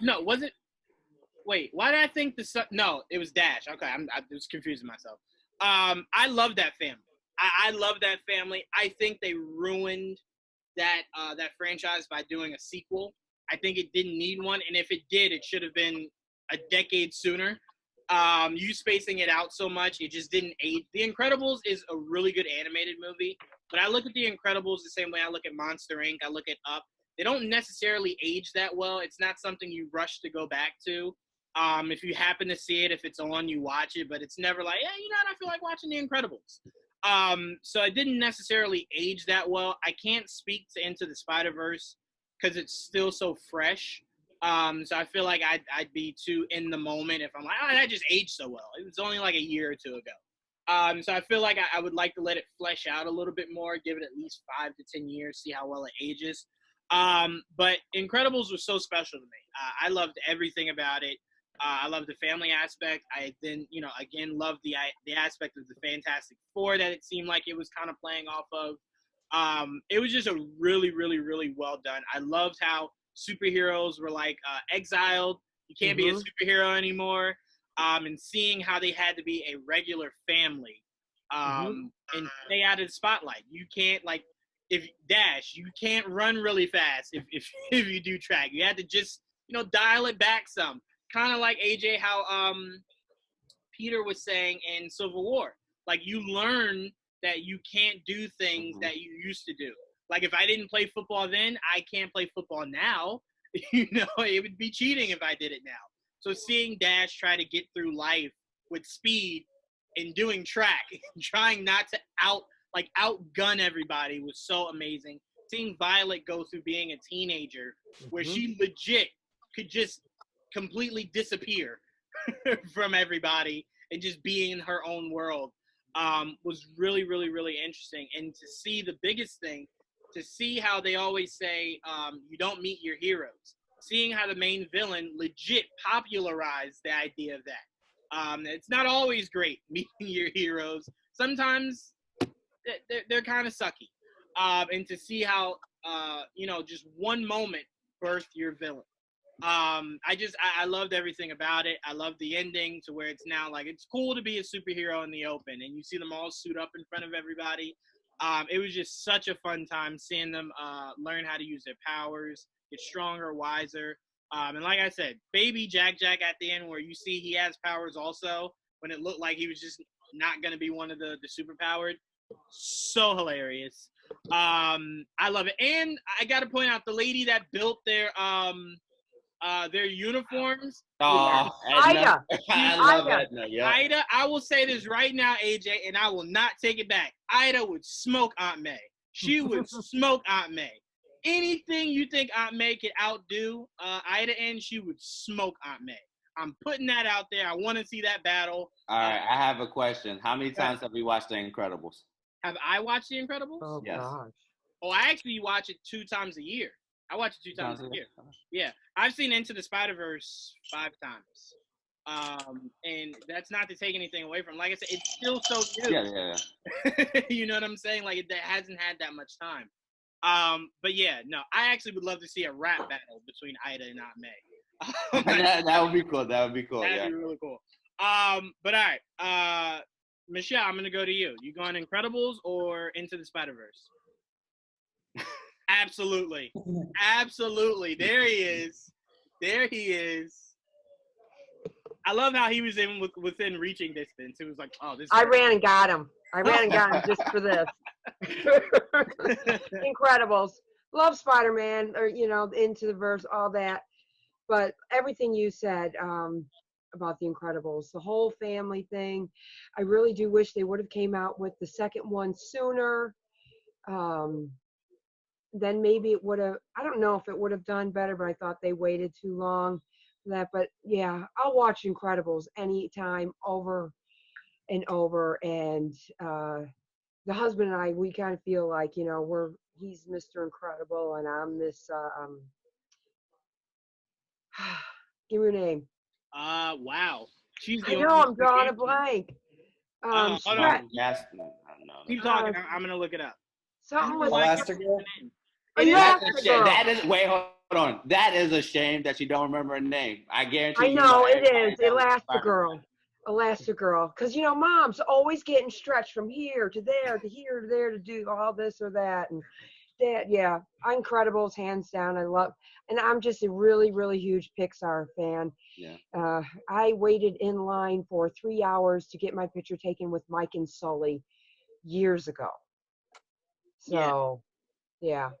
No, was it? Wait, why did I think no, it was Dash. Okay, I was confusing myself. I love that family. I love that family. I think they ruined that franchise by doing a sequel. I think it didn't need one, and if it did, it should have been a decade sooner. You spacing it out so much, it just didn't age. The Incredibles is a really good animated movie, but I look at The Incredibles the same way I look at Monster Inc., I look at Up. They don't necessarily age that well. It's not something you rush to go back to. If you happen to see it, if it's on, you watch it, but it's never like, yeah, you know what, I feel like watching The Incredibles. So it didn't necessarily age that well. I can't speak to Into the Spider-Verse because it's still so fresh. So I feel like I'd be too in the moment if I'm like, oh, that just aged so well. It was only like a year or two ago. So I feel like I would like to let it flesh out a little bit more, give it at least 5 to 10 years, see how well it ages. But Incredibles was so special to me. I loved everything about it. I love the family aspect. I then, again, loved the aspect of the Fantastic Four that it seemed like it was kind of playing off of. It was just a really, really, really well done. I loved how superheroes were like exiled. You can't be a superhero anymore. And seeing how they had to be a regular family and stay out of the spotlight. You can't you can't run really fast if you do track. You had to just dial it back some. Kind of like AJ, how Peter was saying in Civil War. Like, you learn that you can't do things that you used to do. Like, if I didn't play football then, I can't play football now. It would be cheating if I did it now. So seeing Dash try to get through life with speed and doing track, trying not to outgun everybody was so amazing. Seeing Violet go through being a teenager where she legit could just completely disappear from everybody and just be in her own world was really, really, really interesting. And to see the biggest thing, to see how they always say you don't meet your heroes. Seeing how the main villain legit popularized the idea of that. It's not always great meeting your heroes. Sometimes they're kind of sucky. And to see how, just one moment birthed your villain. I loved everything about it. I loved the ending to where it's now like it's cool to be a superhero in the open, and you see them all suit up in front of everybody. It was just such a fun time seeing them learn how to use their powers, get stronger, wiser. And like I said, baby Jack at the end, where you see he has powers also, when it looked like he was just not going to be one of the superpowered. So hilarious. I love it. And I got to point out the lady that built their uniforms. Oh, Ida. I love Ida. Edna. Yeah. Ida, I will say this right now, AJ, and I will not take it back. Ida would smoke Aunt May. She would smoke Aunt May. Anything you think Aunt May could outdo Ida in, she would smoke Aunt May. I'm putting that out there. I want to see that battle. All right, I have a question. How many times have we watched The Incredibles? Have I watched The Incredibles? Oh, Yes. gosh. Oh, I actually watch it 2 times a year. I watch it 2 times a year. Yeah, I've seen Into the Spider-Verse 5 times. And that's not to take anything away from. Like I said, it's still so new. Yeah. You know what I'm saying? Like it hasn't had that much time. But yeah, no, I actually would love to see a rap battle between Ida and Aunt May. that would be cool. That would be cool. That'd be really cool. But all right, Michelle, I'm gonna go to you. You going Incredibles or Into the Spider-Verse? Absolutely. Absolutely. There he is. There he is. I love how he was within reaching distance. It was like, oh, this. I ran and got him. Just for this. Incredibles. Love Spider-Man, or Into the Verse, all that. But everything you said about the Incredibles, the whole family thing, I really do wish they would have came out with the second one sooner. Then maybe it would have, I don't know if it would have done better, but I thought they waited too long for that. But yeah, I'll watch Incredibles anytime, over and over. And the husband and I, we kind of feel like, he's Mr. Incredible and I'm this, give me your name. Wow. I know, I'm drawing a blank. Hold on. Yes. Keep talking. I'm going to look it up. Something with Elastigirl. That is, wait, hold on. That is a shame that you don't remember a name. I guarantee I know it is. Elastigirl. Elastigirl. Because, mom's always getting stretched from here to there to here to there to do all this or that. And that, yeah, Incredibles, hands down. I love, and I'm just a really, really huge Pixar fan. Yeah. I waited in line for 3 hours to get my picture taken with Mike and Sully years ago. So, yeah.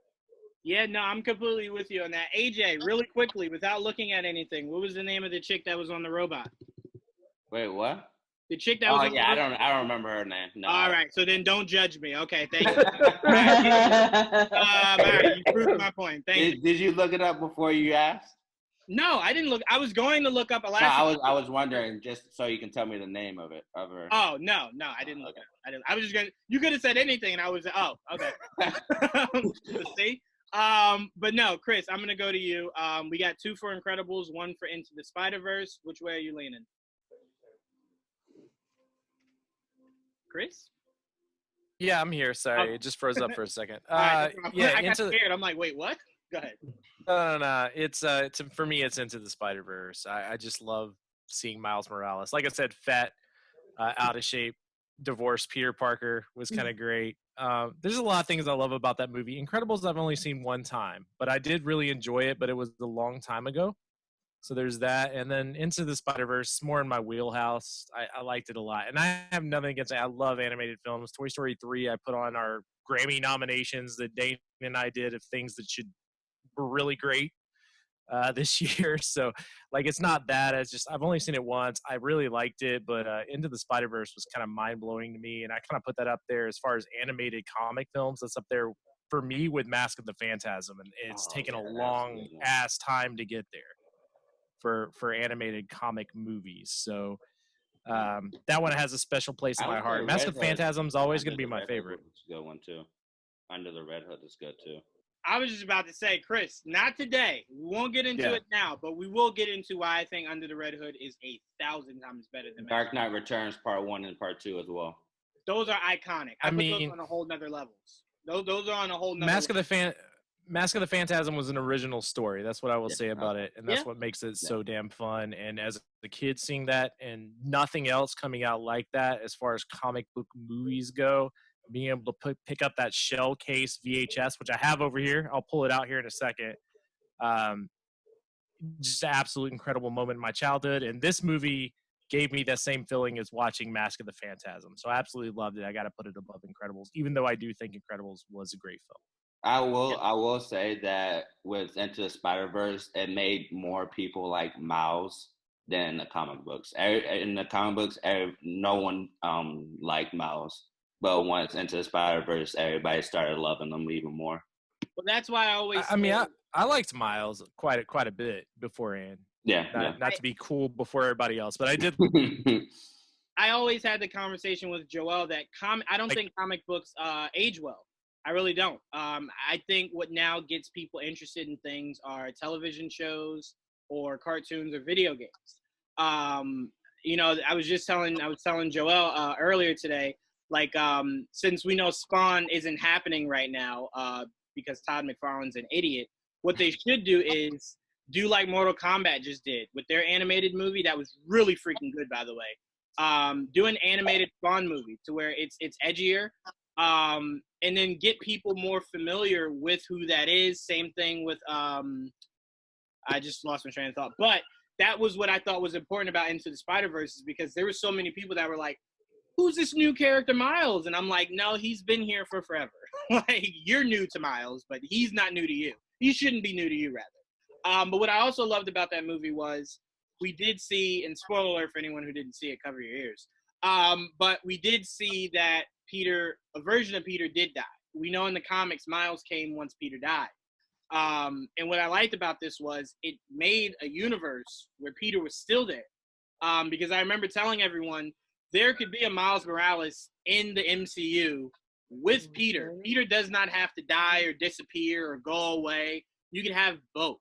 Yeah, no, I'm completely with you on that. AJ, really quickly, without looking at anything, what was the name of the chick that was on the robot? Wait, what? The chick that was on the robot? I don't remember her name. No. All right, so then don't judge me. Okay, thank you. All right, you proved my point. Thank you. Did you look it up before you asked? No, I didn't look. I was going to look up No, Elastigirl. I was wondering, just so you can tell me the name of her. Oh, no, I didn't look it up. I was just going to, you could have said anything, and I was, oh, okay. Let's see. But no, Chris, I'm going to go to you. We got 2 for Incredibles, 1 for Into the Spider-Verse. Which way are you leaning? Chris? Yeah, I'm here. Sorry, it just froze up for a second. Right, yeah, I got scared. I'm like, wait, what? Go ahead. No. It's for me, it's Into the Spider-Verse. I just love seeing Miles Morales. Like I said, fat, out of shape, divorced Peter Parker was kind of great. There's a lot of things I love about that movie. Incredibles I've only seen 1 time, but I did really enjoy it, but it was a long time ago. So there's that. And then Into the Spider-Verse, more in my wheelhouse. I liked it a lot. And I have nothing against it. I love animated films. Toy Story 3, I put on our Grammy nominations that Dane and I did of things that were really great this year. So, like, it's not that. It's just I've only seen it once. I really liked it, but Into the Spider-Verse was kind of mind-blowing to me. And I kind of put that up there as far as animated comic films. That's up there for me with Mask of the Phantasm. And it's taken a long-ass time to get there. for animated comic movies. So that one has a special place in I my would say heart. Mask Red of Hood- Phantasm is always Under going to be the my Red Hood favorite. was a good one too. Under the Red Hood is good too. I was just about to say, Chris, not today. We won't get into it now, but we will get into why I think Under the Red Hood is 1,000 times better than Dark Knight Returns Part 1 and Part 2 as well. Those are iconic. I put those on a whole nother levels. Those are on a whole nother Mask of the Phantasm was an original story. That's what I will say about it, and that's what makes it so damn fun. And as a kid seeing that and nothing else coming out like that as far as comic book movies go, being able to pick up that shell case VHS, which I have over here. I'll pull it out here in a second. Just an absolute incredible moment in my childhood. And this movie gave me that same feeling as watching Mask of the Phantasm. So I absolutely loved it. I got to put it above Incredibles, even though I do think Incredibles was a great film. I will say that with Into the Spider-Verse, it made more people like Miles than the comic books. In the comic books, no one liked Miles. But once Into the Spider-Verse, everybody started loving them even more. Well, that's why I always I liked Miles quite a bit beforehand. Not to be cool before everybody else, but I did. I always had the conversation with Joel that I don't think comic books age well. I really don't. I think what now gets people interested in things are television shows or cartoons or video games. You know, I was telling Joel earlier today, like, since we know Spawn isn't happening right now because Todd McFarlane's an idiot, what they should do is do like Mortal Kombat just did with their animated movie. That was really freaking good, by the way. Do an animated Spawn movie to where it's edgier, and then get people more familiar with who that is. Same thing with I just lost my train of thought, but that was what I thought was important about Into the Spider-Verse, is because there were so many people that were like, who's this new character Miles? And I'm like, no, he's been here for forever. Like, you're new to Miles, but he's not new to you. He shouldn't be new to you, rather. But what I also loved about that movie was we did see, and spoiler alert for anyone who didn't see it, cover your ears. But we did see that a version of Peter did die. We know in the comics, Miles came once Peter died. And what I liked about this was it made a universe where Peter was still there. Because I remember telling everyone there could be a Miles Morales in the MCU with Peter. Peter does not have to die or disappear or go away. You can have both.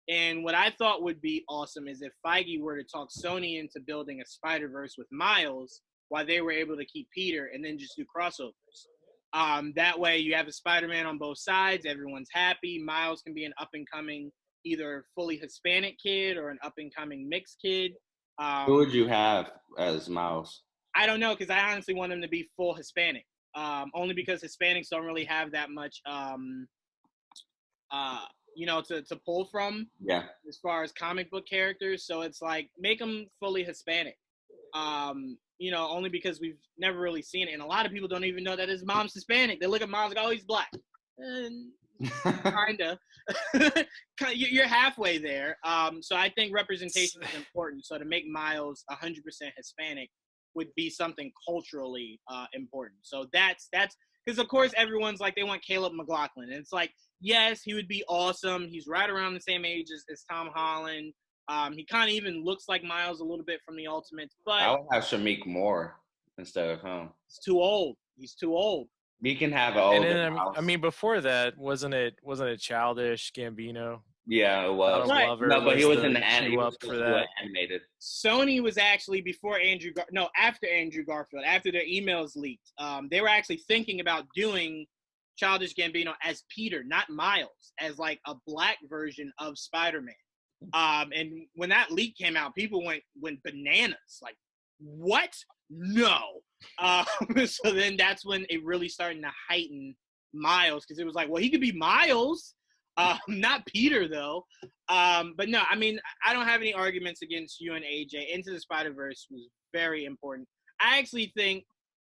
And what I thought would be awesome is if Feige were to talk Sony into building a Spider-Verse with Miles while they were able to keep Peter, and then just do crossovers. That way you have a Spider-Man on both sides. Everyone's happy. Miles can be an up-and-coming, either fully Hispanic kid or an up-and-coming mixed kid. Who would you have as Miles? I don't know, because I honestly want him to be full Hispanic. Only because Hispanics don't really have that much, to pull from. Yeah. As far as comic book characters, so it's like make them fully Hispanic. Only because we've never really seen it, and a lot of people don't even know that his mom's Hispanic. They look at Miles like, oh, he's black. Kinda. You're halfway there. So I think representation is important. So to make Miles 100% Hispanic would be something culturally important. So that's because, of course, everyone's like, they want Caleb McLaughlin. And it's like, yes, he would be awesome. He's right around the same age as Tom Holland. He kind of even looks like Miles a little bit from the Ultimates. But I would have Shameik Moore instead of him. He's too old. We can have an older Miles. I mean, before that, wasn't it Childish Gambino? Yeah, it was. Right. No, but he was in the animated. Sony was actually after Andrew Garfield, after their emails leaked. They were actually thinking about doing Childish Gambino as Peter, not Miles, as like a black version of Spider-Man. And when that leak came out, people went bananas. Like, what? No. So then that's when it really started to heighten Miles, because it was like, well, he could be Miles. Not Peter, though. But no, I mean, I don't have any arguments against you and AJ. Into the Spider-Verse was very important. I actually think,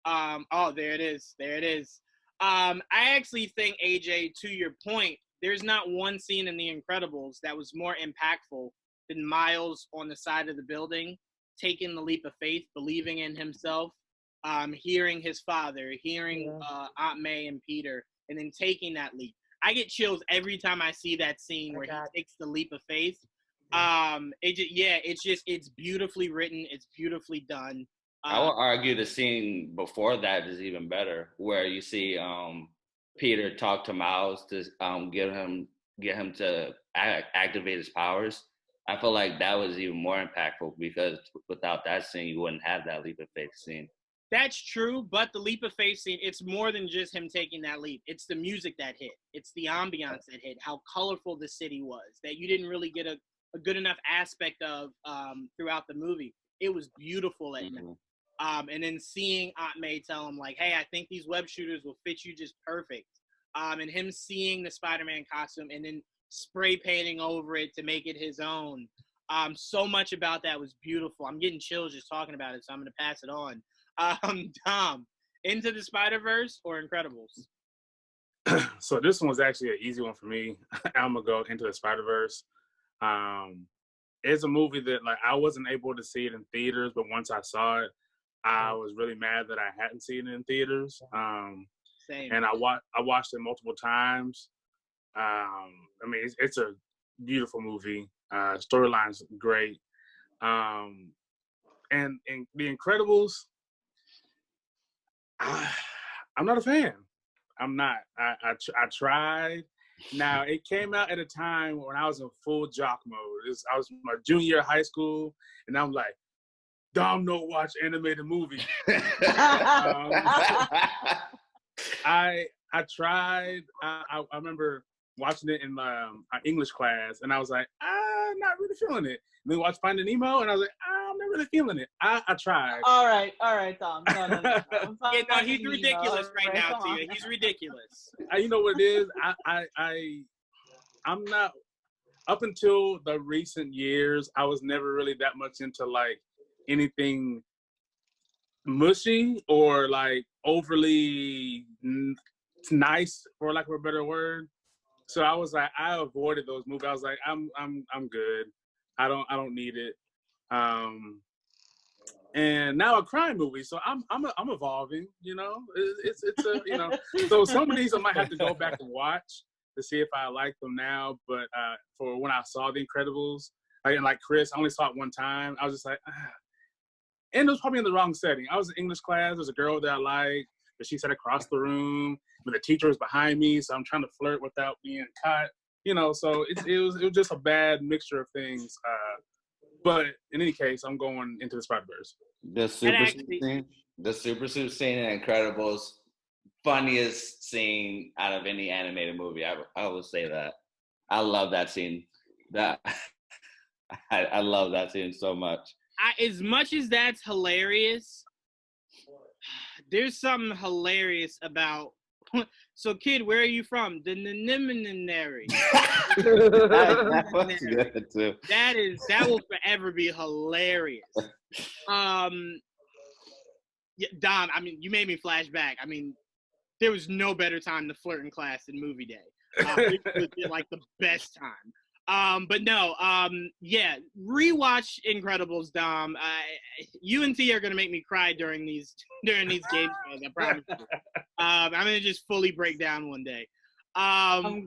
there it is. I actually think, AJ, to your point, there's not one scene in The Incredibles that was more impactful than Miles on the side of the building, taking the leap of faith, believing in himself, hearing his father, hearing Aunt May and Peter, and then taking that leap. I get chills every time I see that scene where he takes the leap of faith. It's beautifully written. It's beautifully done. I will argue the scene before that is even better, where you see Peter talk to Miles to get him to activate his powers. I feel like that was even more impactful because without that scene, you wouldn't have that leap of faith scene. That's true, but the leap of faith scene, it's more than just him taking that leap. It's the music that hit. It's the ambiance that hit, how colorful the city was, that you didn't really get a good enough aspect of throughout the movie. It was beautiful at night. And then seeing Aunt May tell him, like, hey, I think these web shooters will fit you just perfect. And him seeing the Spider-Man costume and then spray painting over it to make it his own. So much about that was beautiful. I'm getting chills just talking about it, so I'm going to pass it on. Tom, Into the Spider-Verse or Incredibles? So this one was actually an easy one for me. I'm going to go Into the Spider-Verse. It's a movie that, like, I wasn't able to see it in theaters, but once I saw it, I was really mad that I hadn't seen it in theaters. Same. And I watched it multiple times. I mean, it's a beautiful movie. Storyline's great. And The Incredibles, I'm not a fan. I'm not. I tried. Now, it came out at a time when I was in full jock mode. I was my junior year of high school, and I'm like, Dom don't watch animated movies. I tried. I remember watching it in my English class, and I was like, I'm not really feeling it. And then watched Finding Nemo, and I was like, I'm not really feeling it. I tried. All right, Dom. No. Yeah, no, he's ridiculous right now, Tia. He's ridiculous. You know what it is? I'm not. Up until the recent years, I was never really that much into like anything mushy or like overly nice, for lack of a better word. So I was like, I avoided those movies. I was like, I'm good. I don't need it. And now a crime movie, so I'm evolving. You know, it's a you know. So some of these I might have to go back and watch to see if I like them now. But for when I saw The Incredibles, like Chris, I only saw it one time. I was just like, and it was probably in the wrong setting. I was in English class. There's a girl that I liked, but she sat across the room, but the teacher was behind me, so I'm trying to flirt without being caught. You know, so it was just a bad mixture of things. But in any case, I'm going Into the Spider-Verse. The super suit scene in Incredibles, funniest scene out of any animated movie. I will say that. I love that scene. I love that scene so much. As much as that's hilarious, there's something hilarious about. So, kid, where are you from? The Neminary. That's good too. That will forever be hilarious. Yeah, Dom, I mean, you made me flash back. I mean, there was no better time to flirt in class than movie day. It was like the best time. But no, yeah, rewatch Incredibles, Dom. You and T are gonna make me cry during these game shows. I promise you. I'm gonna just fully break down one day. Now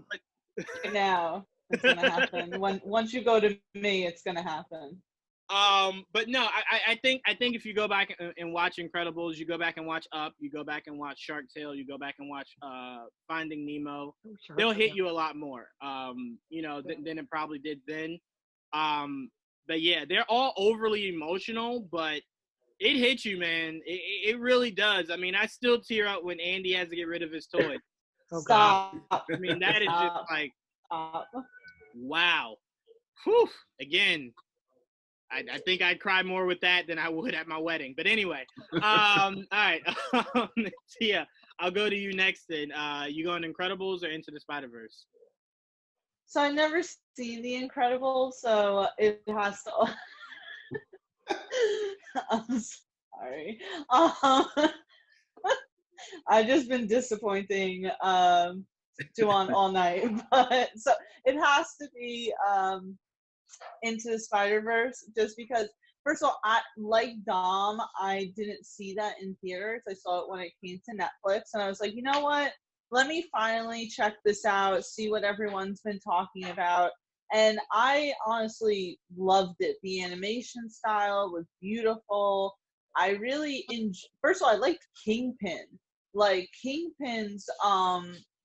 it's gonna happen. Once you go to me, it's gonna happen. But no, I think if you go back and watch Incredibles, you go back and watch Up, you go back and watch Shark Tale, you go back and watch Finding Nemo, they'll hit you a lot more, you know, than it probably did then. But yeah, they're all overly emotional, but it hits you, man. It really does. I mean, I still tear up when Andy has to get rid of his toy. Stop. I mean, that is just like, wow. Whew. Again, I think I'd cry more with that than I would at my wedding. But anyway, all right. Tia, I'll go to you next then. You going Incredibles or Into the Spider-Verse? So I never seen The Incredibles, so it has to. I'm sorry. I've just been disappointing Juwan all night, but so it has to be Into the Spider-Verse, just because, first of all, like Dom, I didn't see that in theaters. I saw it when it came to Netflix, and I was like, you know what? Let me finally check this out, see what everyone's been talking about. And I honestly loved it. The animation style was beautiful. I really first of all, I liked Kingpin. Like Kingpin's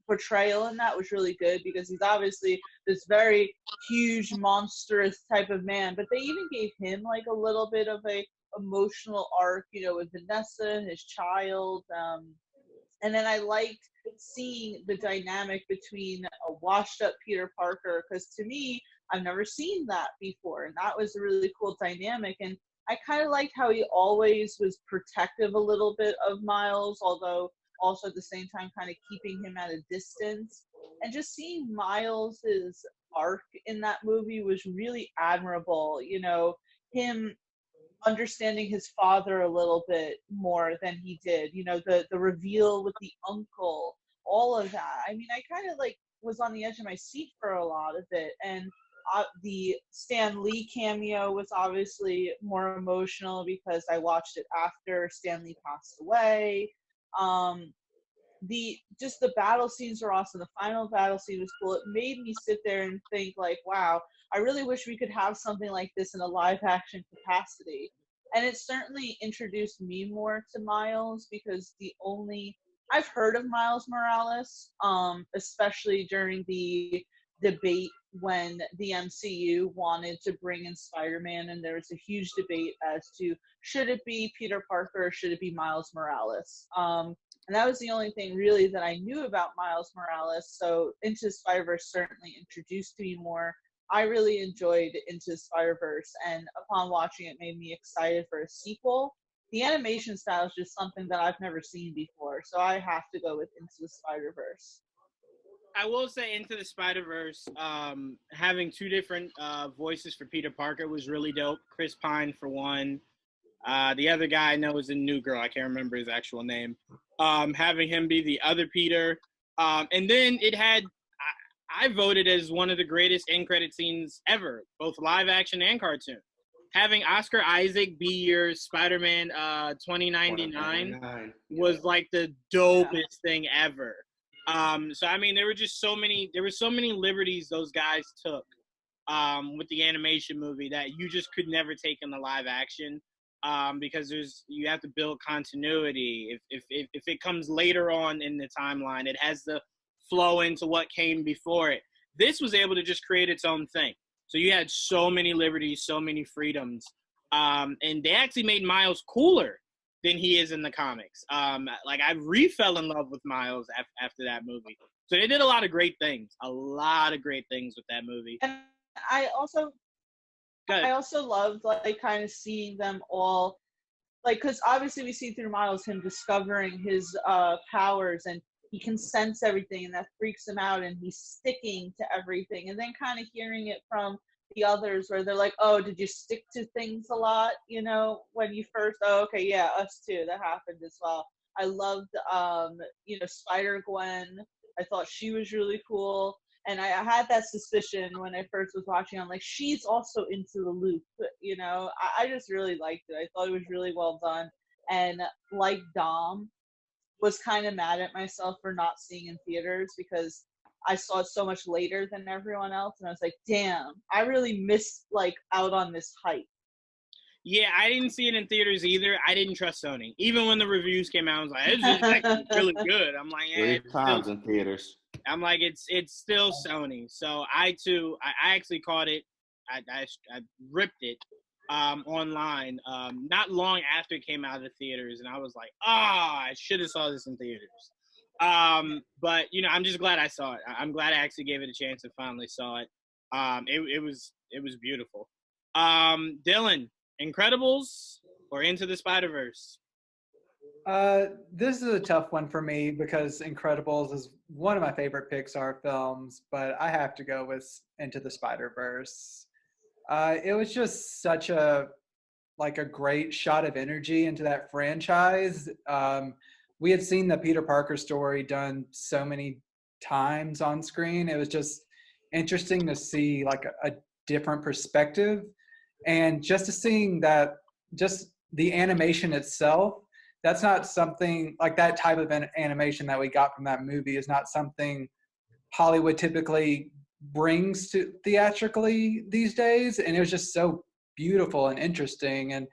portrayal in that was really good because he's obviously this very huge, monstrous type of man. But they even gave him like a little bit of a emotional arc, you know, with Vanessa and his child. And then I liked seeing the dynamic between a washed up Peter Parker, because to me, I've never seen that before. And that was a really cool dynamic. And I kind of liked how he always was protective a little bit of Miles, although also at the same time kind of keeping him at a distance. And just seeing Miles's arc in that movie was really admirable. You know, him understanding his father a little bit more than he did, you know, the reveal with the uncle, all of that. I mean, I kind of like was on the edge of my seat for a lot of it. And the Stan Lee cameo was obviously more emotional because I watched it after Stan Lee passed away. The battle scenes were awesome. The final battle scene was cool. It made me sit there and think like, wow, I really wish we could have something like this in a live action capacity. And it certainly introduced me more to Miles, because I've heard of Miles Morales, especially during the debate when the MCU wanted to bring in Spider-Man, and there was a huge debate as to should it be Peter Parker or should it be Miles Morales. And that was the only thing really that I knew about Miles Morales. So Into the Spider-Verse certainly introduced me more. I really enjoyed Into the Spider-Verse, and upon watching it made me excited for a sequel. The animation style is just something that I've never seen before, so I have to go with Into the Spider-Verse. I will say Into the Spider-Verse, having two different voices for Peter Parker was really dope. Chris Pine for one. The other guy I know is a new girl. I can't remember his actual name. Having him be the other Peter. And then it had, I voted as one of the greatest end credit scenes ever, both live action and cartoon. Having Oscar Isaac be your Spider-Man 2099 was like the dopest thing ever. So I mean, there were so many liberties those guys took with the animation movie that you just could never take in the live action, because you have to build continuity. If it comes later on in the timeline, it has to flow into what came before it. This was able to just create its own thing. So you had so many liberties, so many freedoms, and they actually made Miles cooler than he is in the comics. Like I fell in love with Miles after that movie. So they did a lot of great things with that movie. And I also loved like kind of seeing them all, like, because obviously we see through Miles him discovering his powers, and he can sense everything, and that freaks him out, and he's sticking to everything. And then kind of hearing it from the others where they're like, oh, did you stick to things a lot, you know, when you first, oh, okay, yeah, us too, that happened as well. I loved, Spider-Gwen. I thought she was really cool. And I had that suspicion when I first was watching. I'm like, she's also into the loop, you know. I just really liked it. I thought it was really well done. And like Dom, was kind of mad at myself for not seeing in theaters because I saw it so much later than everyone else. And I was like, damn, I really missed like out on this hype. Yeah, I didn't see it in theaters either. I didn't trust Sony. Even when the reviews came out, I was like, this is actually really good. I'm like, yeah, 3 times in theaters. I'm like, it's still Sony. So I actually caught it. I ripped it online not long after it came out of the theaters, and I was like, I should have saw this in theaters. But you know, I'm just glad I saw it. I'm glad I actually gave it a chance and finally saw it. It was beautiful. Dylan, Incredibles or Into the Spider-Verse? This is a tough one for me because Incredibles is one of my favorite Pixar films, but I have to go with Into the Spider-Verse. It was just such a great shot of energy into that franchise. We had seen the Peter Parker story done so many times on screen. It was just interesting to see like a different perspective, and just to seeing that, just the animation itself, that's not something like that type of animation that we got from that movie is not something Hollywood typically brings to theatrically these days, and it was just so beautiful and interesting, and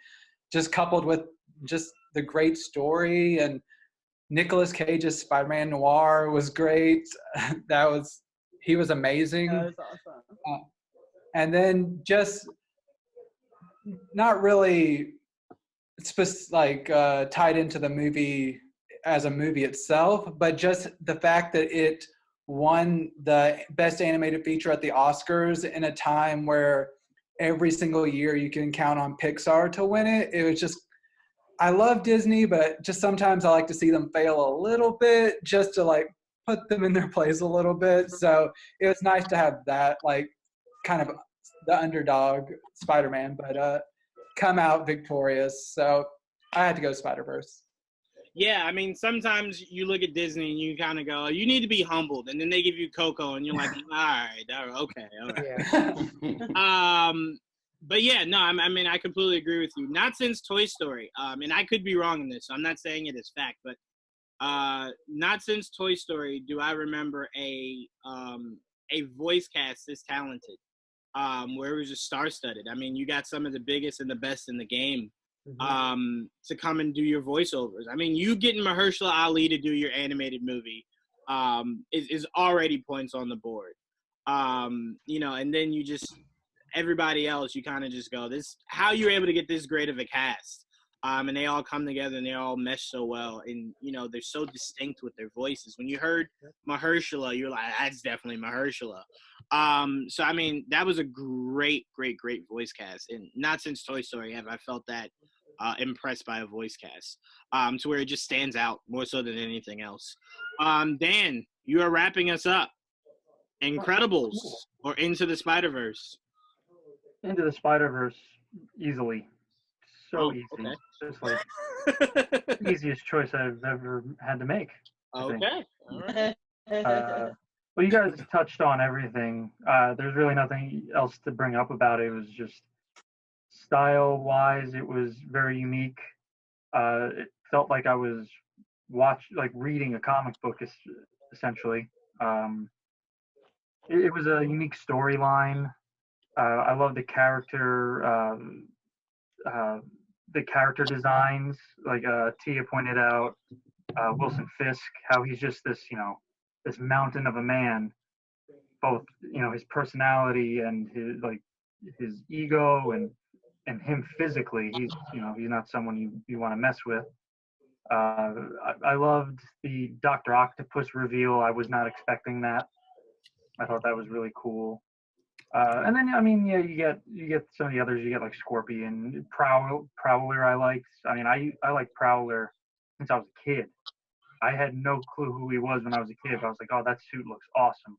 just coupled with just the great story, and Nicolas Cage's Spider-Man Noir was great. He was amazing. That was awesome. And then just not really tied into the movie as a movie itself, but just the fact that it won the best animated feature at the Oscars in a time where every single year you can count on Pixar to win it. It was just, I love Disney, but just sometimes I like to see them fail a little bit just to like put them in their place a little bit. So it was nice to have that, like, kind of the underdog Spider-Man, but come out victorious. So I had to go Spider-Verse. Yeah, I mean, sometimes you look at Disney and you kind of go, you need to be humbled. And then they give you Coco and you're like, okay, all right. Yeah. But yeah, no, I mean, I completely agree with you. Not since Toy Story. And I could be wrong in this, so I'm not saying it as fact, but not since Toy Story do I remember a voice cast this talented, where it was just star-studded. I mean, you got some of the biggest and the best in the game to come and do your voiceovers. I mean, you getting Mahershala Ali to do your animated movie is already points on the board. You know, and then you just, everybody else, you kind of just go, this, how you're able to get this great of a cast. And they all come together and they all mesh so well. And, you know, they're so distinct with their voices. When you heard Mahershala, you're like, that's definitely Mahershala. So, I mean, that was a great, great, great voice cast. And not since Toy Story have I felt that impressed by a voice cast to where it just stands out more so than anything else. Dan, you are wrapping us up. Incredibles or Into the Spider-Verse? Into the Spider-Verse, easily. So easy. Okay. Just like easiest choice I've ever had to make. Okay. All right. Well, you guys touched on everything. There's really nothing else to bring up about it. It was just style-wise, it was very unique. It felt like I was reading a comic book, essentially. It was a unique storyline. I love the character designs. Like Tia pointed out, Wilson Fisk, how he's just this, you know, this mountain of a man. Both, you know, his personality and his ego and him physically. He's not someone you want to mess with. I loved the Dr. Octopus reveal. I was not expecting that. I thought that was really cool. And then, I mean, yeah, you get some of the others. You get like Scorpion, Prowler. I liked. I mean, I liked Prowler since I was a kid. I had no clue who he was when I was a kid. But I was like, oh, that suit looks awesome.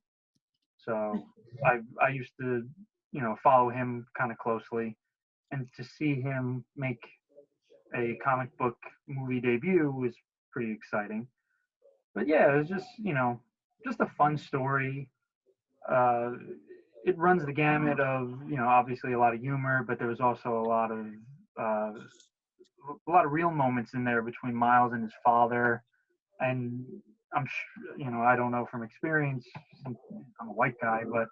So I used to, you know, follow him kind of closely, and to see him make a comic book movie debut was pretty exciting. But yeah, it was just, you know, just a fun story. It runs the gamut of, you know, obviously a lot of humor, but there was also a lot of real moments in there between Miles and his father. And I'm sure, you know, I don't know from experience, I'm a white guy, but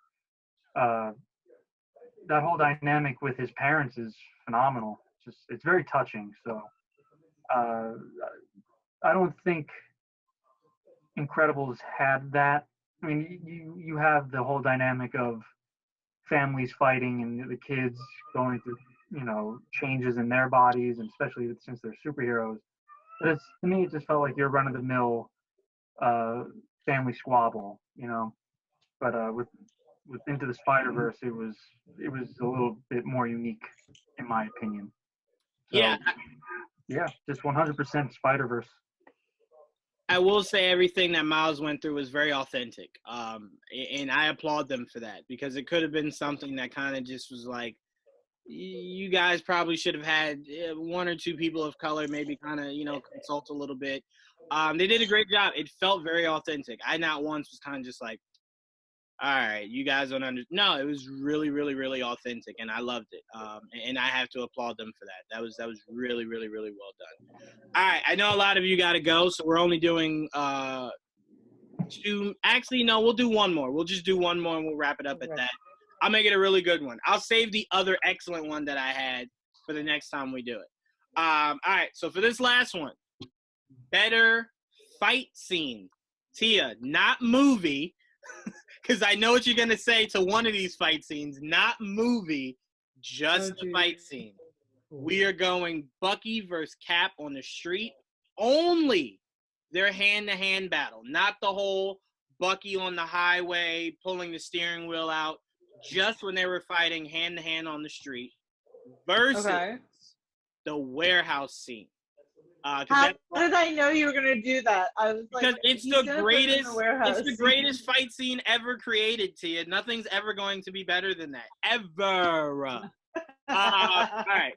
that whole dynamic with his parents is phenomenal. It's very touching. So I don't think Incredibles had that. I mean, you have the whole dynamic of families fighting and the kids going through, you know, changes in their bodies, and especially since they're superheroes. But to me, it just felt like your run-of-the-mill family squabble, you know. But with Into the Spider-Verse, it was a little bit more unique, in my opinion. So, yeah, just 100% Spider-Verse. I will say everything that Miles went through was very authentic. And I applaud them for that, because it could have been something that kind of just was like, you guys probably should have had one or two people of color maybe kind of, you know, consult a little bit. They did a great job. It felt very authentic. I not once was kind of just like, all right, you guys don't understand. No, it was really, really, really authentic, and I loved it. And I have to applaud them for that. That was really, really, really well done. All right, I know a lot of you got to go, so we're only doing actually, no, we'll do one more. We'll just do one more and we'll wrap it up at that. I'll make it a really good one. I'll save the other excellent one that I had for the next time we do it. All right, so for this last one, better fight scene. Tia, not movie, because I know what you're going to say to one of these fight scenes. Not movie, just the fight scene. We are going Bucky versus Cap on the street. Only their hand-to-hand battle, not the whole Bucky on the highway pulling the steering wheel out. Just when they were fighting hand-to-hand on the street versus the warehouse scene. How did I know you were gonna do that? I was like, because it's the greatest fight scene ever created, Tia. Nothing's ever going to be better than that. Ever. All right.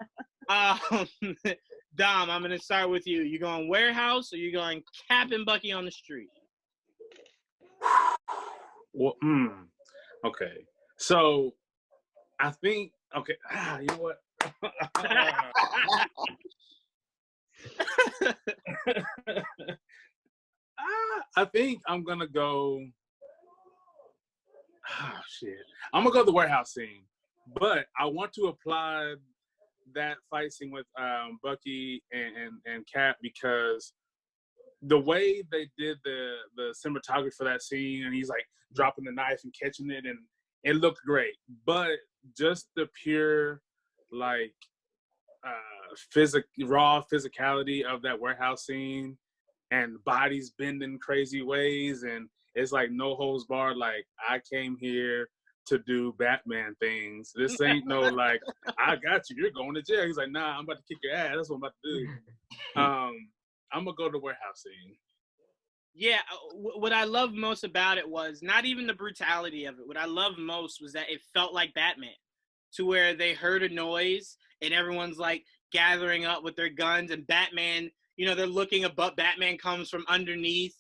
Dom, I'm gonna start with you. You going warehouse or you going Cap and Bucky on the street? Well, okay. So I think you know what? I think I'm gonna go. Oh shit! I'm gonna go the warehouse scene, but I want to apply that fight scene with Bucky and Cap because the way they did the cinematography for that scene, and he's like dropping the knife and catching it, and it looked great. But just the pure like raw physicality of that warehouse scene, and bodies bending crazy ways, and it's like no holds barred. Like, I came here to do Batman things. This ain't no like, I got you, you're going to jail. He's like, nah, I'm about to kick your ass. That's what I'm about to do. I'm gonna go to warehouse scene. Yeah, what I loved most about it was not even the brutality of it. What I loved most was that it felt like Batman, to where they heard a noise and everyone's like gathering up with their guns, and Batman, you know, they're looking above. Batman comes from underneath.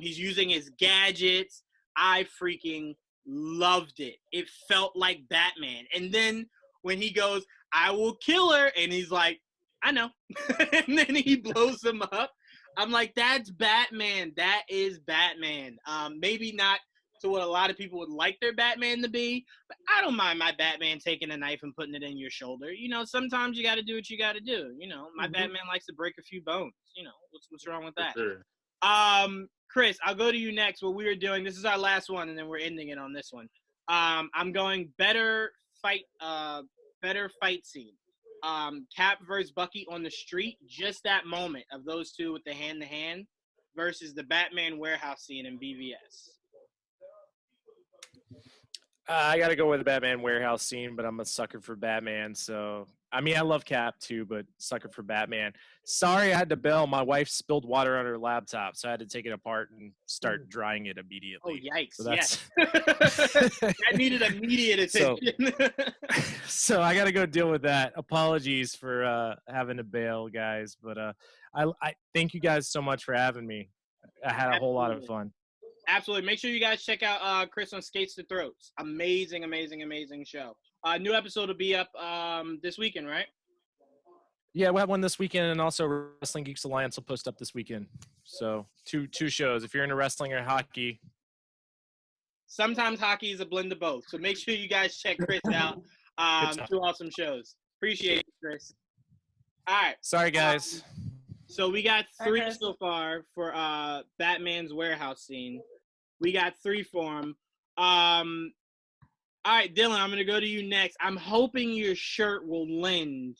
He's using his gadgets. I freaking loved it. It felt like Batman. And then when he goes, I will kill her, and he's like, I know. And then he blows him up. I'm like, that's Batman. That is Batman. Maybe not to what a lot of people would like their Batman to be, but I don't mind my Batman taking a knife and putting it in your shoulder. You know, sometimes you got to do what you got to do. You know, my Batman likes to break a few bones. You know, what's wrong with that? Sure. Chris, I'll go to you next. What we were doing, this is our last one, and then we're ending it on this one. I'm going better fight scene. Cap versus Bucky on the street, just that moment of those two with the hand-to-hand versus the Batman warehouse scene in BVS. I got to go with the Batman warehouse scene, but I'm a sucker for Batman. So, I mean, I love Cap too, but sucker for Batman. Sorry, I had to bail. My wife spilled water on her laptop, so I had to take it apart and start drying it immediately. Oh, yikes. So yes. That needed immediate attention. So I got to go deal with that. Apologies for having to bail, guys. But I thank you guys so much for having me. I had a whole lot of fun. Absolutely. Make sure you guys check out Chris on Skates to Throats. Amazing, amazing, amazing show. New episode will be up this weekend, right? Yeah, we have one this weekend, and also Wrestling Geeks Alliance will post up this weekend. So two shows. If you're into wrestling or hockey. Sometimes hockey is a blend of both. So make sure you guys check Chris out. Two awesome shows. Appreciate it, Chris. All right. Sorry, guys. So we got 3 so far for Batman's warehouse scene. We got 3 for him. All right, Dylan, I'm going to go to you next. I'm hoping your shirt will lend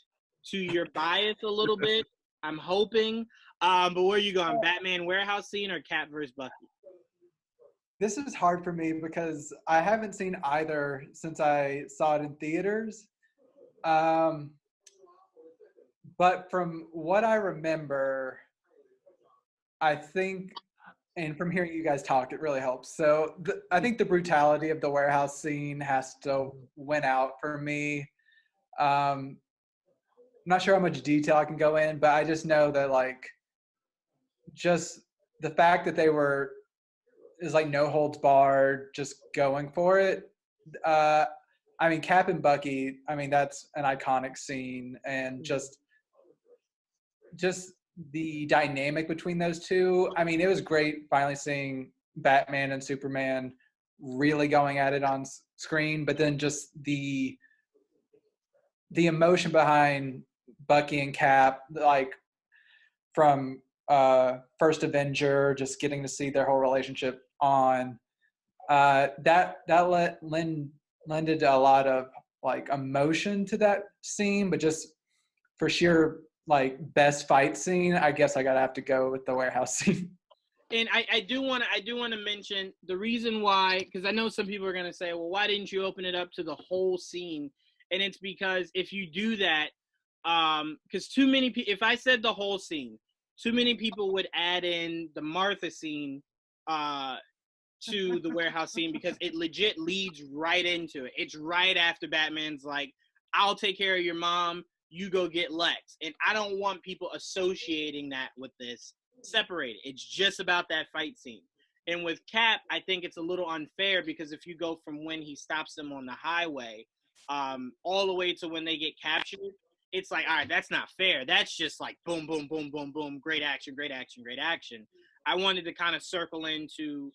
to your bias a little bit. I'm hoping. But where are you going? Batman warehouse scene or Cap versus Bucky? This is hard for me because I haven't seen either since I saw it in theaters. But from what I remember, I think, and from hearing you guys talk, it really helps. So I think the brutality of the warehouse scene has to win out for me. I'm not sure how much detail I can go in, but I just know that, like, just the fact that is like no holds barred, just going for it. I mean, Cap and Bucky, I mean, that's an iconic scene, and just the dynamic between those two. I mean, it was great finally seeing Batman and Superman really going at it on screen, but then just the emotion behind Bucky and Cap, like from First Avenger, just getting to see their whole relationship on that lended a lot of like emotion to that scene, but just for sheer like best fight scene, I guess I gotta have to go with the warehouse scene. And I do want to mention the reason why, because I know some people are gonna say, well, why didn't you open it up to the whole scene? And it's because if you do that, because too many people, if I said the whole scene, too many people would add in the Martha scene to the warehouse scene, because it legit leads right into it. It's right after Batman's like, I'll take care of your mom, you go get Lex. And I don't want people associating that with this. Separate it. It's just about that fight scene. And with Cap, I think it's a little unfair, because if you go from when he stops them on the highway all the way to when they get captured, it's like, all right, that's not fair. That's just like boom, boom, boom, boom, boom, great action, great action, great action. I wanted to kind of circle into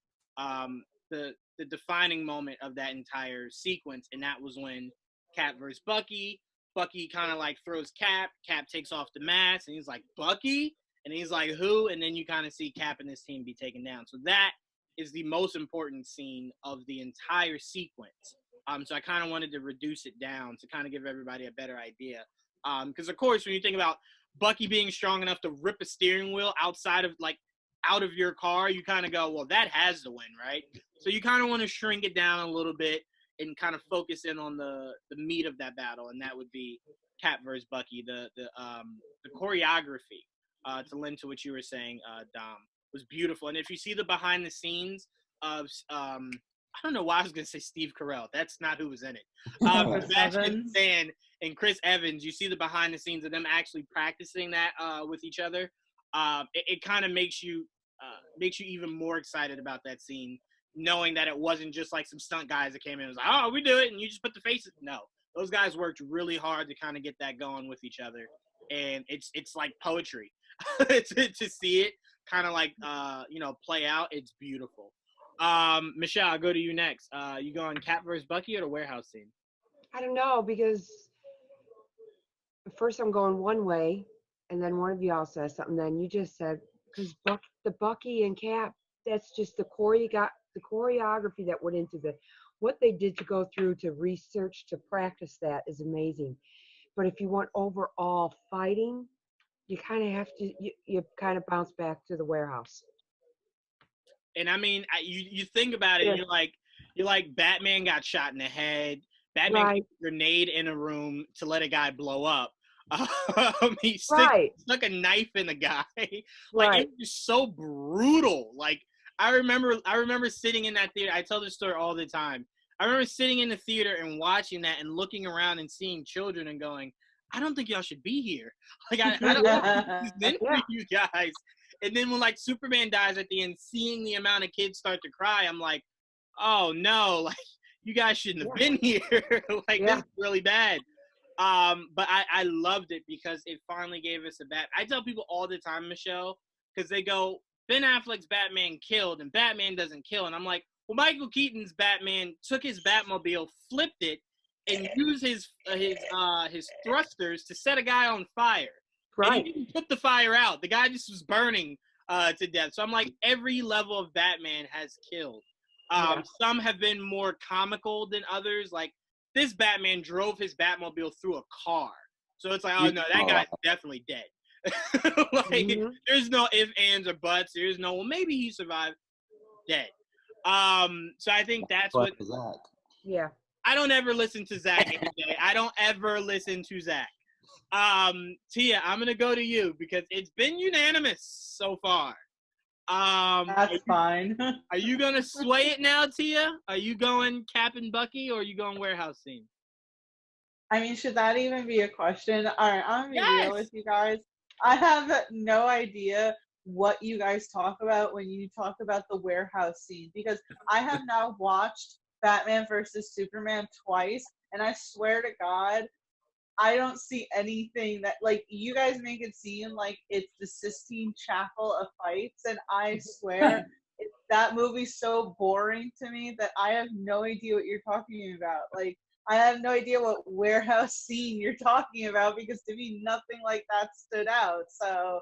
the defining moment of that entire sequence, and that was when Cap versus Bucky. Bucky kind of like throws Cap. Cap takes off the mask, and he's like, Bucky? And he's like, who? And then you kind of see Cap and his team be taken down. So that is the most important scene of the entire sequence. So I kind of wanted to reduce it down to kind of give everybody a better idea. Because, of course, when you think about Bucky being strong enough to rip a steering wheel out of your car, you kind of go, well, that has to win, right? So you kind of want to shrink it down a little bit and kind of focus in on the meat of that battle, and that would be Cap versus Bucky. The choreography, to lend to what you were saying, Dom, was beautiful. And if you see the behind the scenes of I don't know why I was going to say Steve Carell. That's not who was in it. Sebastian Stan and Chris Evans, you see the behind the scenes of them actually practicing that with each other. It kind of makes you even more excited about that scene, knowing that it wasn't just like some stunt guys that came in and was like, oh, we do it, and you just put the faces. No, those guys worked really hard to kind of get that going with each other, and it's like poetry to see it kind of like play out. It's beautiful. Michelle, I'll go to you next. You going Cap versus Bucky or the warehouse scene? I don't know, because first I'm going one way, and then one of y'all says something. Then you just said, because the Bucky and Cap, that's just the choreography that went into what they did to go through to research to practice that is amazing. But if you want overall fighting, you kind of have to you kind of bounce back to the warehouse. And I mean, you think about it, Yeah. you're like Batman got shot in the head. Batman Right. put a grenade in a room to let a guy blow up. He stuck a knife in the guy. Like, it was so brutal. Like, I remember sitting in that theater. I tell this story all the time. I remember sitting in the theater and watching that and looking around and seeing children and going, I don't think y'all should be here. Like, I don't know this is meant for you guys. And then when like Superman dies at the end, seeing the amount of kids start to cry, I'm like, oh no, like you guys shouldn't have been here. Like this is really bad. But I loved it because it finally gave us a bat. I tell people all the time, Michelle, because they go, Ben Affleck's Batman killed and Batman doesn't kill. And I'm like, well, Michael Keaton's Batman took his Batmobile, flipped it, and used his thrusters to set a guy on fire. Right. And he didn't put the fire out. The guy just was burning to death. So I'm like, every level of Batman has killed. Some have been more comical than others. Like this Batman drove his Batmobile through a car. So it's like, oh no, that guy's definitely dead. There's no ifs, ands, or buts. There's no, well, maybe he survived. Dead. So I think that's what. Zach. Yeah. I don't ever listen to Zach any day. I don't ever listen to Zach. Tia, I'm gonna go to you because it's been unanimous so far. That's fine. Are you gonna sway it now, Tia? Are you going Cap and Bucky, or are you going warehouse scene? I mean, should that even be a question? All right, I'm gonna be real with you guys. I have no idea what you guys talk about when you talk about the warehouse scene, because I have now watched Batman versus Superman twice, and I swear to God, I don't see anything that, like, you guys make it seem like it's the Sistine Chapel of fights, and I swear that movie's so boring to me that I have no idea what you're talking about. Like, I have no idea what warehouse scene you're talking about because to me nothing like that stood out. So,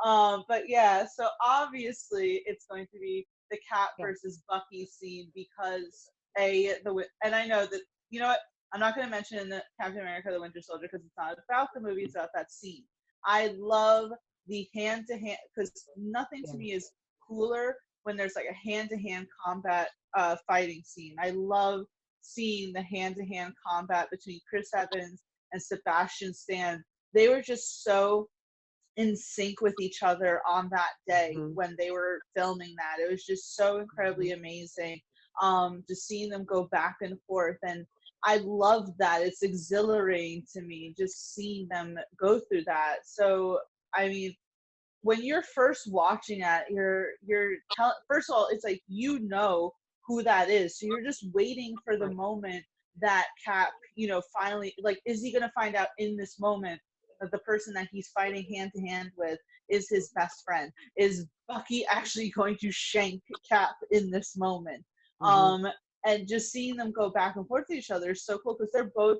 but yeah, so obviously it's going to be the Cap versus Bucky scene because and I know that, you know what, I'm not going to mention in the Captain America: The Winter Soldier because it's not about the movie, it's about that scene. I love the hand-to-hand because nothing to me is cooler when there's like a hand-to-hand combat fighting scene. I love seeing the hand-to-hand combat between Chris Evans and Sebastian Stan. They were just so in sync with each other on that day when they were filming that. It was just so incredibly amazing. Just seeing them go back and forth, and I love that. It's exhilarating to me just seeing them go through that. So I mean, when you're first watching that, first of all, it's like you know who that is, so you're just waiting for the moment that Cap, finally, like, is he gonna find out in this moment that the person that he's fighting hand to hand with is his best friend? Is Bucky actually going to shank Cap in this moment? And just seeing them go back and forth to each other is so cool because they're both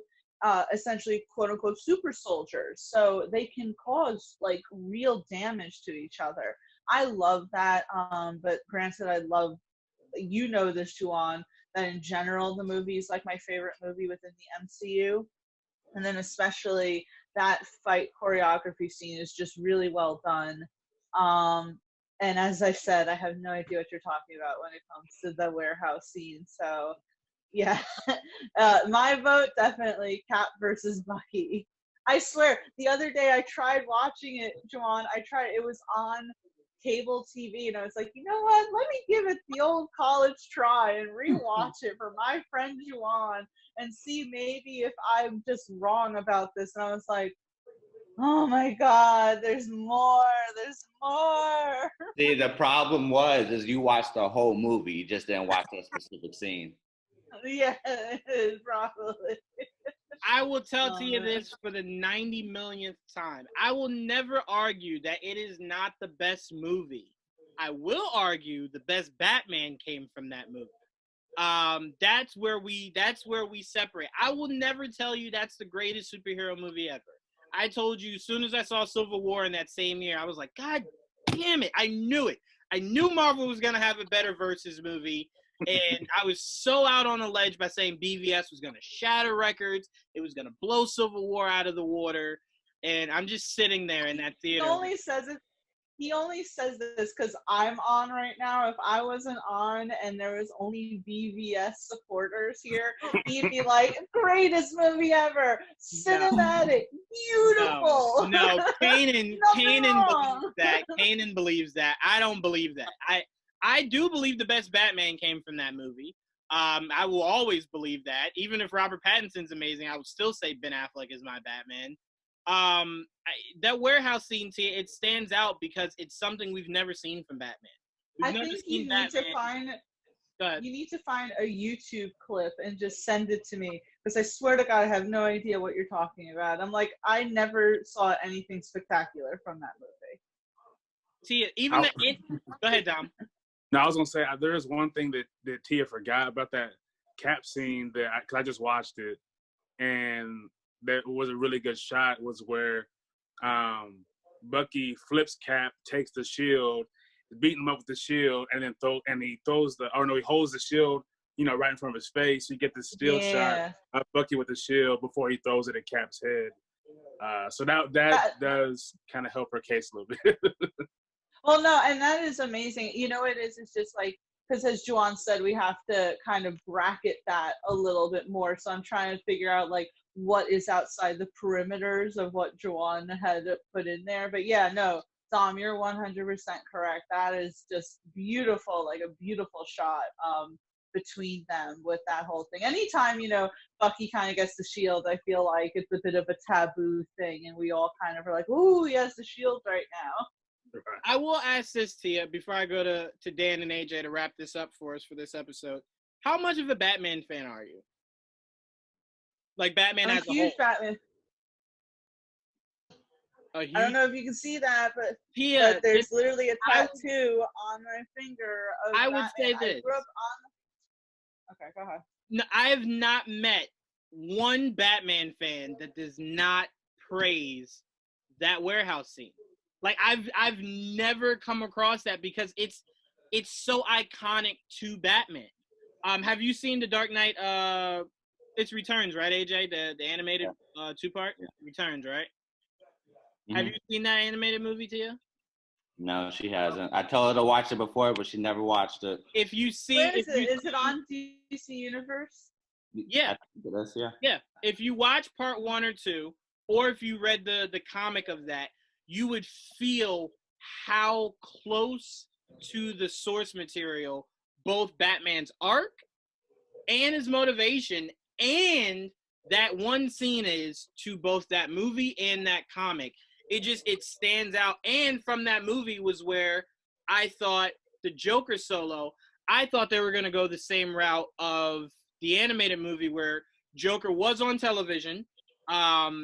essentially quote unquote super soldiers, so they can cause like real damage to each other. I love that. But granted, I love, this, Juan, that in general the movie is like my favorite movie within the MCU, and then especially that fight choreography scene is just really well done. And as I said, I have no idea what you're talking about when it comes to the warehouse scene. So, yeah, my vote definitely Cap versus Bucky. I swear, the other day I tried watching it, Juwan. It was on cable TV, and I was like, you know what? Let me give it the old college try and rewatch it for my friend Juwan and see maybe if I'm just wrong about this. And I was like, oh my God, there's more. See, the problem is you watched the whole movie, you just didn't watch that specific scene. Yeah, probably. I will tell to you this for the 90 millionth time. I will never argue that it is not the best movie. I will argue the best Batman came from that movie. That's where we separate. I will never tell you that's the greatest superhero movie ever. I told you as soon as I saw Civil War in that same year, I was like, God damn it. I knew it. I knew Marvel was going to have a better versus movie. And I was so out on a ledge by saying BVS was going to shatter records. It was going to blow Civil War out of the water. And I'm just sitting there in that theater. He only says this because I'm on right now. If I wasn't on and there was only BVS supporters here, he'd be like, greatest movie ever, cinematic, beautiful. No, Kanan believes that. Kanan believes that. I don't believe that. I do believe the best Batman came from that movie. I will always believe that. Even if Robert Pattinson's amazing, I would still say Ben Affleck is my Batman. That warehouse scene, it stands out because it's something we've never seen from Batman. I think you need to find a YouTube clip and just send it to me because I swear to God I have no idea what you're talking about. I'm like, I never saw anything spectacular from that movie. See, go ahead, Dom. No, I was gonna say there is one thing that Tia forgot about that Cap scene because I just watched it, and that was a really good shot. Was where Bucky flips Cap, takes the shield, beating him up with the shield, and then he holds the shield, right in front of his face. You get the still shot of Bucky with the shield before he throws it at Cap's head. So that does kind of help her case a little bit. Well, no, and that is amazing. You know, it's just like, because as Juwan said, we have to kind of bracket that a little bit more. So I'm trying to figure out, like, what is outside the perimeters of what Juwan had put in there. But yeah, no, Dom, you're 100% correct. That is just beautiful, like a beautiful shot between them with that whole thing. Anytime, Bucky kind of gets the shield, I feel like it's a bit of a taboo thing. And we all kind of are like, ooh, he has the shield right now. I will ask this to you before I go to Dan and AJ to wrap this up for us for this episode. How much of a Batman fan are you? Like Batman as a whole? Batman. A I don't huge know if you can see that, but Tia, there's literally a I would- tattoo on my finger of I would Batman. say I this. grew up on. Okay, go ahead. No, I have not met one Batman fan that does not praise that warehouse scene. Like I've never come across that because it's so iconic to Batman. Have you seen The Dark Knight? It's Returns, right, AJ? The animated 2-part Returns, right? Have you seen that animated movie, Tia? No, she hasn't. I told her to watch it before, but she never watched it. If you see, Where is it? Is it on DC Universe? Yeah. I think it is, yeah. Yeah. If you watch part 1 or 2, or if you read the comic of that, you would feel how close to the source material both Batman's arc and his motivation and that one scene is to both that movie and that comic. It stands out. And from that movie was where I thought the Joker solo, I thought they were going to go the same route of the animated movie where Joker was on television.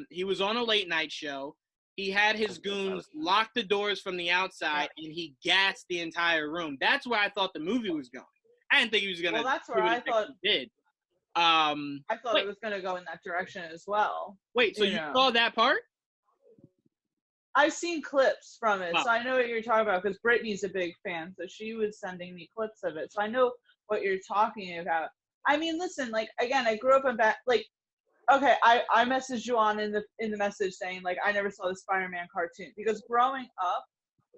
He was on a late night show. He had his goons lock the doors from the outside, and he gassed the entire room. That's where I thought the movie was going. I didn't think he was going to. Well, that's where I thought he did. I thought it was going to go in that direction as well. Wait, so you saw that part? I've seen clips from it, Wow. so I know what you're talking about because Brittany's a big fan, so she was sending me clips of it, so I know what you're talking about. I mean, listen, like again, I grew up in okay, I messaged you on in the message saying like I never saw the Spider-Man cartoon because growing up,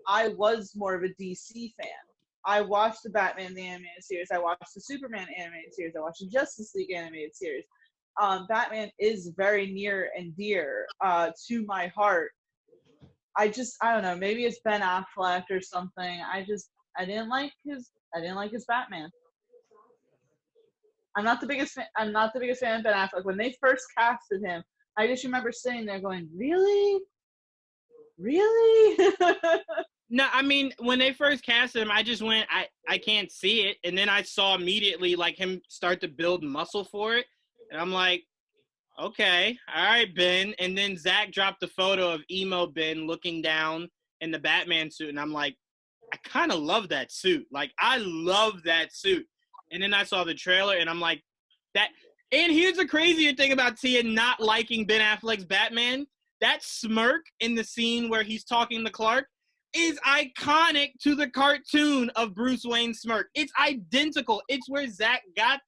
I was more of a DC fan. I watched the Batman the animated series, I watched the Superman animated series, I watched the Justice League animated series. Batman is very near and dear to my heart. I don't know, maybe it's Ben Affleck or something. I didn't like his Batman. I'm not the biggest fan of Ben Affleck. When they first casted him, I just remember sitting there going, "Really? Really?" No, I mean, when they first casted him, I just went, I can't see it. And then I saw immediately like him start to build muscle for it. And I'm like, okay, all right, Ben. And then Zach dropped a photo of emo Ben looking down in the Batman suit. And I'm like, I kind of love that suit. Like, I love that suit. And then I saw the trailer and I'm like, that. And here's the crazier thing about Tia not liking Ben Affleck's Batman. That smirk in the scene where he's talking to Clark is iconic to the cartoon of Bruce Wayne's smirk. It's identical. It's where Zach got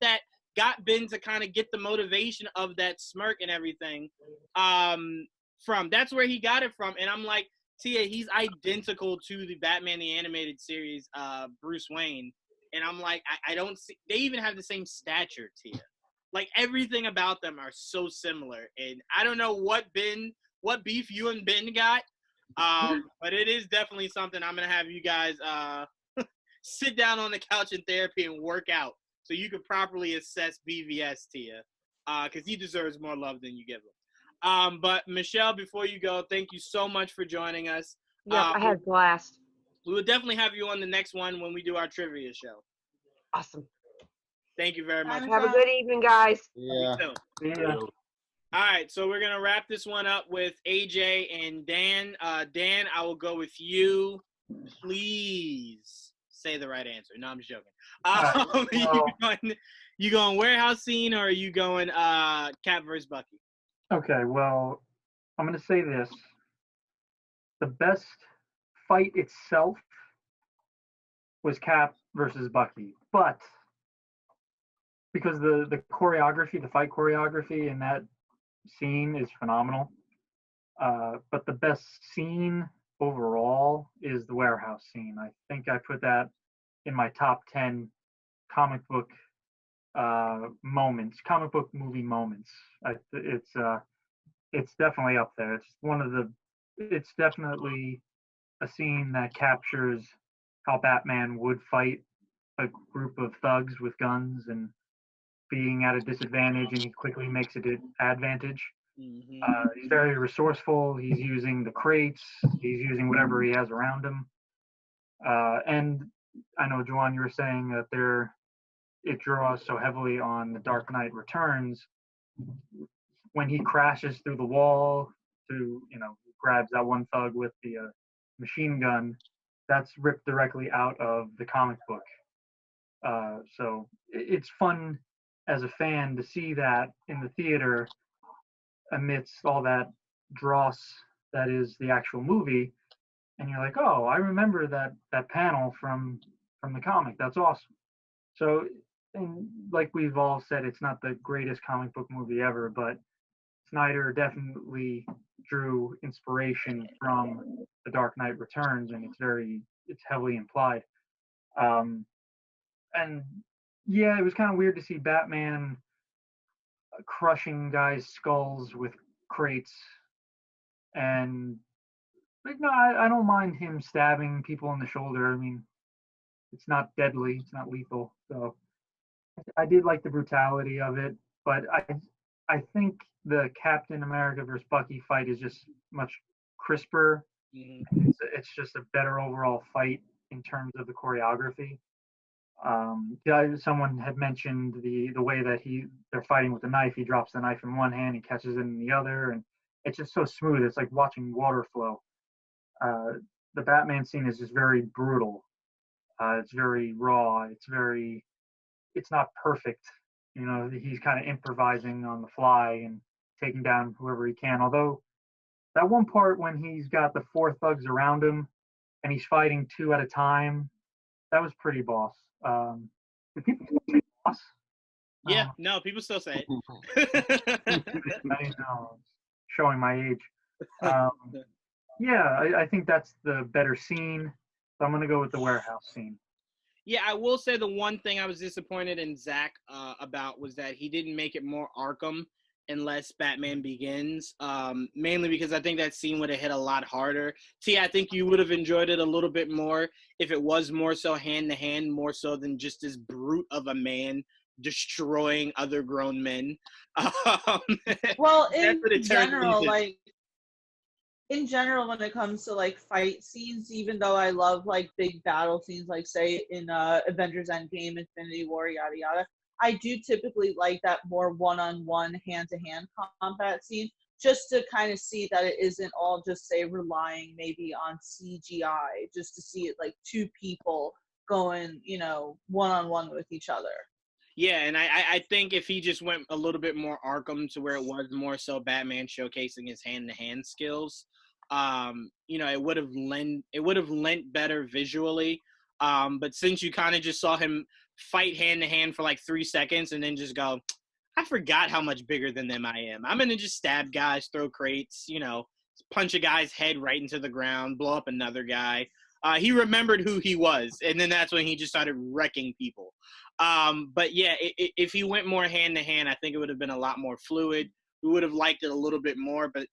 Ben to kind of get the motivation of that smirk and everything from. That's where he got it from. And I'm like, Tia, he's identical to the Batman the Animated Series Bruce Wayne. And I'm like, I don't see, they even have the same stature, Tia. Like everything about them are so similar. And I don't know what beef you and Ben got. But it is definitely something I'm going to have you guys sit down on the couch in therapy and work out so you can properly assess BVS, Tia, because he deserves more love than you give him. But Michelle, before you go, thank you so much for joining us. Yeah, I had a blast. We will definitely have you on the next one when we do our trivia show. Awesome. Thank you very much. Have a good evening, guys. Yeah. Yeah. All right, so we're going to wrap this one up with AJ and Dan. Dan, I will go with you. Please say the right answer. No, I'm just joking. You going warehouse scene or are you going Cap versus Bucky? Okay, well, I'm going to say this. The best fight itself was Cap versus Bucky, but because the choreography, the fight choreography in that scene is phenomenal. But the best scene overall is the warehouse scene. I think I put that in my top 10 comic book moments, comic book movie moments. It's definitely up there. It's definitely a scene that captures how Batman would fight a group of thugs with guns and being at a disadvantage, and he quickly makes it an advantage. Mm-hmm. He's very resourceful. He's using the crates. He's using whatever he has around him. And I know, Juwan, you were saying that it draws so heavily on The Dark Knight Returns. When he crashes through the wall to, grabs that one thug with the machine gun. That's ripped directly out of the comic book. So it's fun as a fan to see that in the theater amidst all that dross that is the actual movie, and you're like, oh, I remember that panel from the comic. That's awesome. So, and like we've all said, it's not the greatest comic book movie ever, but Snyder definitely drew inspiration from The Dark Knight Returns, and it's heavily implied. And yeah, it was kind of weird to see Batman crushing guys' skulls with crates, and like, no, I don't mind him stabbing people in the shoulder. I mean, it's not deadly, it's not lethal. So I did like the brutality of it, but I think the Captain America versus Bucky fight is just much crisper. It's just a better overall fight in terms of the choreography. Someone had mentioned the way that they're fighting with the knife. He drops the knife in one hand, he catches it in the other, and it's just so smooth. It's like watching water flow. The Batman scene is just very brutal. It's very raw. It's not perfect. You know, he's kind of improvising on the fly and taking down whoever he can. Although that one part when he's got the 4 thugs around him and he's fighting 2 at a time, that was pretty boss. Do people still say boss? Yeah, no, people still say it. I know, showing my age. Yeah, I think that's the better scene. So I'm gonna go with the warehouse scene. Yeah, I will say the one thing I was disappointed in Zach about was that he didn't make it more Arkham unless Batman Begins, mainly because I think that scene would have hit a lot harder. T, I think you would have enjoyed it a little bit more if it was more so hand-to-hand, more so than just this brute of a man destroying other grown men. Well, in general, when it comes to like fight scenes, even though I love like big battle scenes, like say in Avengers Endgame, Infinity War, yada yada, I do typically like that more one-on-one, hand-to-hand combat scene, just to kind of see that it isn't all just say relying maybe on CGI, just to see it like 2 people going, you know, one-on-one with each other. Yeah, and I think if he just went a little bit more Arkham to where it was more so Batman showcasing his hand-to-hand skills, you know, it would have lent better visually. But since you kind of just saw him fight hand-to-hand for like 3 seconds and then just go, I forgot how much bigger than them I am. I'm gonna just stab guys, throw crates, you know, punch a guy's head right into the ground, blow up another guy. He remembered who he was, and then that's when he just started wrecking people. But yeah, if he went more hand to hand, I think it would have been a lot more fluid. We would have liked it a little bit more. But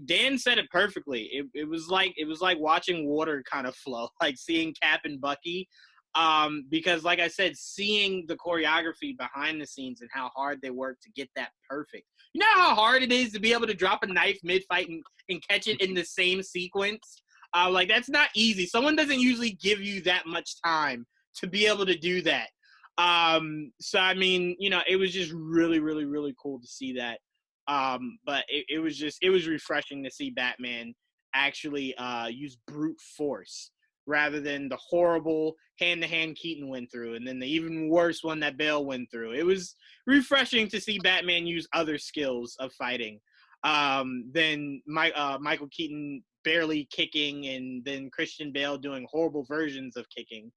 Dan said it perfectly. It was like watching water kind of flow, like seeing Cap and Bucky. Because like I said, seeing the choreography behind the scenes and how hard they work to get that perfect. You know how hard it is to be able to drop a knife mid-fight and catch it in the same sequence? Like, that's not easy. Someone doesn't usually give you that much time to be able to do that. So, I mean, you know, it was just really, really, really cool to see that. But it was refreshing to see Batman actually use brute force rather than the horrible hand-to-hand Keaton went through and then the even worse one that Bale went through. It was refreshing to see Batman use other skills of fighting than Michael Keaton barely kicking and then Christian Bale doing horrible versions of kicking.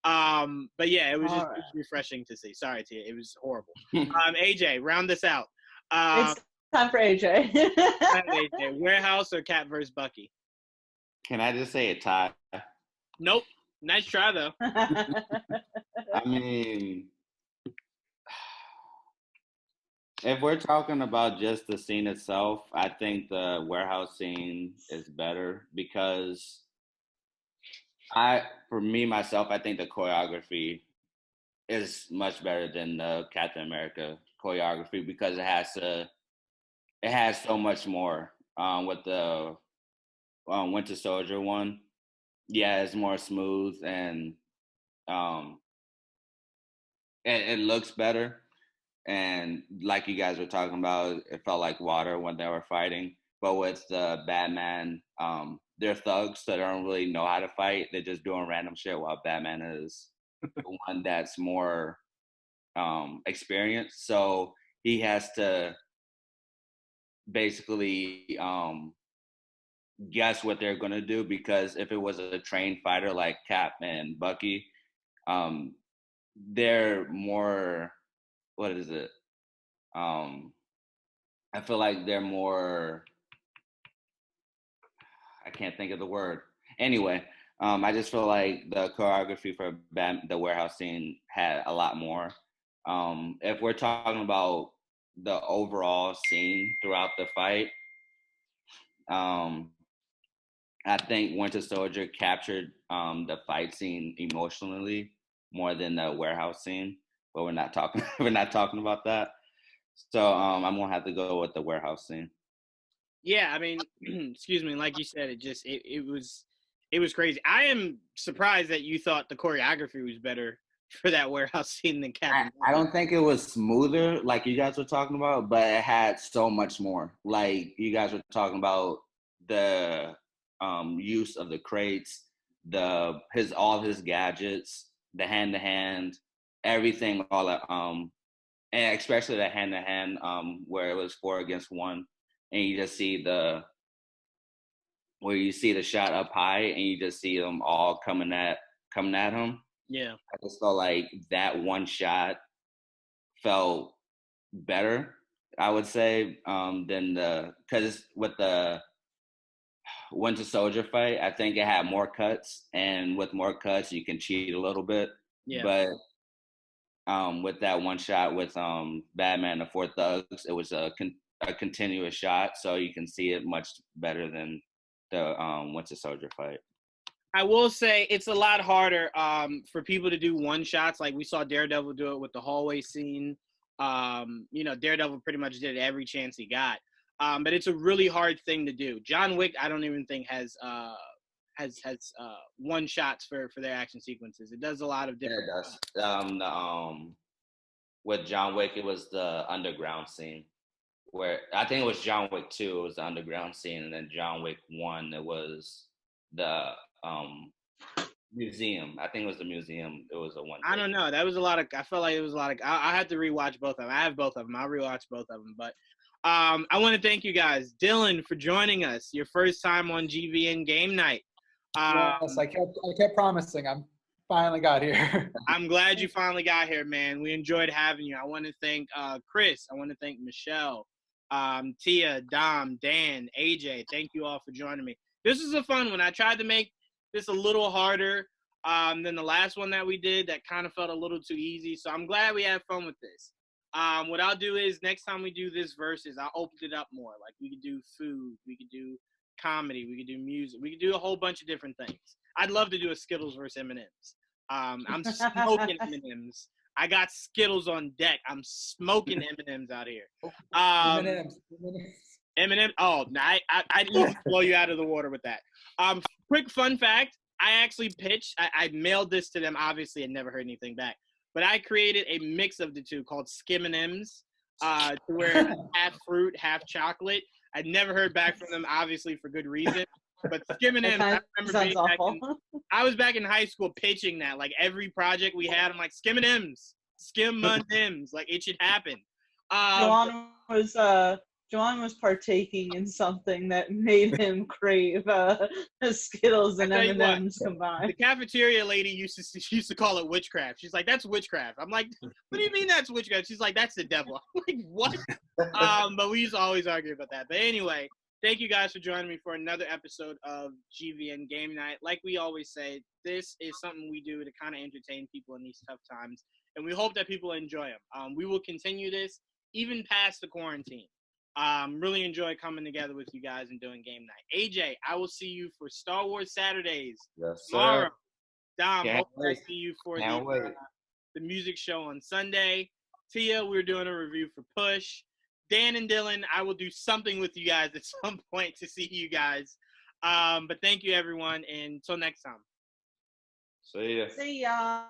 But yeah, it was just it was refreshing to see. Sorry, Tia, it was horrible. AJ, round this out. It's time for AJ. AJ, Warehouse or Cat vs. Bucky? Can I just say a tie? Nope. Nice try, though. I mean, if we're talking about just the scene itself, I think the warehouse scene is better because for me, myself, I think the choreography is much better than the Captain America choreography because it has so much more. With the Winter Soldier one, yeah, it's more smooth and it looks better. And like you guys were talking about, it felt like water when they were fighting. but with the Batman, they're thugs, so they don't really know how to fight. They're just doing random shit, while Batman is the one that's more experienced. So he has to basically guess what they're gonna do, because if it was a trained fighter like Cap and Bucky, they're more, what is it? I feel like they're more, I can't think of the word. Anyway, I just feel like the choreography for the warehouse scene had a lot more. If we're talking about the overall scene throughout the fight, I think Winter Soldier captured the fight scene emotionally more than the warehouse scene, but we're not talking about that. So I'm gonna have to go with the warehouse scene. Yeah, I mean, excuse me, like you said, it was crazy. I am surprised that you thought the choreography was better for that warehouse scene than Captain. I don't think it was smoother like you guys were talking about, but it had so much more. Like you guys were talking about the use of the crates, all his gadgets, the hand to hand, everything, all that, and especially the hand to hand where it was 4 against 1, and you just see the shot up high, and you just see them all coming at him. Yeah. I just felt like that one shot felt better, I would say, than because with the Winter Soldier fight, I think it had more cuts, and with more cuts, you can cheat a little bit. Yeah. But with that one shot with Batman and the Four Thugs, it was a continuous shot, so you can see it much better than the Winter Soldier fight. I will say it's a lot harder for people to do one shots. Like we saw Daredevil do it with the hallway scene. Daredevil pretty much did it every chance he got. But it's a really hard thing to do. John Wick, I don't even think has one shots for their action sequences. It does a lot of different. Yeah, it does. With John Wick, it was the underground scene, where I think it was John Wick 2, it was the underground scene, and then John Wick 1, it was the museum. I think it was the museum. It was a one. I don't know. That was a lot of. I felt like it was a lot of. I had to rewatch both of them. I have both of them. I'll rewatch both of them. But I want to thank you guys, Dylan, for joining us. Your first time on GVN Game Night. Yes, I kept promising. I'm finally got here. I'm glad you finally got here, man. We enjoyed having you. I want to thank Chris. I want to thank Michelle, Tia, Dom, Dan, AJ. Thank you all for joining me. This is a fun one. I tried to make this a little harder than the last one that we did. That kind of felt a little too easy. So I'm glad we had fun with this. What I'll do is next time we do this versus, I'll open it up more. Like we could do food, we could do comedy, we could do music, we could do a whole bunch of different things. I'd love to do a Skittles versus M&M's. I'm smoking M&M's. I got Skittles on deck. I'm smoking M&M's out here. M&M. Oh, no, I'd easily blow you out of the water with that. Quick fun fact. I actually pitched. I mailed this to them. Obviously, I never heard anything back. But I created a mix of the two called Skim-N-M's, to where half fruit, half chocolate. I'd never heard back from them, obviously, for good reason. But Skim-N-M's, I remember I was back in high school pitching that. Like, every project we had, I'm like, Skim-N-M's. Skim-N-M's. Like, it should happen. John was partaking in something that made him crave Skittles and M&M's combined. The cafeteria lady used to call it witchcraft. She's like, "That's witchcraft." I'm like, "What do you mean that's witchcraft?" She's like, "That's the devil." I'm like, "What?" But we used to always argue about that. But anyway, thank you guys for joining me for another episode of GVN Game Night. Like we always say, this is something we do to kind of entertain people in these tough times, and we hope that people enjoy them. We will continue this even past the quarantine. Really enjoy coming together with you guys and doing game night. AJ, I will see you for Star Wars Saturdays tomorrow. Dom, hope I see you for the music show on Sunday. Tia, we're doing a review for Push. Dan and Dylan, I will do something with you guys at some point to see you guys. But thank you, everyone, and until next time. See ya. See ya.